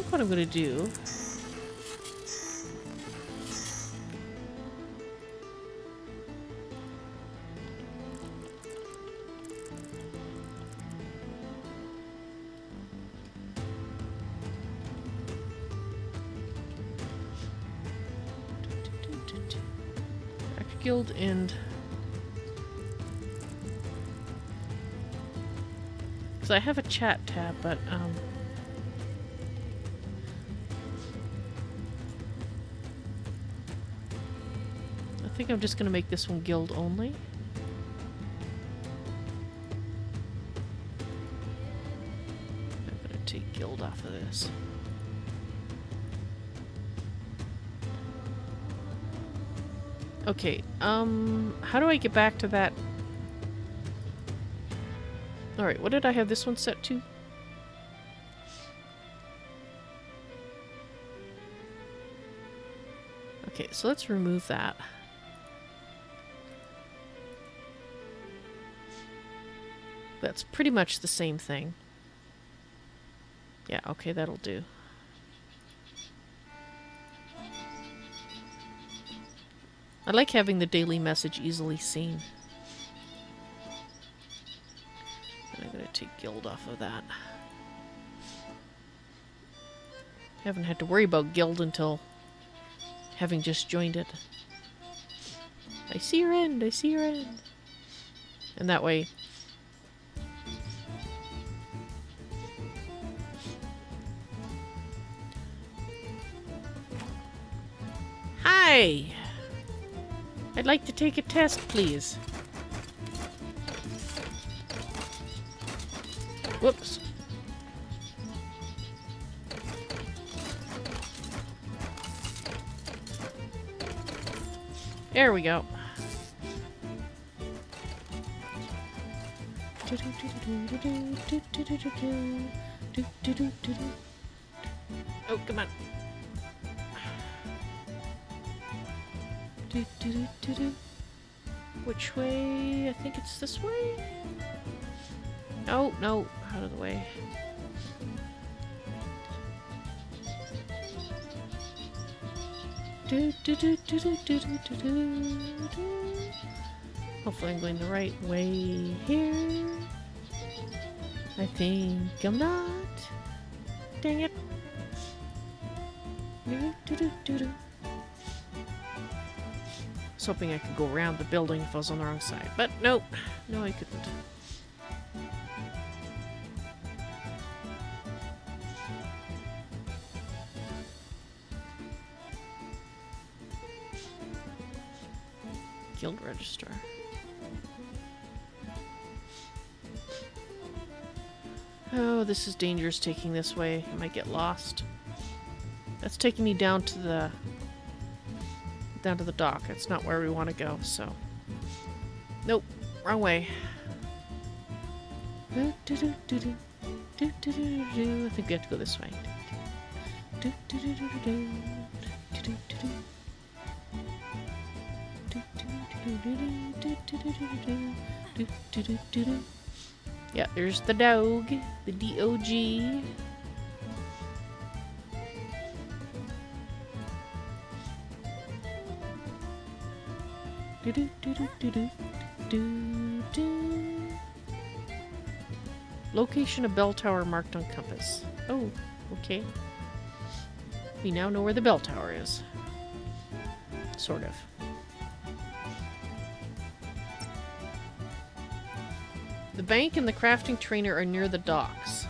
What I'm going to do guild and... Because I have a chat tab, but, I think I'm just going to make this one guild only. I'm going to take guild off of this. Okay, how do I get back to that? Alright, what did I have this one set to? Okay, so let's remove that. That's pretty much the same thing. Yeah, okay, that'll do. I like having the daily message easily seen. And I'm gonna take guild off of that. Haven't had to worry about guild until having just joined it. I see your end, I see your end. And that way... Hi! I'd like to take a test, please. Whoops. There we go. Oh, come on. Which way? I think it's this way? Oh, no. Out of the way. Hopefully I'm going the right way here. I think I'm not. Dang it. I was hoping I could go around the building if I was on the wrong side, but nope. No, I couldn't. Guild register. Oh, this is dangerous taking this way. I might get lost. That's taking me down to the dock. That's not where we want to go, so. Nope, wrong way. I think we have to go this way. Yeah, there's the dog, the D-O-G. Location of bell tower marked on compass. Oh, okay. We now know where the bell tower is. Sort of. The bank and the crafting trainer are near the docks.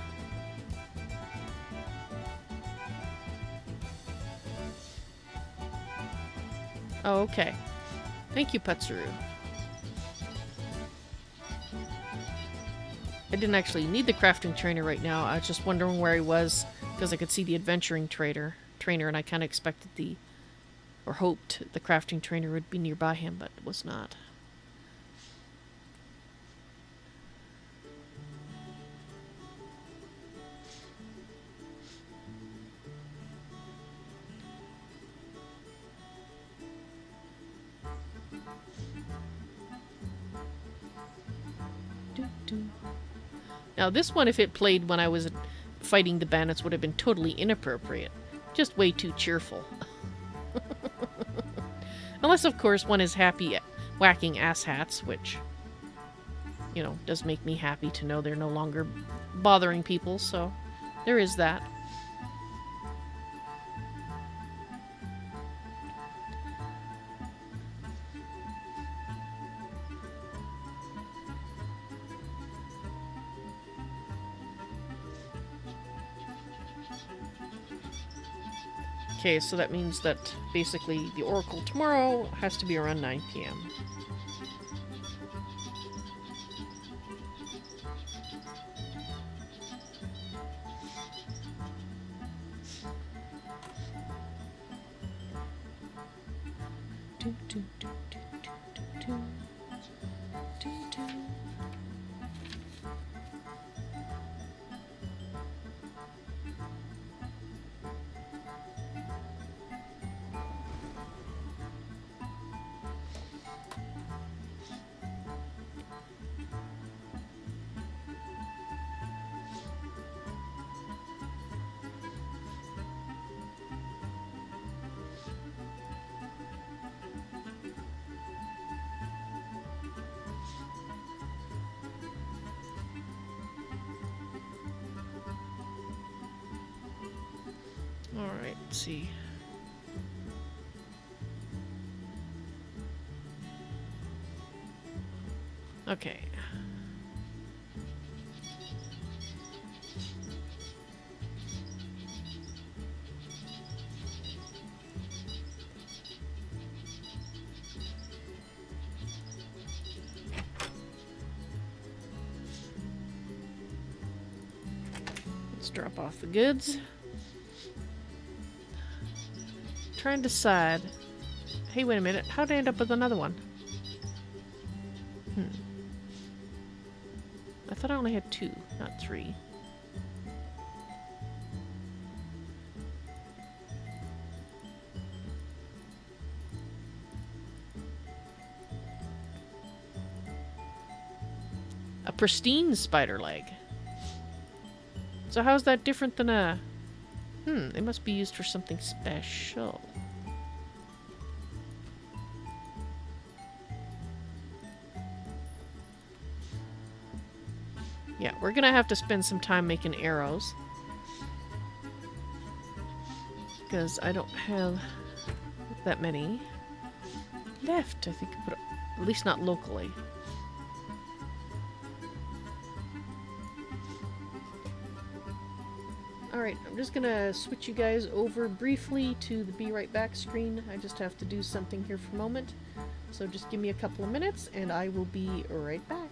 Oh, okay. Thank you, Patsuru. I didn't actually need the crafting trainer right now. I was just wondering where he was because I could see the adventuring trainer, and I kind of expected or hoped the crafting trainer would be nearby him, but it was not. Now this one, if it played when I was fighting the bandits, would have been totally inappropriate. Just way too cheerful. Unless, of course, one is happy whacking asshats, which, you know, does make me happy to know they're no longer bothering people, so there is that. Okay, so that means that basically the Oracle tomorrow has to be around 9 p.m. Alright, let's see. Okay. Let's drop off the goods. Try and decide. Hey, wait a minute. How'd I end up with another one? I thought I only had 2, not 3. A pristine spider leg. So how's that different than a... It must be used for something special. Yeah, we're gonna have to spend some time making arrows. Because I don't have that many left, I think. But at least not locally. Alright, I'm just gonna switch you guys over briefly to the Be Right Back screen. I just have to do something here for a moment. So just give me a couple of minutes and I will be right back.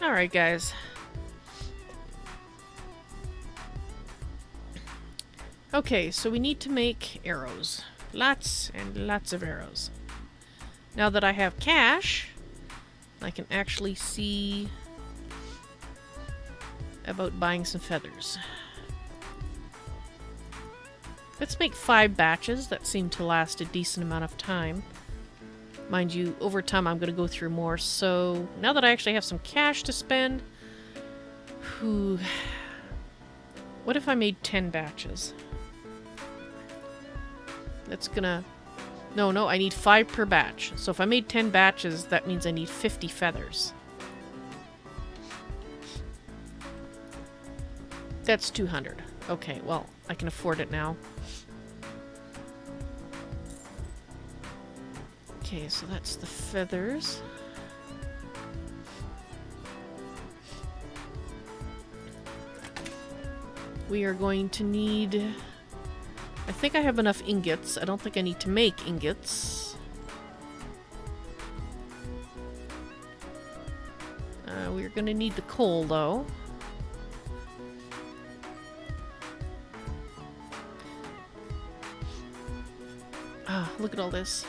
Alright, guys. Okay, so we need to make arrows. Lots and lots of arrows. Now that I have cash, I can actually see about buying some feathers. Let's make 5 batches that seem to last a decent amount of time. Mind you, over time I'm going to go through more, so now that I actually have some cash to spend... Whew, what if I made 10 batches? That's gonna... No, I need 5 per batch. So if I made 10 batches, that means I need 50 feathers. That's 200. Okay, well, I can afford it now. Okay, so that's the feathers. We are going to need... I think I have enough ingots. I don't think I need to make ingots. We're going to need the coal, though. Ah, look at all this.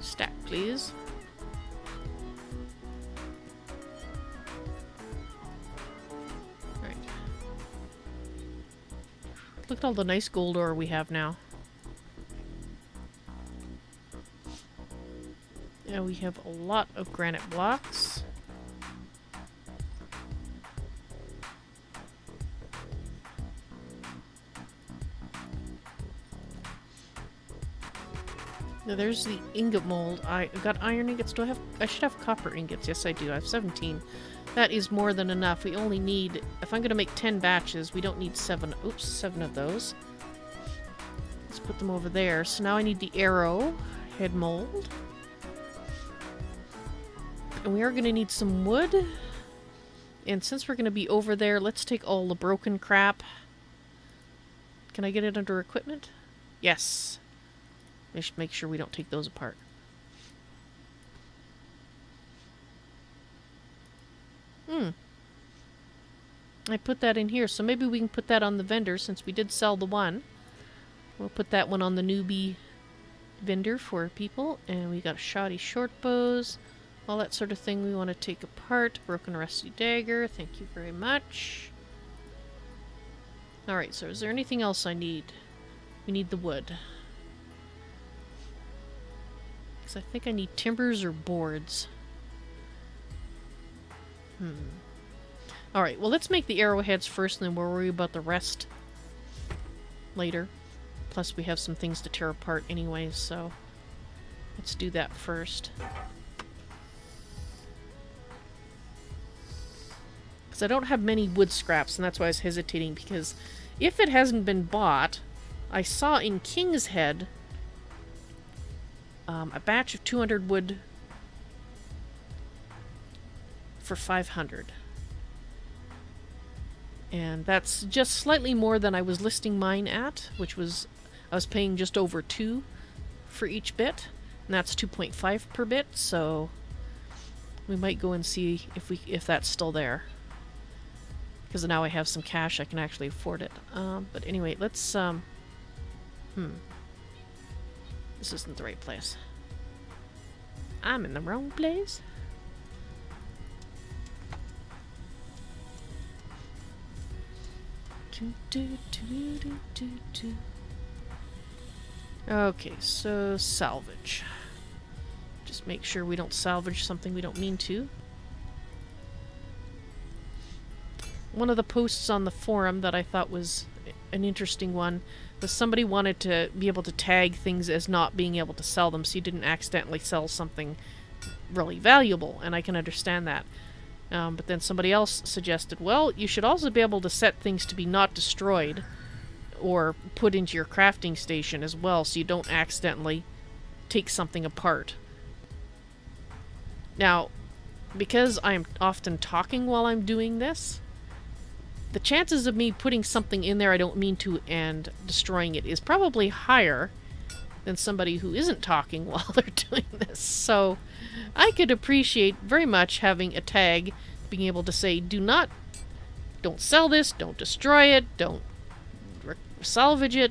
Stack, please. Right. Look at all the nice gold ore we have now. Yeah, we have a lot of granite blocks. Now there's the ingot mold. I've got iron ingots. Do I have... I should have copper ingots. Yes, I do. I have 17. That is more than enough. We only need... If I'm going to make 10 batches, we don't need 7... Oops, 7 of those. Let's put them over there. So now I need the arrow head mold. And we are going to need some wood. And since we're going to be over there, let's take all the broken crap. Can I get it under equipment? Yes. I should make sure we don't take those apart. I put that in here, so maybe we can put that on the vendor since we did sell the one. We'll put that one on the newbie vendor for people. And we got shoddy short bows, all that sort of thing we want to take apart. Broken rusty dagger, thank you very much. Alright, so is there anything else I need? We need the wood. I think I need timbers or boards. Alright, well let's make the arrowheads first and then we'll worry about the rest later. Plus we have some things to tear apart anyway, so let's do that first. Because I don't have many wood scraps and that's why I was hesitating, because if it hasn't been bought, I saw in King's Head a batch of 200 wood for 500. And that's just slightly more than I was listing mine at, which was, I was paying just over 2 for each bit. And that's 2.5 per bit, so we might go and see if that's still there. Because now I have some cash, I can actually afford it. But anyway, let's, This isn't the right place. I'm in the wrong place. Okay, so salvage. Just make sure we don't salvage something we don't mean to. One of the posts on the forum that I thought was an interesting one was somebody wanted to be able to tag things as not being able to sell them so you didn't accidentally sell something really valuable, and I can understand that. But then somebody else suggested, well, you should also be able to set things to be not destroyed or put into your crafting station as well so you don't accidentally take something apart. Now, because I'm often talking while I'm doing this, the chances of me putting something in there I don't mean to and destroying it is probably higher than somebody who isn't talking while they're doing this. So I could appreciate very much having a tag being able to say, don't sell this, don't destroy it, don't salvage it.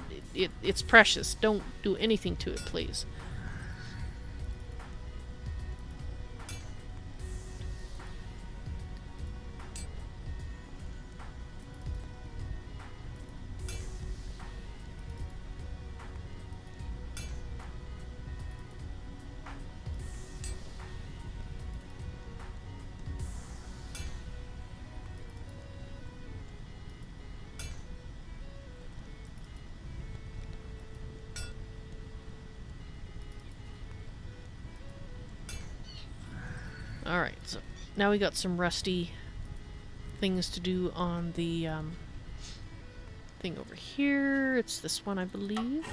It's precious. Don't do anything to it, please. Alright, so now we got some rusty things to do on the thing over here. It's this one, I believe.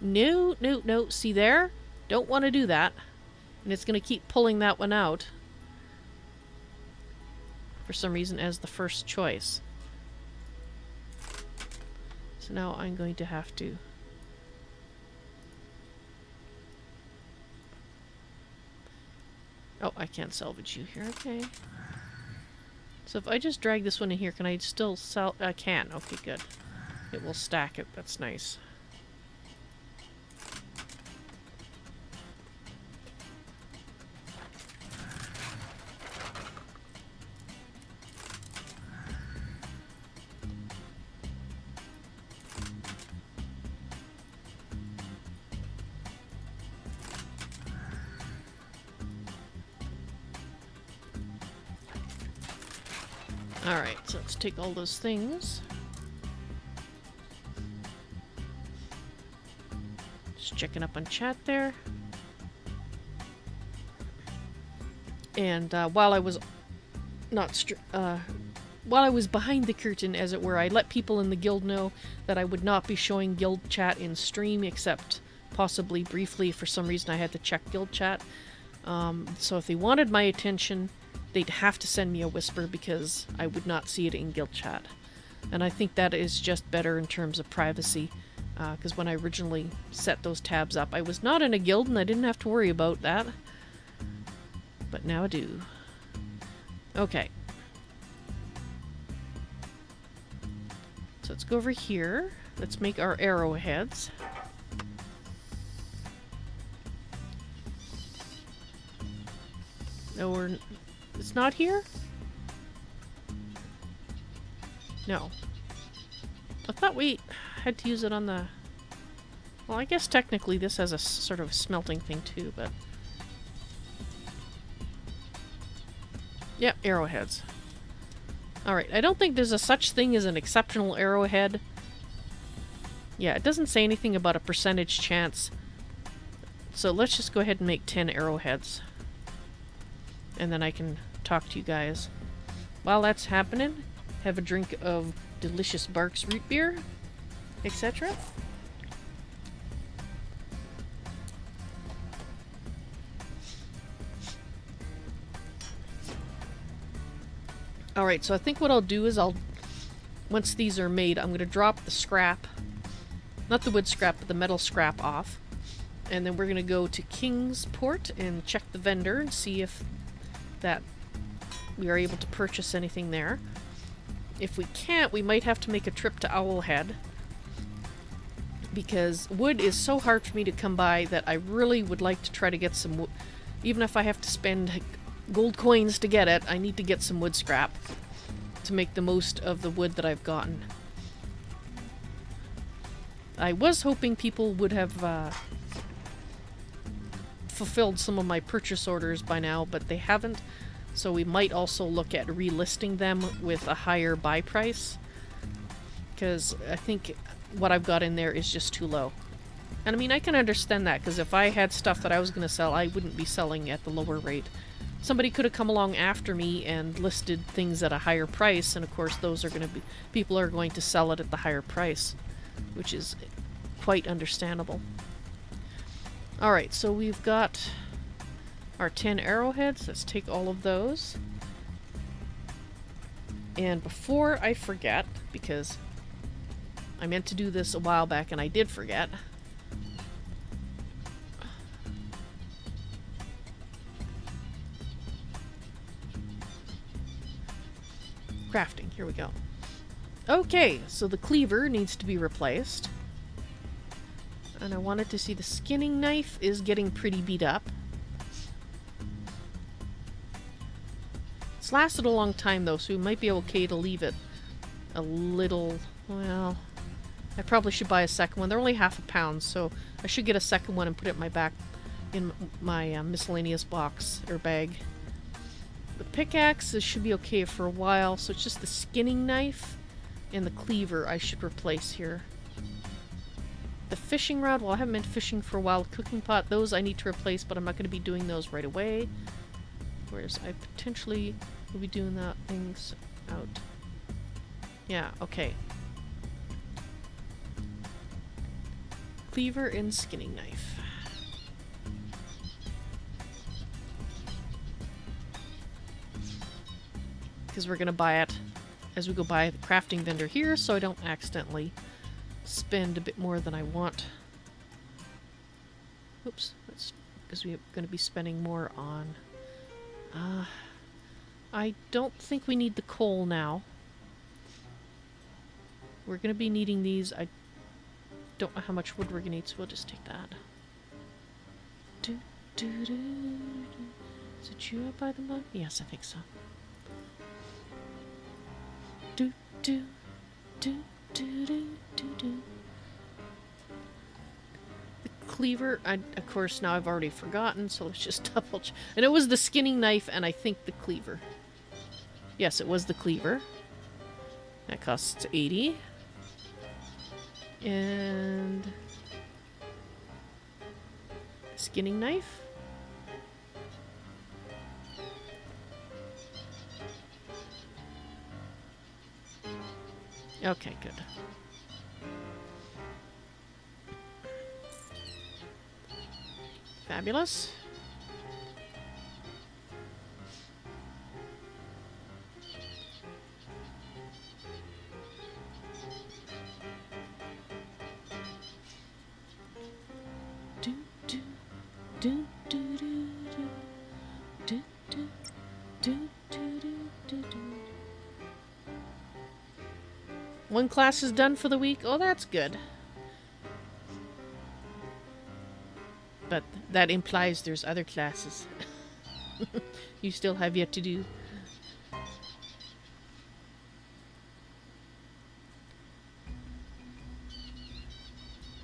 No, no, no. See there? Don't want to do that. And it's going to keep pulling that one out for some reason as the first choice. So now I'm going to have to... Oh, I can't salvage you here. Okay. So if I just drag this one in here, can I still sell... I can. Okay, good. It will stack it. That's nice. Alright, so let's take all those things. Just checking up on chat there. And while I was behind the curtain, as it were, I let people in the guild know that I would not be showing guild chat in stream, except possibly briefly. For some reason I had to check guild chat. So if they wanted my attention, they'd have to send me a whisper because I would not see it in guild chat. And I think that is just better in terms of privacy, because when I originally set those tabs up, I was not in a guild and I didn't have to worry about that. But now I do. Okay. So let's go over here. Let's make our arrowheads. No, it's not here? No. I thought we had to use it on the... Well, I guess technically this has a sort of smelting thing too, but... Yeah, arrowheads. Alright, I don't think there's a such thing as an exceptional arrowhead. Yeah, it doesn't say anything about a percentage chance. So let's just go ahead and make 10 arrowheads. And then I can talk to you guys. While that's happening, have a drink of delicious Barks root beer, etc. Alright, so I think what I'll do is once these are made, I'm going to drop the scrap, not the wood scrap, but the metal scrap off. And then we're going to go to Kingsport and check the vendor and see if that we are able to purchase anything there. If we can't, we might have to make a trip to Owlhead, because wood is so hard for me to come by that I really would like to try to get some wood. Even if I have to spend gold coins to get it, I need to get some wood scrap to make the most of the wood that I've gotten. I was hoping people would have fulfilled some of my purchase orders by now, but they haven't, so we might also look at relisting them with a higher buy price, because I think what I've got in there is just too low. And I mean, I can understand that, because if I had stuff that I was going to sell, I wouldn't be selling at the lower rate. Somebody could have come along after me and listed things at a higher price, and of course those are going to be, people are going to sell it at the higher price, which is quite understandable. Alright, so we've got our 10 arrowheads. Let's take all of those. And before I forget, because I meant to do this a while back and I did forget. Crafting, here we go. Okay, so the cleaver needs to be replaced. And I wanted to see the skinning knife is getting pretty beat up. It's lasted a long time though, so we might be okay to leave it a little, well, I probably should buy a second one. They're only half a pound, so I should get a second one and put it in my back, in my miscellaneous box or bag. The pickaxe should be okay for a while, so it's just the skinning knife and the cleaver I should replace here. The fishing rod, well, I haven't been fishing for a while. Cooking pot, those I need to replace, but I'm not going to be doing those right away. Whereas I potentially will be doing that things out. Yeah, okay. Cleaver and skinning knife. Because we're going to buy it as we go by the crafting vendor here, so I don't accidentally spend a bit more than I want. Oops, that's because we're going to be spending more on... I don't think we need the coal now. We're going to be needing these. I don't know how much wood we're going to need, so we'll just take that. Is it you out by the mud? Yes, I think so. The cleaver, of course, now I've already forgotten, so let's just double check. And it was the skinning knife, and I think the cleaver. Yes, it was the cleaver. That costs 80. And... skinning knife? Okay, good. Fabulous. One class is done for the week. Oh, that's good. But that implies there's other classes you still have yet to do.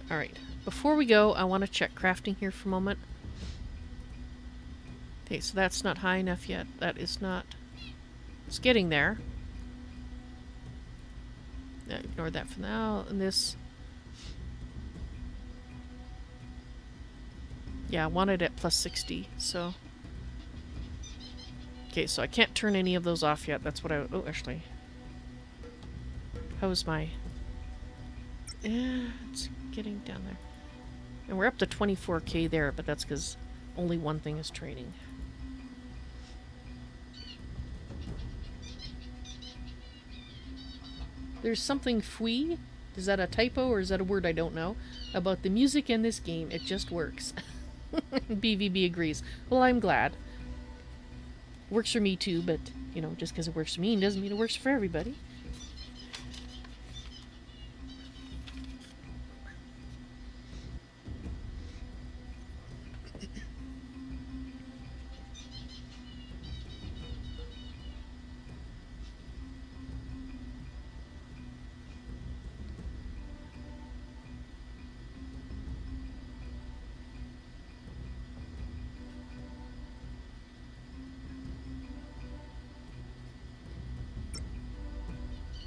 Alright, before we go, I want to check crafting here for a moment. Okay, so that's not high enough yet. That is not... It's getting there. Ignore that for now. And this... Yeah, I want it at plus 60, so... Okay, so I can't turn any of those off yet. That's what I... Oh, actually... How's my... Yeah, it's getting down there. And we're up to 24k there, but that's because only one thing is training. There's something fui, is that a typo or is that a word I don't know, about the music in this game. It just works. BVB agrees. Well, I'm glad. Works for me too, but, you know, just because it works for me doesn't mean it works for everybody.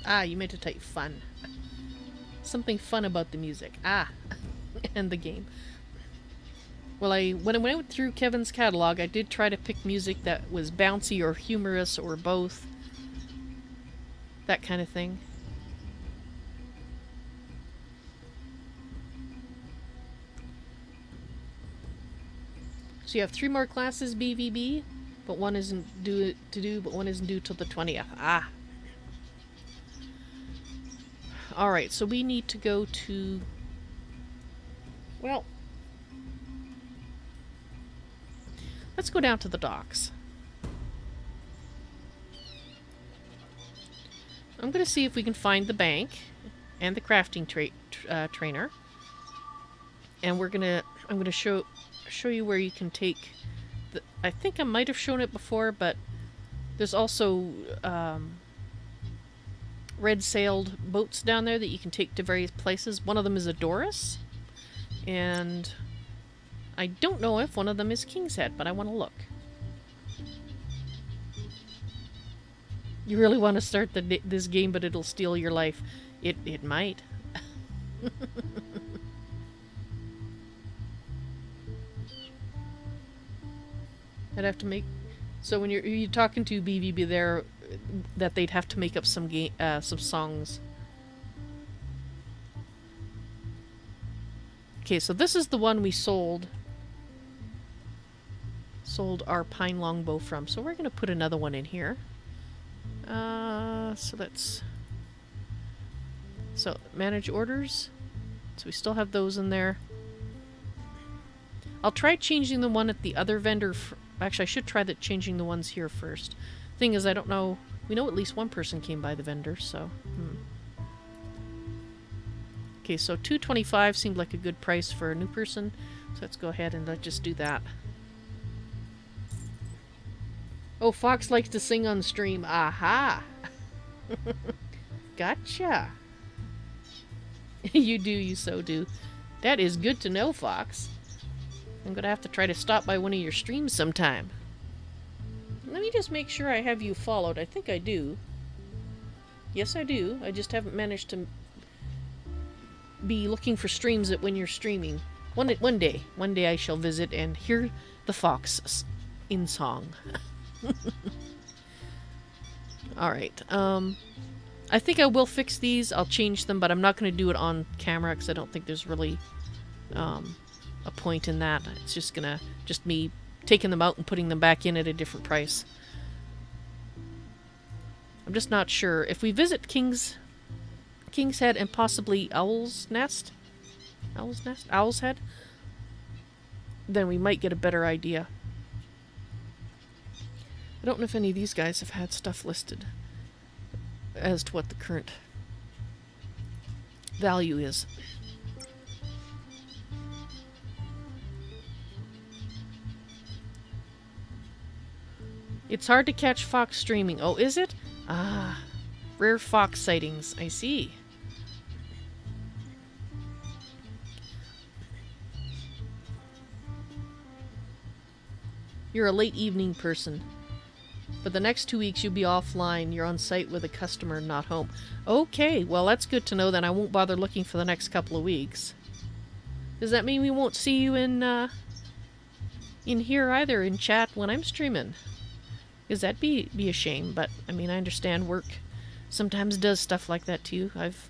Ah, you meant to type fun. Something fun about the music. Ah, and the game. Well, when I went through Kevin's catalog, I did try to pick music that was bouncy or humorous or both. That kind of thing. So you have 3 more classes BVB, but one isn't due but one isn't due till the 20th. Ah. Alright, so we need to go to... Well... Let's go down to the docks. I'm going to see if we can find the bank and the crafting trainer. And I'm going to show you where you can take... I think I might have shown it before, but there's also red-sailed boats down there that you can take to various places. One of them is a Doris, and I don't know if one of them is King's Head, but I want to look. You really want to start this game, but it'll steal your life. It might. I'd have to make... So when you're talking to BVB there, that they'd have to make up some songs. Okay, so this is the one we sold our pine longbow from. So we're going to put another one in here. So manage orders. So we still have those in there. I'll try changing the one at the other vendor. Actually, I should try changing the ones here first. Thing is, I don't know. We know at least one person came by the vendor, so... Okay, so $2.25 seemed like a good price for a new person. So let's go ahead and let's just do that. Oh, Fox likes to sing on stream. Aha! Gotcha! You do, you so do. That is good to know, Fox. I'm gonna have to try to stop by one of your streams sometime. Let me just make sure I have you followed. I think I do. Yes, I do. I just haven't managed to be looking for streams at when you're streaming. One day I shall visit and hear the Fox in song. Alright, I think I will fix these. I'll change them, but I'm not going to do it on camera because I don't think there's really a point in that. It's just me taking them out and putting them back in at a different price. I'm just not sure. If we visit King's Head and possibly Owl's Head, then we might get a better idea. I don't know if any of these guys have had stuff listed as to what the current value is. It's hard to catch fox streaming. Oh, is it? Ah, rare fox sightings. I see. You're a late evening person. For the next 2 weeks, you'll be offline. You're on site with a customer, not home. Okay, well, that's good to know. Then I won't bother looking for the next couple of weeks. Does that mean we won't see you in here either, in chat, when I'm streaming? Because that'd be a shame, but, I mean, I understand work sometimes does stuff like that to you. I've,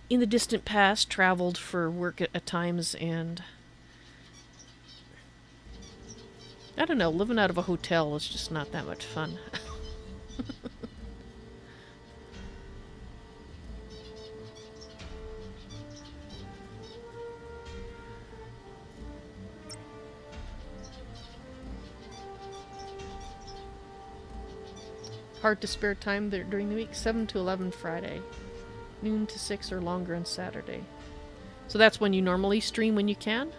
in the distant past, traveled for work at times, and... I don't know, living out of a hotel is just not that much fun. Hard to spare time there during the week. 7 to 11 Friday. Noon to 6 or longer on Saturday. So that's when you normally stream when you can?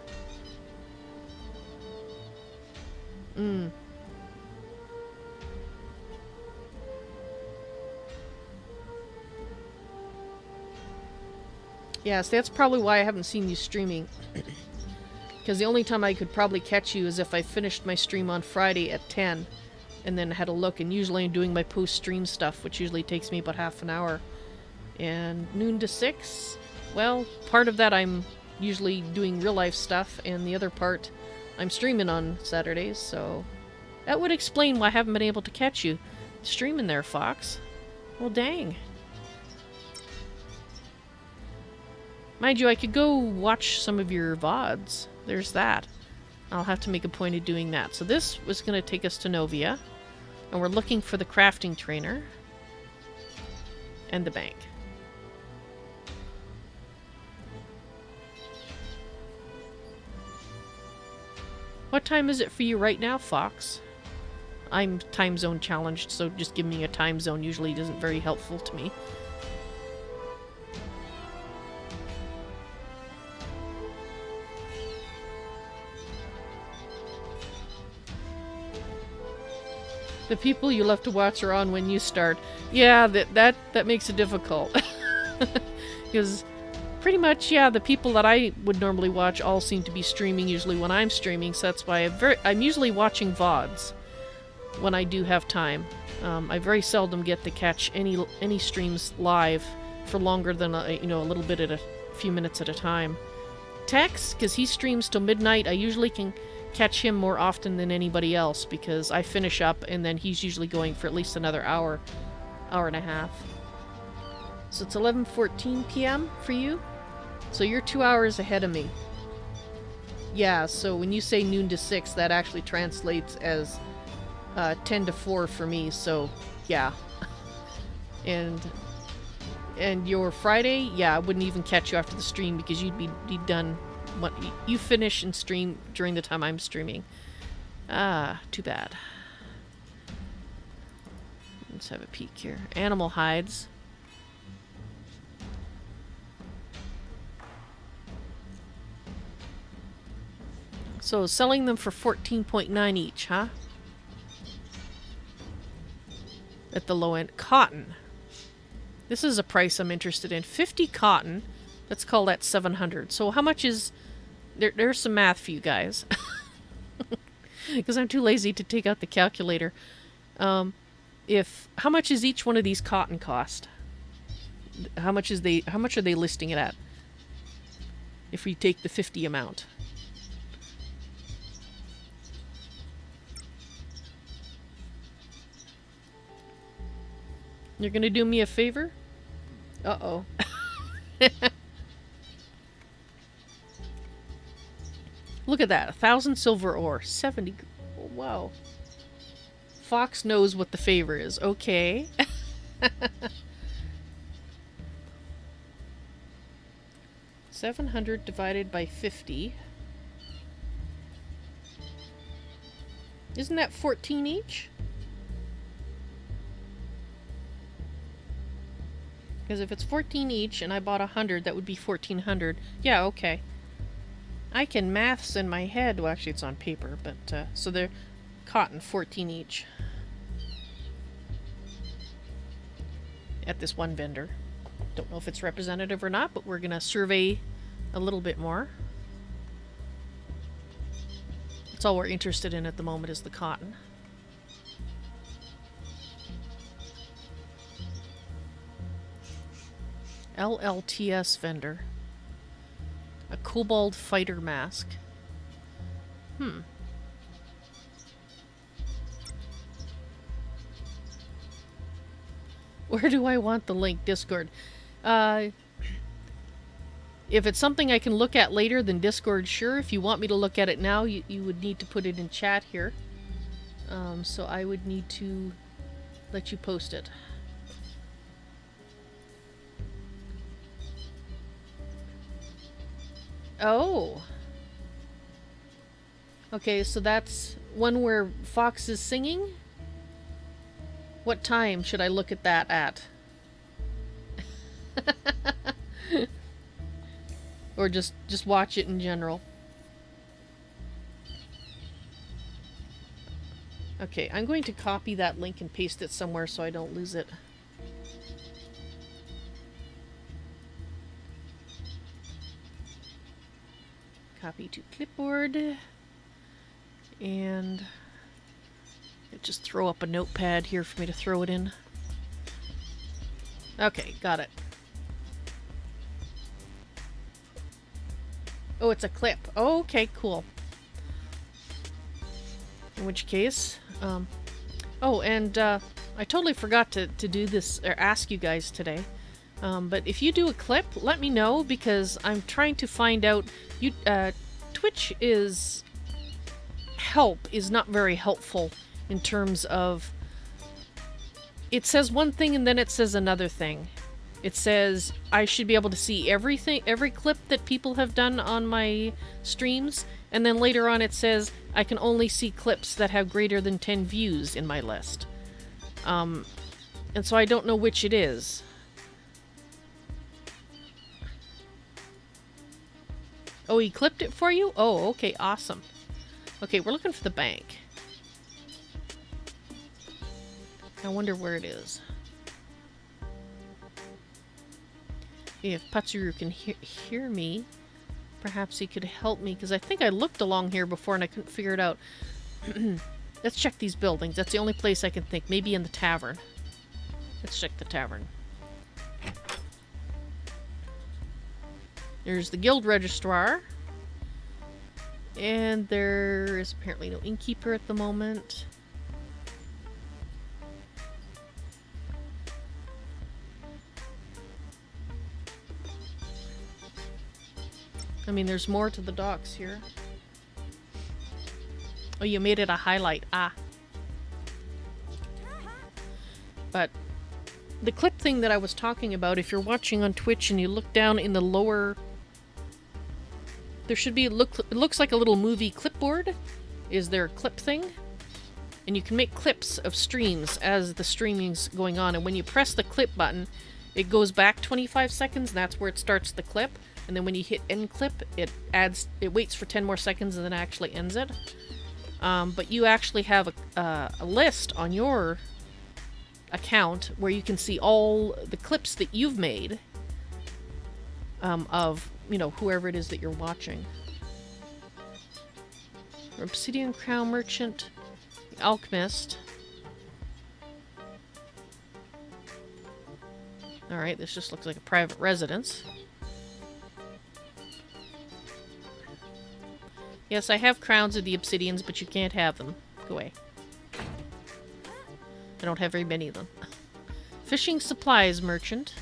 Yes, that's probably why I haven't seen you streaming. Because the only time I could probably catch you is if I finished my stream on Friday at 10 and then had a look, and usually I'm doing my post-stream stuff, which usually takes me about half an hour. And noon to 6, well, part of that I'm usually doing real-life stuff, and the other part I'm streaming on Saturdays, so that would explain why I haven't been able to catch you streaming there, Fox. Well, dang. Mind you, I could go watch some of your VODs. There's that. I'll have to make a point of doing that. So this was going to take us to Novia, and we're looking for the crafting trainer. and the bank. What time is it for you right now, Fox? I'm time zone challenged, so just giving me a time zone usually isn't very helpful to me. The people you love to watch are on when you start. Yeah, that makes it difficult. Because pretty much, yeah, the people that I would normally watch all seem to be streaming usually when I'm streaming, so that's why I'm usually watching VODs when I do have time. I very seldom get to catch any streams live for longer than a little bit at a few minutes at a time. Tex, because he streams till midnight, I usually can catch him more often than anybody else because I finish up and then he's usually going for at least another hour and a half. So it's 11:14 p.m. for you? So you're 2 hours ahead of me. Yeah, so when you say noon to 6, that actually translates as 10 to 4 for me, so yeah. And your Friday, yeah, I wouldn't even catch you after the stream because you'd be done. What you finish and stream during the time I'm streaming. Ah, too bad. Let's have a peek here. Animal hides. So selling them for 14.9 each, huh? At the low end. Cotton. This is a price I'm interested in. 50 cotton. Let's call that 700. So how much is... There's some math for you guys. Because I'm too lazy to take out the calculator. How much is each one of these cotton cost? How much are they listing it at? If we take the 50 amount. You're gonna do me a favor? Uh-oh. Look at that. 1,000 silver ore. 70... Oh, wow. Fox knows what the favor is. Okay. $700 divided by 50. Isn't that 14 each? Because if it's 14 each and I bought 100, that would be 1,400. Yeah, okay. I can maths in my head. Well, actually, it's on paper, but so they're cotton 14 each at this one vendor. Don't know if it's representative or not, but we're gonna survey a little bit more. That's all we're interested in at the moment is the cotton. LLTS vendor. A kobold fighter mask. Where do I want the link? Discord. If it's something I can look at later, then Discord, sure. If you want me to look at it now, you would need to put it in chat here. So I would need to let you post it. Oh. Okay, so that's one where Fox is singing? What time should I look at that at? Or just watch it in general? Okay, I'm going to copy that link and paste it somewhere so I don't lose it. Copy to clipboard, and just throw up a notepad here for me to throw it in. Okay, got it. Oh, it's a clip. Oh, okay, cool. In which case, oh, and I totally forgot to do this or ask you guys today. But if you do a clip, let me know because I'm trying to find out. Twitch is not very helpful in terms of it says one thing and then it says another thing. It says I should be able to see everything, every clip that people have done on my streams, and then later on it says I can only see clips that have greater than 10 views in my list. And so I don't know which it is. Oh, he clipped it for you? Oh, okay, awesome. Okay, we're looking for the bank. I wonder where it is. If Patsuru can hear me, perhaps he could help me, because I think I looked along here before and I couldn't figure it out. Let's check these buildings. That's the only place I can think. Maybe in the tavern. Let's check the tavern. There's the guild registrar. And there is apparently no innkeeper at the moment. I mean, there's more to the docks here. Oh, you made it a highlight. Ah. But the clip thing that I was talking about, if you're watching on Twitch and you look down in the lower... There should be... It looks like a little movie clipboard. Is there a clip thing? And you can make clips of streams as the streaming's going on. And when you press the clip button, it goes back 25 seconds. And that's where it starts the clip. And then when you hit end clip, it waits for 10 more seconds and then actually ends it. But you actually have a list on your account where you can see all the clips that you've made of, you know, whoever it is that you're watching. Obsidian Crown Merchant, Alchemist. Alright, this just looks like a private residence. Yes, I have crowns of the obsidians, but you can't have them. Go away. I don't have very many of them. Fishing supplies merchant.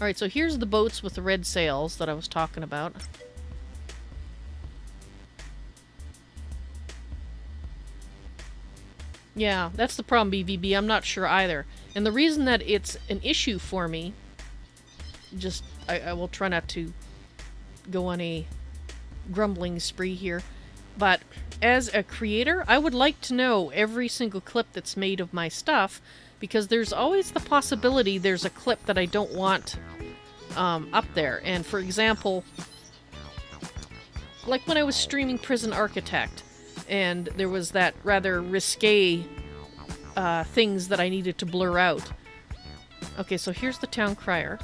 Alright, so here's the boats with the red sails that I was talking about. Yeah, that's the problem, BVB. I'm not sure either. And the reason that it's an issue for me, just, I will try not to go on a grumbling spree here, but as a creator, I would like to know every single clip that's made of my stuff, because there's always the possibility there's a clip that I don't want up there. And for example, like when I was streaming Prison Architect, and there was that rather risque things that I needed to blur out. Okay, so here's the town crier.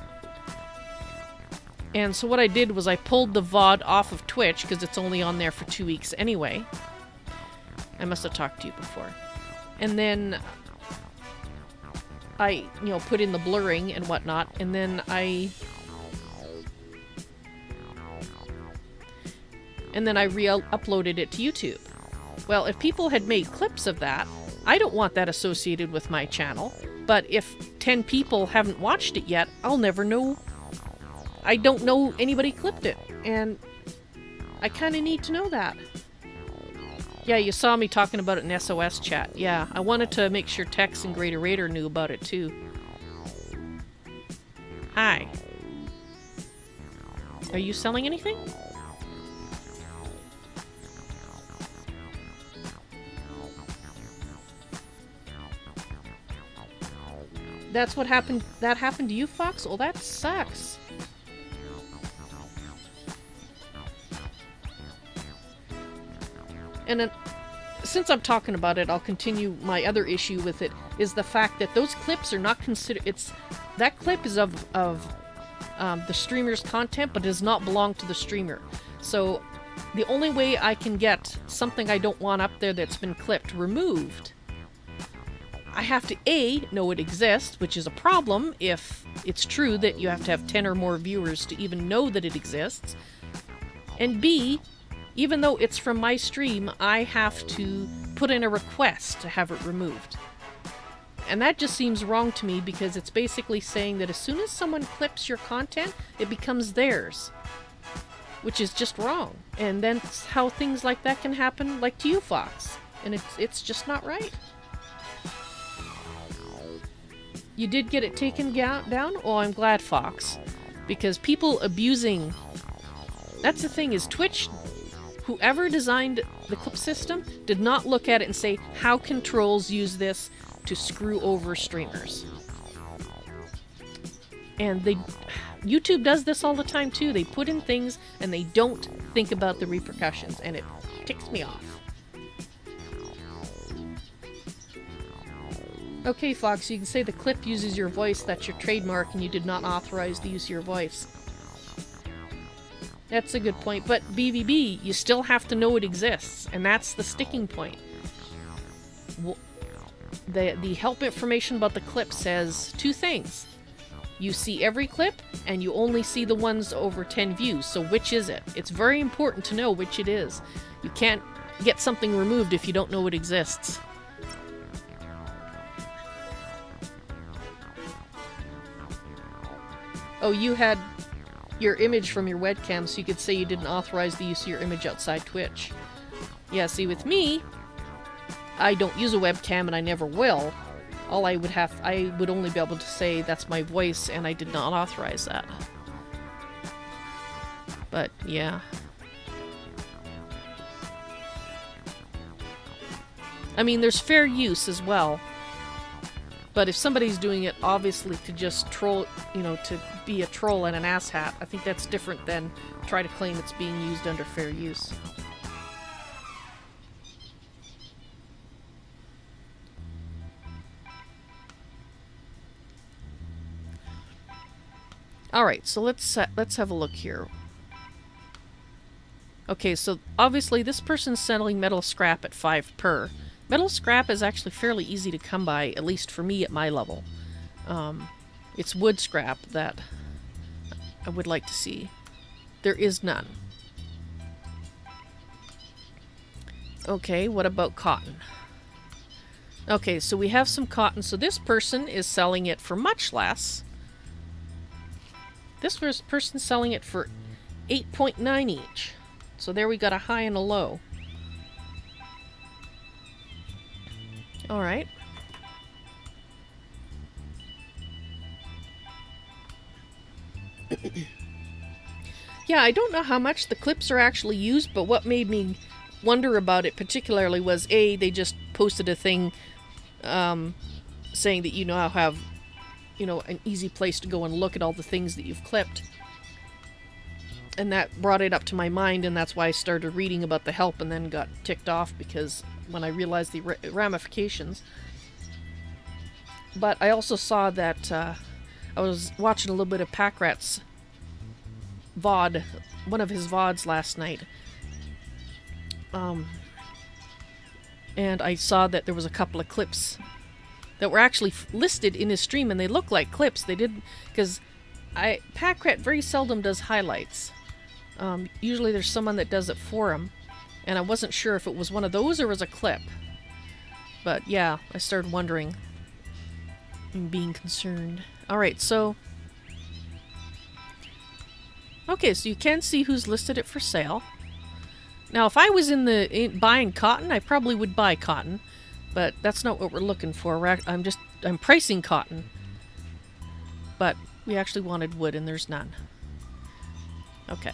And so what I did was I pulled the VOD off of Twitch, because it's only on there for 2 weeks anyway. I must have talked to you before. And then I, you know, put in the blurring and whatnot, and then I re-uploaded it to YouTube. Well, if people had made clips of that, I don't want that associated with my channel, but if 10 people haven't watched it yet, I'll never know. I don't know anybody clipped it, and I kind of need to know that. Yeah, you saw me talking about it in SOS chat. Yeah, I wanted to make sure Tex and Greater Raider knew about it too. Hi. Are you selling anything? That's what happened. That happened to you, Fox? Oh, that sucks. And then, since I'm talking about it, I'll continue my other issue with it, is the fact that those clips are not considered... That clip is of the streamer's content, but does not belong to the streamer. So, the only way I can get something I don't want up there that's been clipped removed, I have to A, know it exists, which is a problem if it's true that you have to have 10 or more viewers to even know that it exists, and B, even though it's from my stream, I have to put in a request to have it removed. And that just seems wrong to me, because it's basically saying that as soon as someone clips your content, it becomes theirs. Which is just wrong. And that's how things like that can happen, like to you, Fox. And it's just not right. You did get it taken down? Oh, I'm glad, Fox. Because people abusing... That's the thing, is Twitch, whoever designed the clip system, did not look at it and say, how can trolls use this to screw over streamers? And YouTube does this all the time too. They put in things and they don't think about the repercussions, and it ticks me off. Okay, Fox, you can say the clip uses your voice, that's your trademark, and you did not authorize the use of your voice. That's a good point, but BVB, you still have to know it exists, and that's the sticking point. The help information about the clip says two things. You see every clip, and you only see the ones over 10 views, so which is it? It's very important to know which it is. You can't get something removed if you don't know it exists. Oh, you had your image from your webcam, so you could say you didn't authorize the use of your image outside Twitch. Yeah, see, with me, I don't use a webcam and I never will. I would only be able to say that's my voice and I did not authorize that. But, yeah. I mean, there's fair use as well. But if somebody's doing it, obviously, to just troll, you know, to be a troll and an asshat, I think that's different than try to claim it's being used under fair use. Alright, so let's have a look here. Okay, so obviously this person's selling metal scrap at 5 per. Metal scrap is actually fairly easy to come by, at least for me at my level. It's wood scrap that I would like to see. There is none. Okay, what about cotton? Okay, so we have some cotton. So this person is selling it for much less. This person's selling it for 8.9 each. So there we got a high and a low. Alright. Yeah, I don't know how much the clips are actually used, but what made me wonder about it particularly was, A, they just posted a thing saying that you now have, you know, an easy place to go and look at all the things that you've clipped. And that brought it up to my mind, and that's why I started reading about the help and then got ticked off, because when I realized the ramifications. But I also saw that I was watching a little bit of Packrat's VOD, one of his VODs last night. And I saw that there was a couple of clips that were actually listed in his stream, and they look like clips. They didn't, because Packrat very seldom does highlights. Usually there's someone that does it for him, and I wasn't sure if it was one of those or was a clip. But yeah, I started wondering and being concerned. Alright, so... Okay, so you can see who's listed it for sale. Now, if I was buying cotton, I probably would buy cotton. But that's not what we're looking for. I'm pricing cotton. But we actually wanted wood, and there's none. Okay.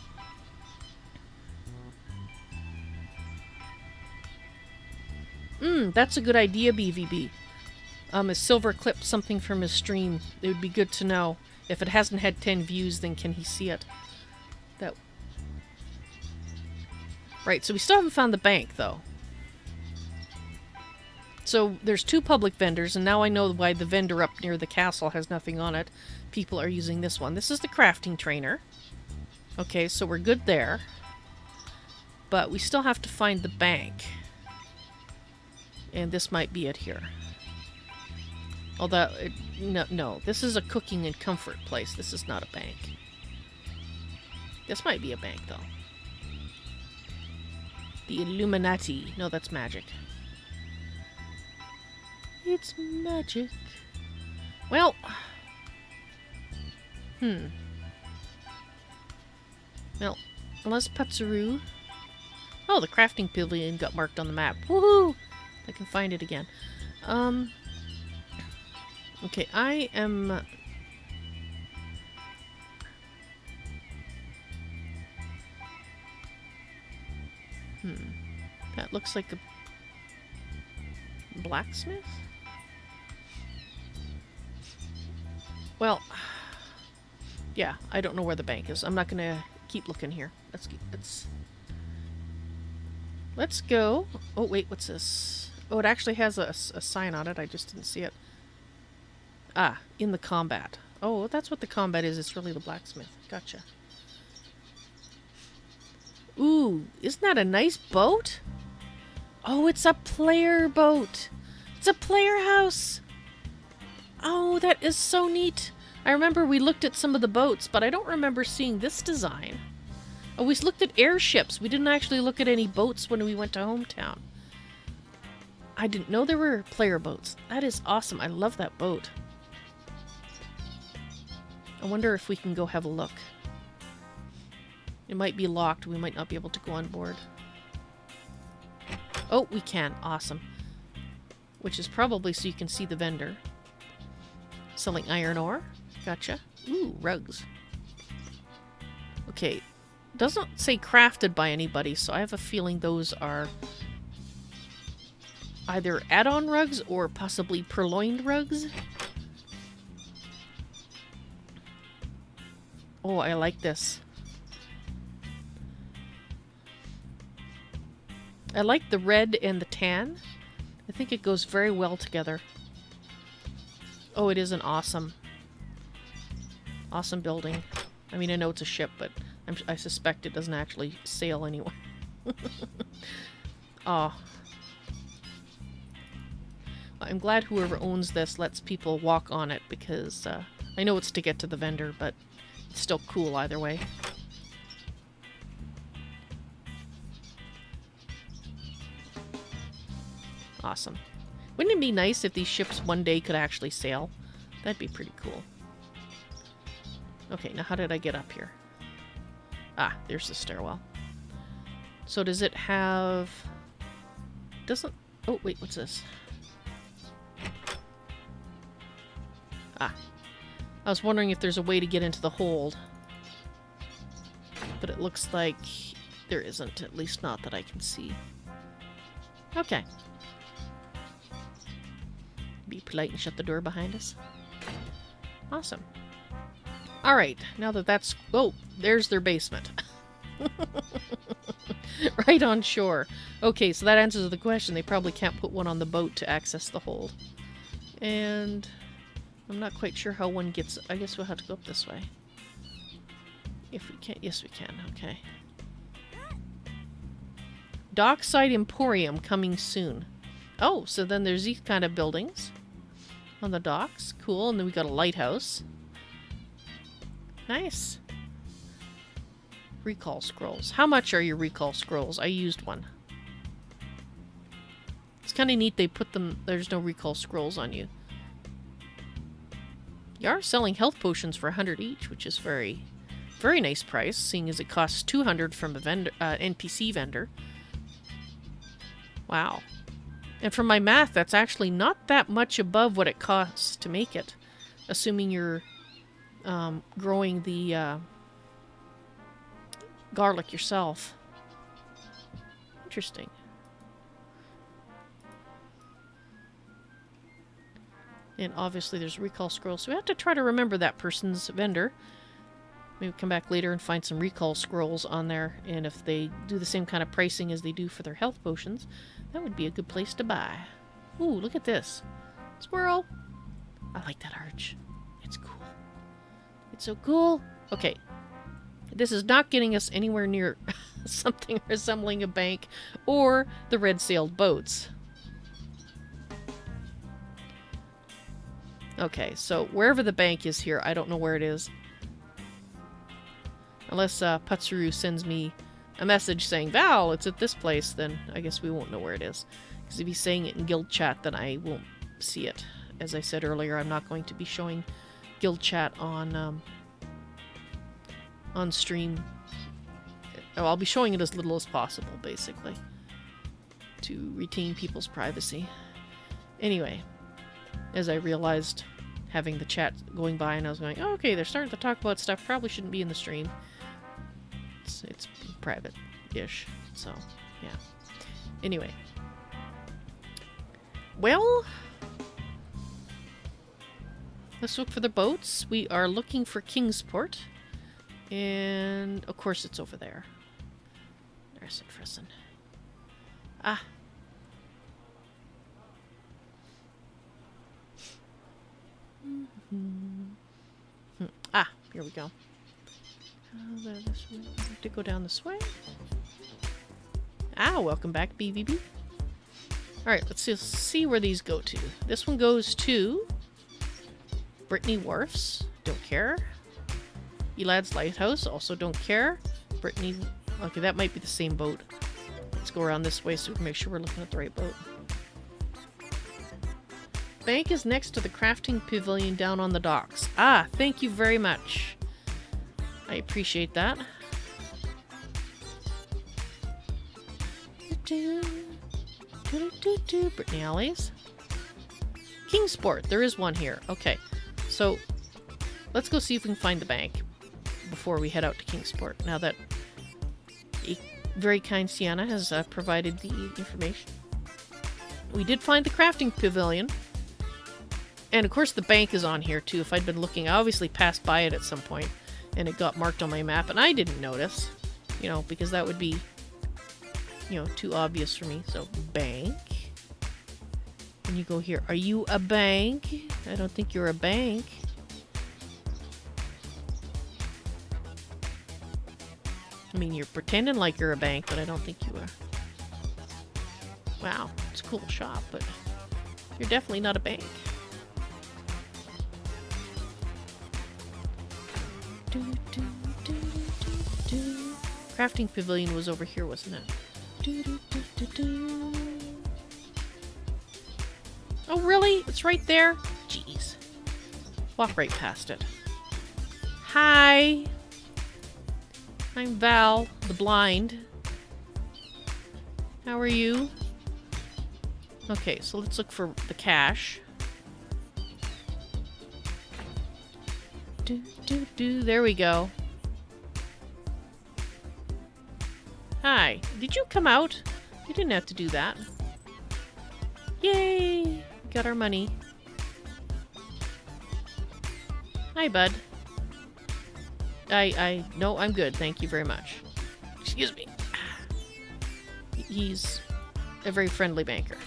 That's a good idea, BVB. A silver clip something from his stream. It would be good to know. If it hasn't had 10 views, then can he see it? Right, so we still haven't found the bank, though. So there's 2 public vendors, and now I know why the vendor up near the castle has nothing on it. People are using this one. This is the crafting trainer. Okay, so we're good there. But we still have to find the bank. And this might be it here. Although, no, this is a cooking and comfort place. This is not a bank. This might be a bank, though. The Illuminati. No, that's magic. It's magic. Well. Well, unless Putzaroo. Oh, the crafting pavilion got marked on the map. Woohoo! I can find it again. Okay, I am... That looks like a blacksmith? Well, yeah, I don't know where the bank is. I'm not gonna keep looking here. Let's go. Oh, wait, what's this? Oh, it actually has a sign on it. I just didn't see it. Ah, in the combat. Oh, that's what the combat is. It's really the blacksmith. Gotcha. Ooh, isn't that a nice boat? Oh, it's a player boat. It's a player house. Oh, that is so neat. I remember we looked at some of the boats, but I don't remember seeing this design. Oh, we looked at airships. We didn't actually look at any boats when we went to hometown. I didn't know there were player boats. That is awesome. I love that boat. I wonder if we can go have a look. It might be locked. We might not be able to go on board. Oh, we can. Awesome. Which is probably so you can see the vendor. Selling iron ore. Gotcha. Ooh, rugs. Okay. Doesn't say crafted by anybody, so I have a feeling those are either add-on rugs or possibly purloined rugs. Oh, I like this. I like the red and the tan. I think it goes very well together. Oh, it is an awesome building. I mean, I know it's a ship, but I suspect it doesn't actually sail anywhere. Oh. I'm glad whoever owns this lets people walk on it, because I know it's to get to the vendor, but it's still cool either way. Awesome. Wouldn't it be nice if these ships one day could actually sail? That'd be pretty cool. Okay, now how did I get up here? Ah, there's the stairwell. So does it have... Doesn't... Oh, wait, what's this? Ah. I was wondering if there's a way to get into the hold. But it looks like there isn't, at least not that I can see. Okay. Be polite and shut the door behind us. Awesome. Alright, now that that's... Oh, there's their basement. Right on shore. Okay, so that answers the question. They probably can't put one on the boat to access the hold. And I'm not quite sure how one gets... I guess we'll have to go up this way. If we can. Yes, we can. Okay. Dockside Emporium coming soon. Oh, so then there's these kind of buildings on the docks. Cool. And then we got a lighthouse. Nice. Recall scrolls. How much are your recall scrolls? I used one. It's kind of neat they put them... There's no recall scrolls on you. You are selling health potions for 100 each, which is very nice price, seeing as it costs 200 from a vendor, NPC vendor. Wow. And from my math, that's actually not that much above what it costs to make it. Assuming you're growing the garlic yourself. Interesting. And obviously there's recall scrolls, so we have to try to remember that person's vendor. Maybe come back later and find some recall scrolls on there, and if they do the same kind of pricing as they do for their health potions, that would be a good place to buy. Ooh, look at this. Squirrel! I like that arch. It's cool. It's so cool. Okay. This is not getting us anywhere near something resembling a bank or the red-sailed boats. Okay, so wherever the bank is here, I don't know where it is. Unless Patsuru sends me a message saying, Val, it's at this place, then I guess we won't know where it is. Because if he's saying it in guild chat, then I won't see it. As I said earlier, I'm not going to be showing guild chat on stream. Oh, I'll be showing it as little as possible, basically, to retain people's privacy. Anyway, as I realized having the chat going by, and I was going, oh, okay, they're starting to talk about stuff probably shouldn't be in the stream. It's private-ish, so yeah. Anyway. Well, let's look for the boats. We are looking for Kingsport, and of course it's over there. There's interesting. Ah. Ah, here we go. This way. I have to go down this way. Ah, welcome back, BVB. Alright, let's just see where these go to. This one goes to Brittany Wharfs. Don't care. Elad's Lighthouse. Also don't care. Brittany... Okay, that might be the same boat. Let's go around this way so we can make sure we're looking at the right boat. Bank is next to the crafting pavilion down on the docks. Ah, thank you very much. I appreciate that. Brittany Alleys. Kingsport. There is one here. Okay. So, let's go see if we can find the bank before we head out to Kingsport. Now that a very kind Sienna has provided the information. We did find the crafting pavilion. And of course the bank is on here too. If I'd been looking, I obviously passed by it at some point. And it got marked on my map. And I didn't notice. You know, because that would be... you know, too obvious for me. So, bank. And you go here. Are you a bank? I don't think you're a bank. I mean, you're pretending like you're a bank, but I don't think you are. Wow, it's a cool shop, but you're definitely not a bank. Crafting pavilion was over here, wasn't it? Oh, really? It's right there? Jeez. Walk right past it. Hi! I'm Val, the blind. How are you? Okay, so let's look for the cash. There we go. Hi. Did you come out? You didn't have to do that. Yay! Got our money. Hi, bud. No, I'm good. Thank you very much. Excuse me. He's a very friendly banker.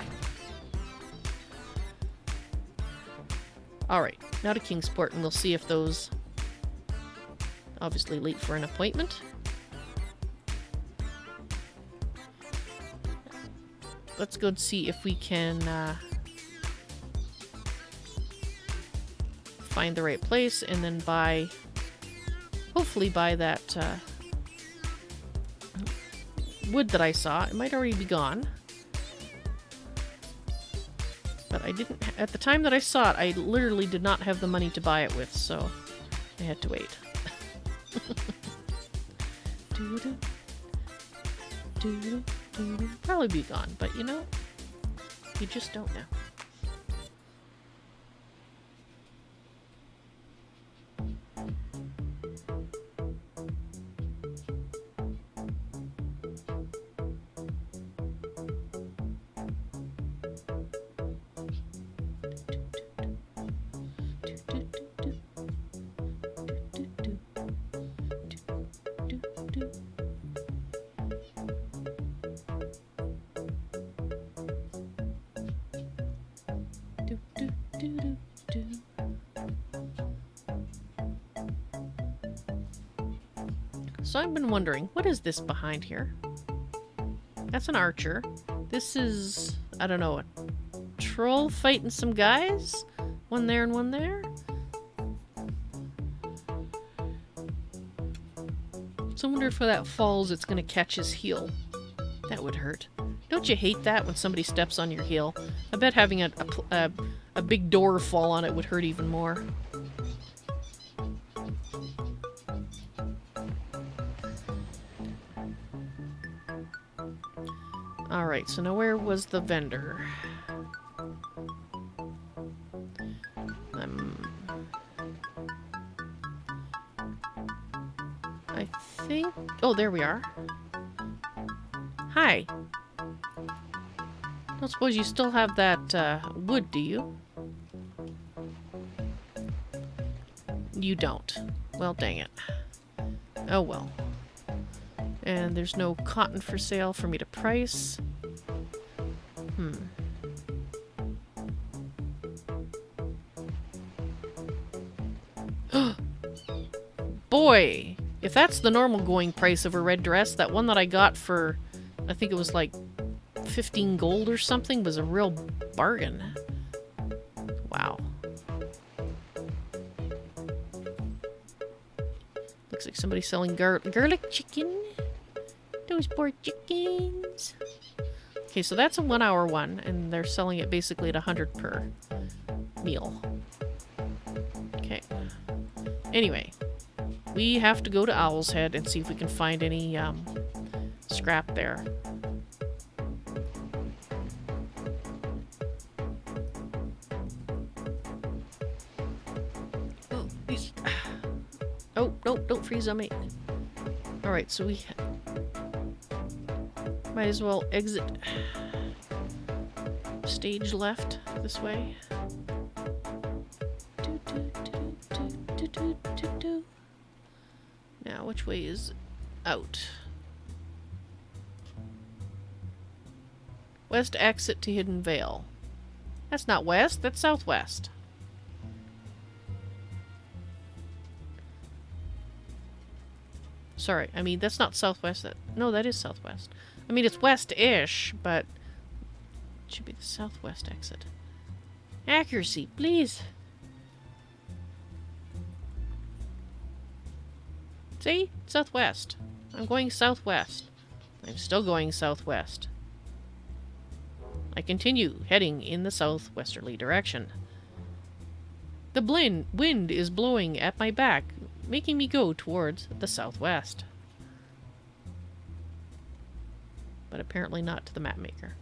Alright, now to Kingsport, and we'll see if those... obviously late for an appointment. Let's go and see if we can find the right place, and then buy... hopefully buy that wood that I saw. It might already be gone. But I didn't... at the time that I saw it, I literally did not have the money to buy it with, so I had to wait. Probably be gone, but you know, you just don't know. So I've been wondering, what is this behind here? That's an archer. This is, I don't know, a troll fighting some guys? One there and one there? So I wonder if for that falls, it's gonna catch his heel. That would hurt. Don't you hate that when somebody steps on your heel? I bet having a big door fall on it would hurt even more. Alright, so now where was the vendor? Oh, there we are. Hi. Don't suppose you still have that wood, do you? You don't. Well, dang it. Oh well. And there's no cotton for sale for me to price. Boy! If that's the normal going price of a red dress, that one that I got for, I think it was like 15 gold or something, was a real bargain. Wow. Looks like somebody's selling garlic chicken. Those poor chickens. Okay, so that's a 1 hour one, and they're selling it basically at 100 per meal. Okay. Anyway, we have to go to Owl's Head and see if we can find any scrap there. Oh, no, don't freeze on me. Alright, so we might as well exit stage left this way. Now, which way is out? West exit to Hidden Vale. That's not west, that's southwest. Sorry, I mean, that's not southwest. No, that is southwest. I mean, it's west-ish, but it should be the southwest exit. Accuracy, please. See? Southwest. I'm going southwest. I'm still going southwest. I continue heading in the southwesterly direction. The wind is blowing at my back, making me go towards the southwest. But apparently not to the map maker.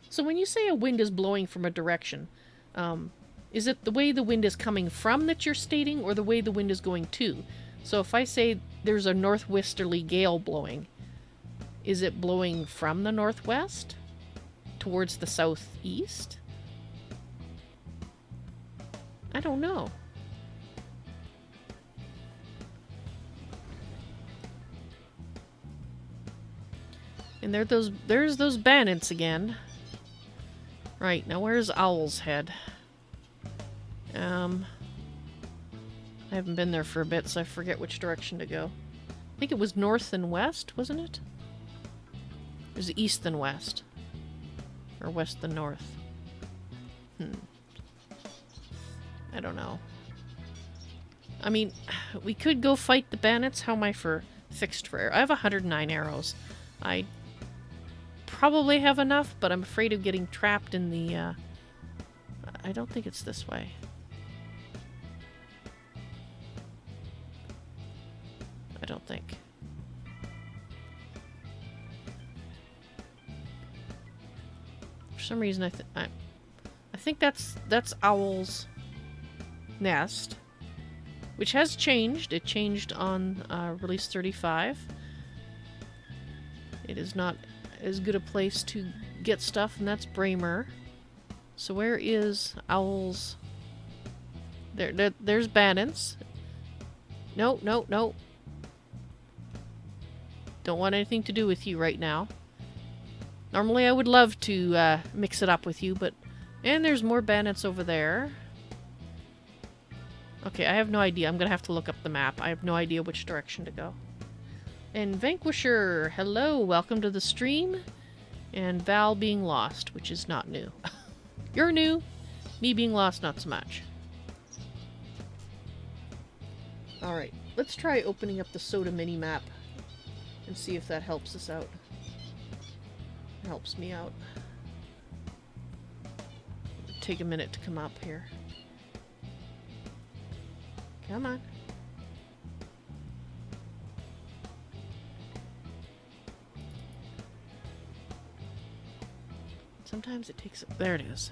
So when you say a wind is blowing from a direction, is it the way the wind is coming from that you're stating, or the way the wind is going to? So if I say there's a northwesterly gale blowing, is it blowing from the northwest towards the southeast? I don't know. And there's those bandits again. Right, now where's Owl's Head? I haven't been there for a bit, so I forget which direction to go. I think it was north and west, wasn't it? It was east and west. Or west and north. I don't know. I mean, we could go fight the bandits. How am I for fixed for arrows? I have 109 arrows. I probably have enough, but I'm afraid of getting trapped in the, I don't think it's this way. I don't think. For some reason, I think that's Owl's Nest, which has changed. It changed on release 35. It is not as good a place to get stuff, and that's Bramer. So where is Owl's? There's Bannon's. No, no, no. Don't want anything to do with you right now. Normally I would love to mix it up with you, but... And there's more bandits over there. Okay, I have no idea. I'm gonna have to look up the map. I have no idea which direction to go. And Vanquisher, hello, welcome to the stream. And Val being lost, which is not new. You're new. Me being lost, not so much. Alright, let's try opening up the SotA mini-map and see if that helps us out. Helps me out. Take a minute to come up here. Come on. Sometimes it takes... There it is.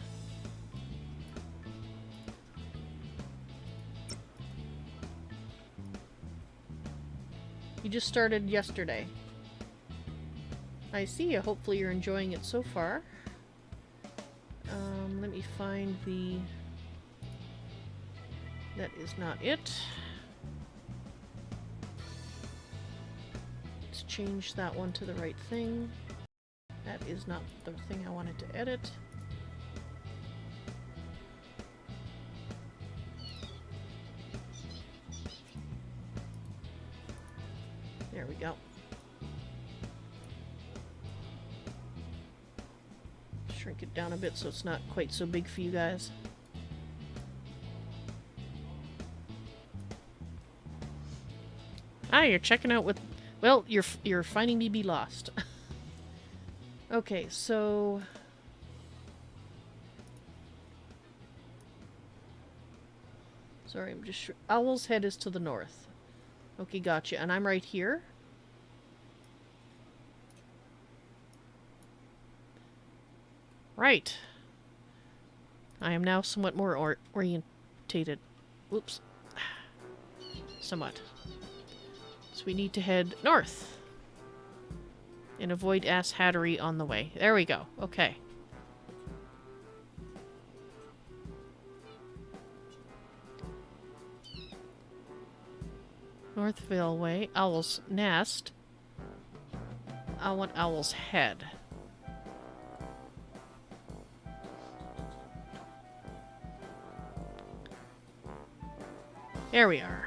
You just started yesterday. I see you. Hopefully you're enjoying it so far. Let me find the... That is not it. Let's change that one to the right thing. That is not the thing I wanted to edit. There we go. Shrink it down a bit so it's not quite so big for you guys. Ah, you're checking out what... Well, you're finding me be lost. Okay, so... Sorry, I'm just... Owl's head is to the north. Okay, gotcha. And I'm right here. Right. I am now somewhat more orientated. Whoops. Somewhat. So we need to head north. And avoid ass hattery on the way. There we go. Okay. Northville Way. Owl's Nest. I want Owl's Head. There we are.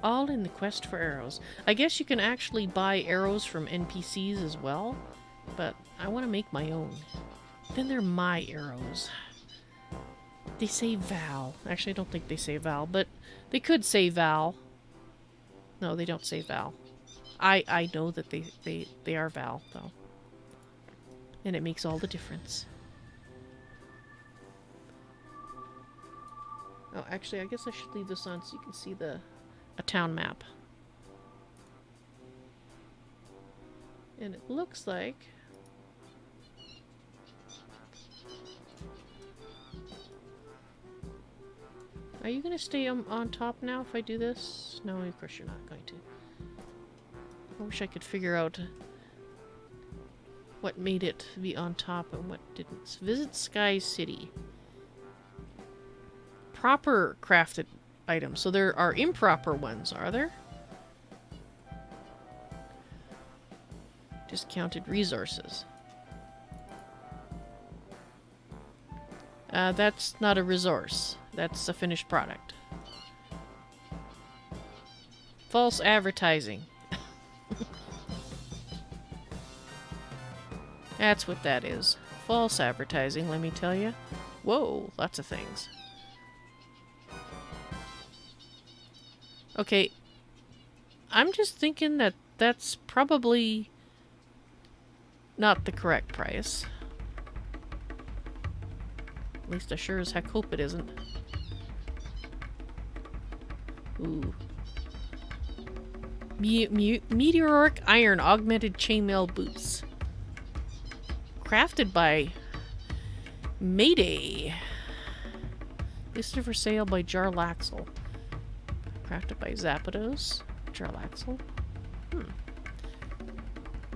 All in the quest for arrows. I guess you can actually buy arrows from NPCs as well, but I want to make my own. Then they're my arrows. They say Val. Actually, I don't think they say Val, but they could say Val. No, they don't say Val. I know that they are Val, though. And it makes all the difference. Oh, actually, I guess I should leave this on so you can see a town map. And it looks like... Are you going to stay on top now if I do this? No, of course you're not going to. I wish I could figure out what made it be on top and what didn't. Visit Sky City. Proper crafted items. So there are improper ones, are there? Discounted resources. That's not a resource. That's a finished product. False advertising. That's what that is. False advertising, let me tell you. Whoa, lots of things. Okay, I'm just thinking that that's probably not the correct price. At least I sure as heck hope it isn't. Ooh. Meteoric iron augmented chainmail boots. Crafted by Mayday. Listed for sale by Jarlaxle. Crafted by Zapdos. Jarlaxle. I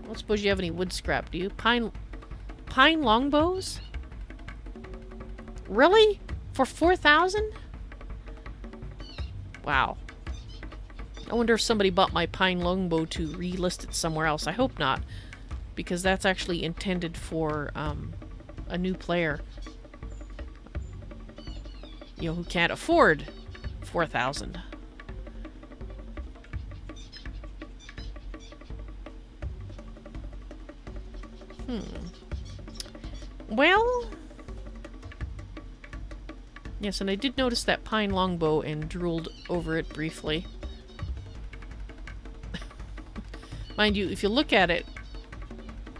don't suppose you have any wood scrap, do you? Pine longbows? Really? For 4,000? Wow. I wonder if somebody bought my pine longbow to relist it somewhere else. I hope not. Because that's actually intended for a new player. You know, who can't afford 4,000. Well... Yes, and I did notice that pine longbow and drooled over it briefly. Mind you, if you look at it,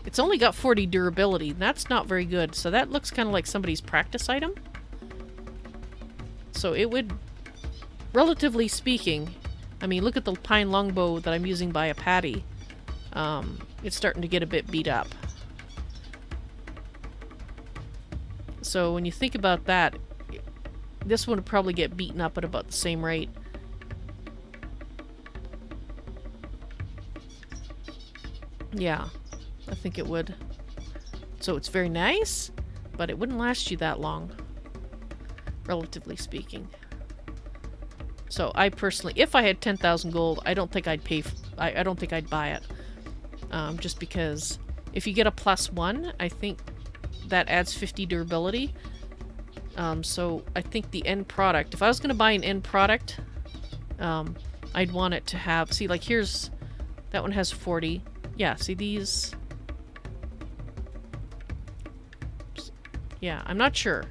it's only got 40 durability. That's not very good. So that looks kind of like somebody's practice item. So it would, relatively speaking, I mean, look at the pine longbow that I'm using by a patty. It's starting to get a bit beat up. So when you think about that, this one would probably get beaten up at about the same rate. Yeah, I think it would. So it's very nice, but it wouldn't last you that long, relatively speaking. So I personally, if I had 10,000 gold, I don't think I'd pay. I don't think I'd buy it, just because if you get a +1, I think that adds 50 durability. So I think the end product, if I was going to buy an end product, I'd want it to have, see, like here's, that one has 40. Yeah, see these? Yeah, I'm not sure.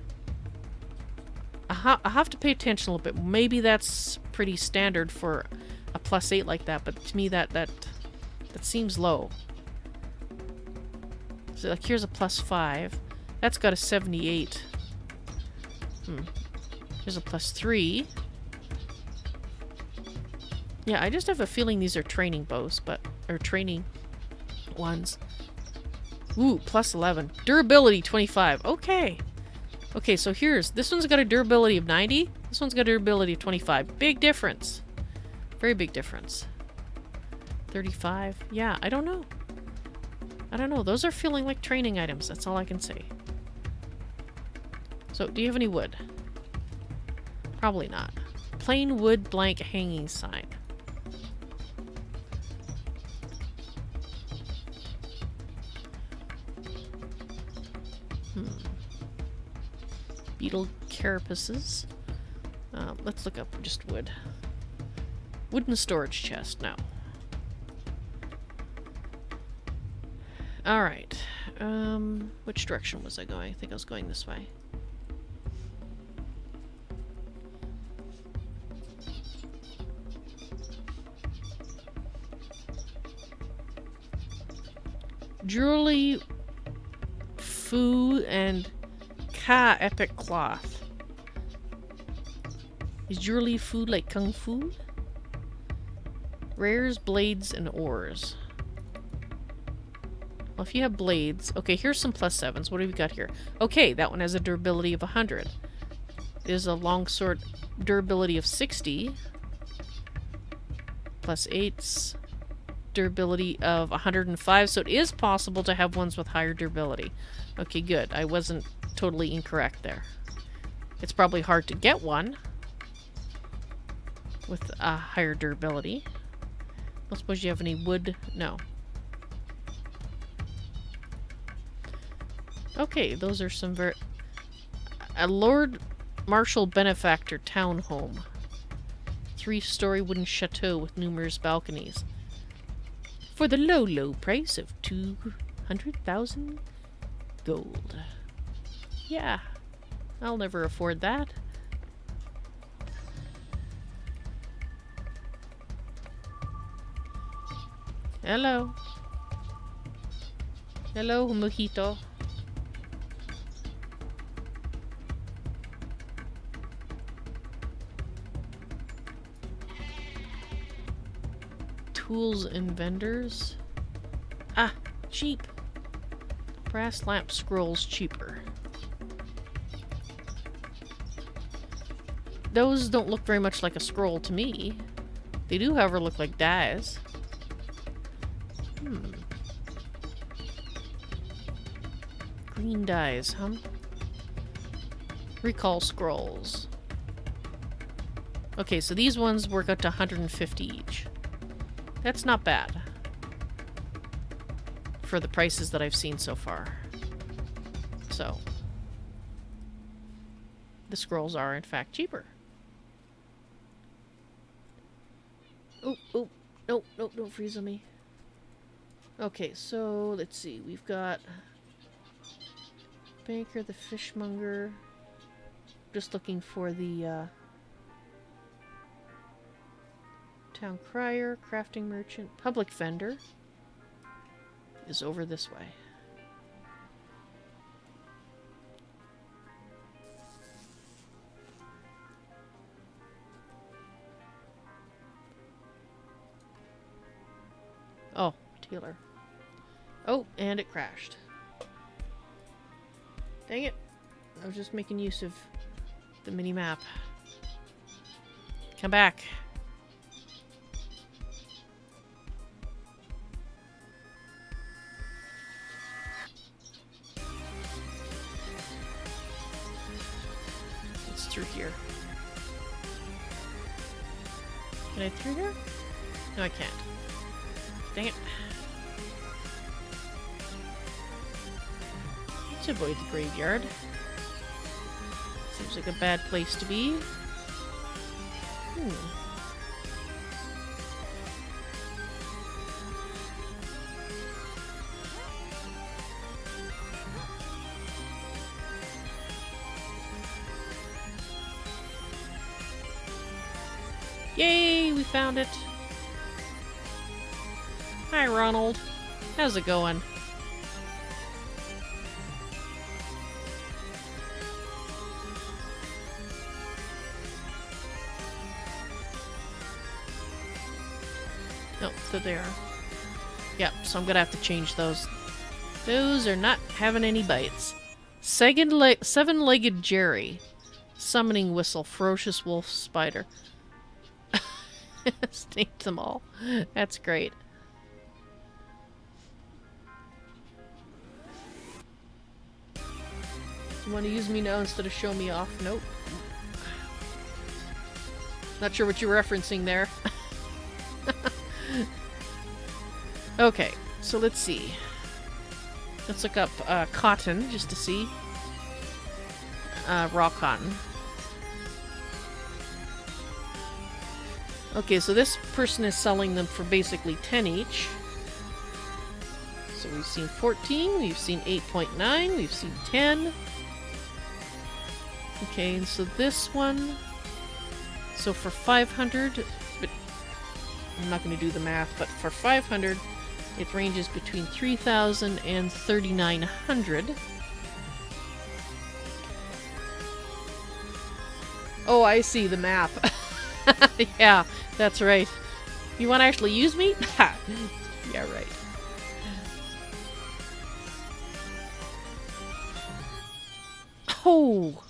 I have to pay attention a little bit. Maybe that's pretty standard for a +8 like that, but to me that seems low. So like here's a +5. That's got a 78. Here's a +3. Yeah, I just have a feeling these are training bows, or training ones. Ooh, +11. Durability 25. Okay. Okay, so this one's got a durability of 90. This one's got a durability of 25. Big difference. Very big difference. 35. Yeah, I don't know. I don't know. Those are feeling like training items. That's all I can say. So, do you have any wood? Probably not. Plain wood blank hanging sign. Beetle carapaces. Let's look up just wood. Wooden storage chest now. Alright. Which direction was I going? I think I was going this way. Jewelry, Fu, and Ka epic cloth. Is jewelry food like kung fu? Rares, blades, and ores. Well, if you have blades... Okay, here's some +7s. What have we got here? Okay, that one has a durability of 100. There's a longsword durability of 60. +8s. Durability of 105. So it is possible to have ones with higher durability. Okay, good. I wasn't totally incorrect there. It's probably hard to get one with a higher durability. I don't suppose you have any wood? No. Okay, those are some very... A Lord Marshal Benefactor townhome. 3-story wooden chateau with numerous balconies. For the low, low price of 200,000 gold. Yeah, I'll never afford that. Hello. Hello, mojito. Tools and vendors. Ah, cheap. Brass lamp scrolls cheaper. Those don't look very much like a scroll to me. They do, however, look like dies. Green dies, huh? Recall scrolls. Okay, so these ones work out to 150 each. That's not bad for the prices that I've seen so far. So, the scrolls are in fact cheaper. Oh, oh, no, no, don't freeze on me. Okay, so let's see. We've got Banker, the Fishmonger. Just looking for the Town Crier, Crafting Merchant, Public Vendor is over this way. Oh, Taylor. Oh, and it crashed. Dang it. I was just making use of the mini-map. Come back. It's through here. Can I through here? No, I can't. Dang it. Let's avoid the graveyard. Seems like a bad place to be. Yay, we found it. Hi, Ronald. How's it going? Oh, so they are. Yep, so I'm gonna have to change those. Those are not having any bites. Seven-legged Jerry. Summoning Whistle. Ferocious Wolf Spider. Snapped them all. That's great. You want to use me now instead of show me off? Nope. Not sure what you're referencing there. Okay, so let's see. Let's look up cotton just to see. Raw cotton. Okay, so this person is selling them for basically 10 each. So we've seen 14, we've seen 8.9, we've seen 10. Okay, and so this one... So for 500... But I'm not going to do the math, but for 500, it ranges between 3,000 and 3,900. Oh, I see the map. Yeah, that's right. You want to actually use me? Ha! Yeah, right. Oh!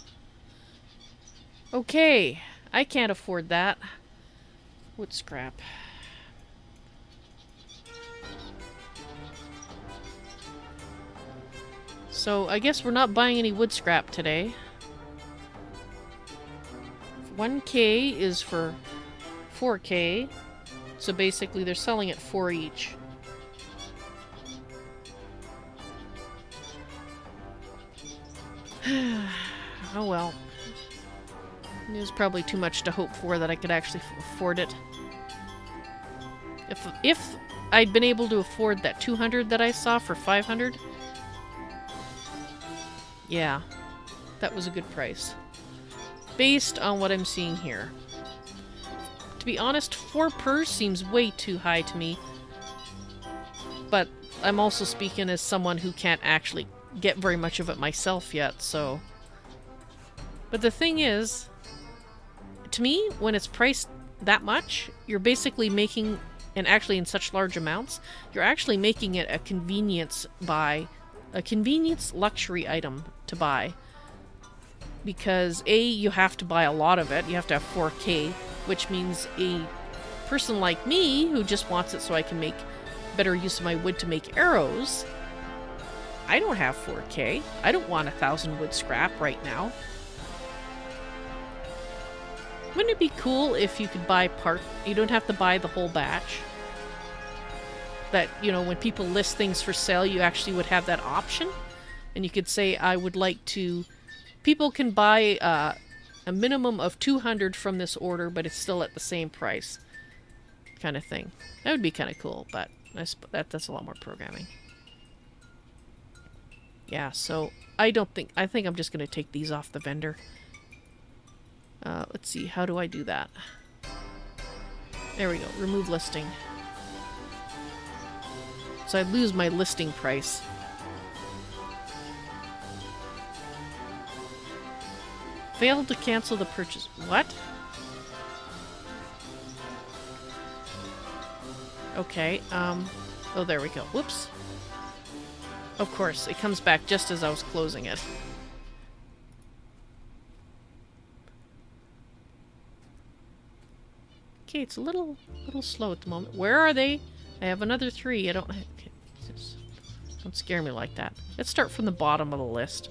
Okay, I can't afford that. Wood scrap. So, I guess we're not buying any wood scrap today. 1K is for 4K. So basically they're selling at 4 each. Oh well. It was probably too much to hope for that I could actually afford it. If I'd been able to afford that 200 that I saw for 500, yeah, that was a good price. Based on what I'm seeing here. To be honest, 4 per seems way too high to me. But I'm also speaking as someone who can't actually get very much of it myself yet, so... But the thing is, to me, when it's priced that much, you're basically making, and actually in such large amounts, you're actually making it a convenience buy, a convenience luxury item to buy. Because A, you have to buy a lot of it, you have to have 4K, which means a person like me, who just wants it so I can make better use of my wood to make arrows, I don't have 4K. I don't want 1,000 wood scrap right now. Wouldn't it be cool if you could buy you don't have to buy the whole batch? That, you know, when people list things for sale, you actually would have that option. And you could say, I would like to... People can buy a minimum of 200 from this order, but it's still at the same price. Kind of thing. That would be kind of cool, but That's a lot more programming. Yeah, so I think I'm just going to take these off the vendor. Let's see, how do I do that? There we go, remove listing. So I lose my listing price. Failed to cancel the purchase. What? Okay, oh, there we go. Whoops. Of course, it comes back just as I was closing it. Okay, it's a little slow at the moment. Where are they? I have another 3. I don't... Okay, don't scare me like that. Let's start from the bottom of the list.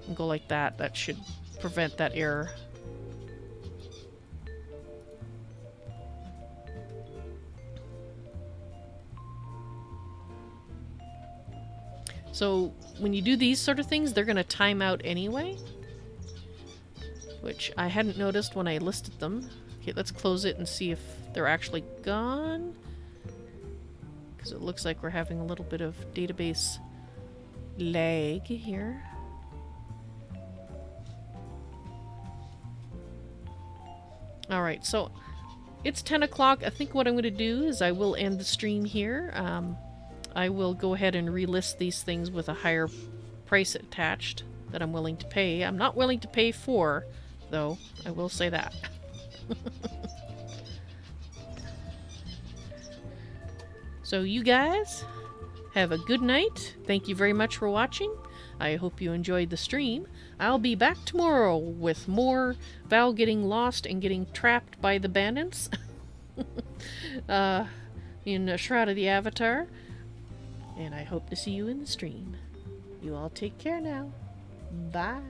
And go like that. That should prevent that error. So when you do these sort of things, they're going to time out anyway. Which I hadn't noticed when I listed them. Okay, let's close it and see if they're actually gone. Because it looks like we're having a little bit of database lag here. Alright, so it's 10 o'clock. I think what I'm going to do is I will end the stream here. I will go ahead and relist these things with a higher price attached that I'm willing to pay. I'm not willing to pay for, though. I will say that. So you guys, have a good night. Thank you very much for watching. I hope you enjoyed the stream. I'll be back tomorrow with more Val getting lost and getting trapped by the bandits in Shroud of the Avatar. And I hope to see you in the stream. You all take care now. Bye.